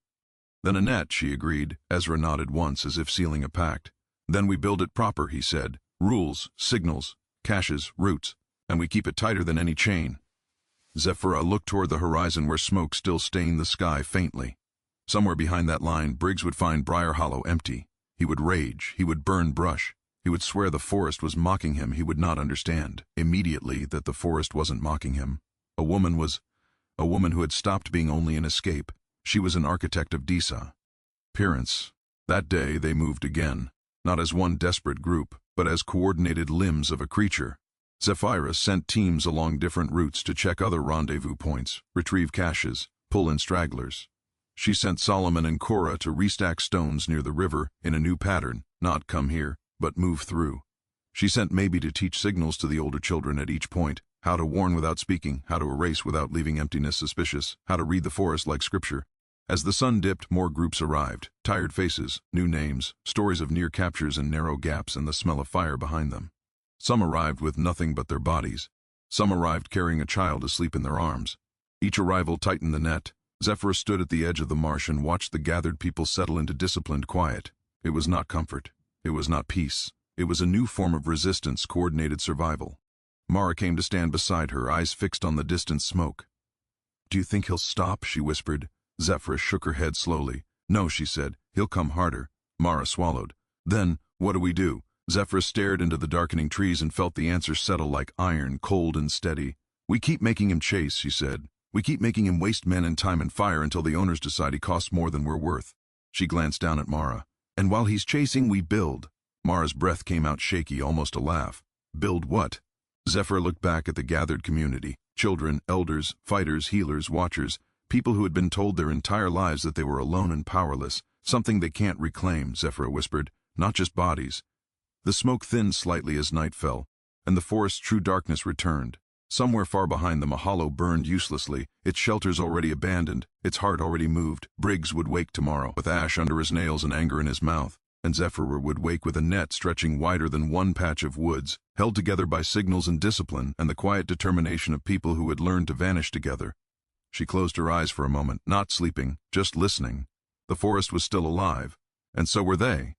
"Then a net," she agreed. Ezra nodded once, as if sealing a pact. "Then we build it proper," he said. "Rules, signals, caches, routes, and we keep it tighter than any chain." Zephyra looked toward the horizon where smoke still stained the sky faintly. Somewhere behind that line, Briggs would find Briar Hollow empty. He would rage. He would burn brush. He would swear the forest was mocking him. He would not understand, immediately, that the forest wasn't mocking him. A woman who had stopped being only an escape. She was an architect of Disa. Appearance. That day they moved again, not as one desperate group, but as coordinated limbs of a creature. Zephyra sent teams along different routes to check other rendezvous points, retrieve caches, pull in stragglers. She sent Solomon and Cora to restack stones near the river in a new pattern, not come here, but move through. She sent Maybe to teach signals to the older children at each point, how to warn without speaking, how to erase without leaving emptiness suspicious, how to read the forest like scripture. As the sun dipped, more groups arrived, tired faces, new names, stories of near captures and narrow gaps and the smell of fire behind them. Some arrived with nothing but their bodies. Some arrived carrying a child asleep in their arms. Each arrival tightened the net. Zephyra stood at the edge of the marsh and watched the gathered people settle into disciplined quiet. It was not comfort. It was not peace. It was a new form of resistance, coordinated survival. Mara came to stand beside her, eyes fixed on the distant smoke. "Do you think he'll stop?" she whispered. Zephyra shook her head slowly. "No," she said. "He'll come harder." Mara swallowed. "Then, what do we do?" Zephyra stared into the darkening trees and felt the answer settle like iron, cold and steady. "We keep making him chase," she said. "We keep making him waste men and time and fire until the owners decide he costs more than we're worth." She glanced down at Mara. "And while he's chasing, we build." Mara's breath came out shaky, almost a laugh. "Build what?" Zephyra looked back at the gathered community. Children, elders, fighters, healers, watchers, people who had been told their entire lives that they were alone and powerless. "Something they can't reclaim," Zephyra whispered. "Not just bodies. The smoke thinned slightly as night fell, and the forest's true darkness returned. Somewhere far behind them a hollow burned uselessly, its shelters already abandoned, its heart already moved. Briggs would wake tomorrow, with ash under his nails and anger in his mouth, and Zephyra would wake with a net stretching wider than one patch of woods, held together by signals and discipline and the quiet determination of people who had learned to vanish together. She closed her eyes for a moment, not sleeping, just listening. The forest was still alive, and so were they.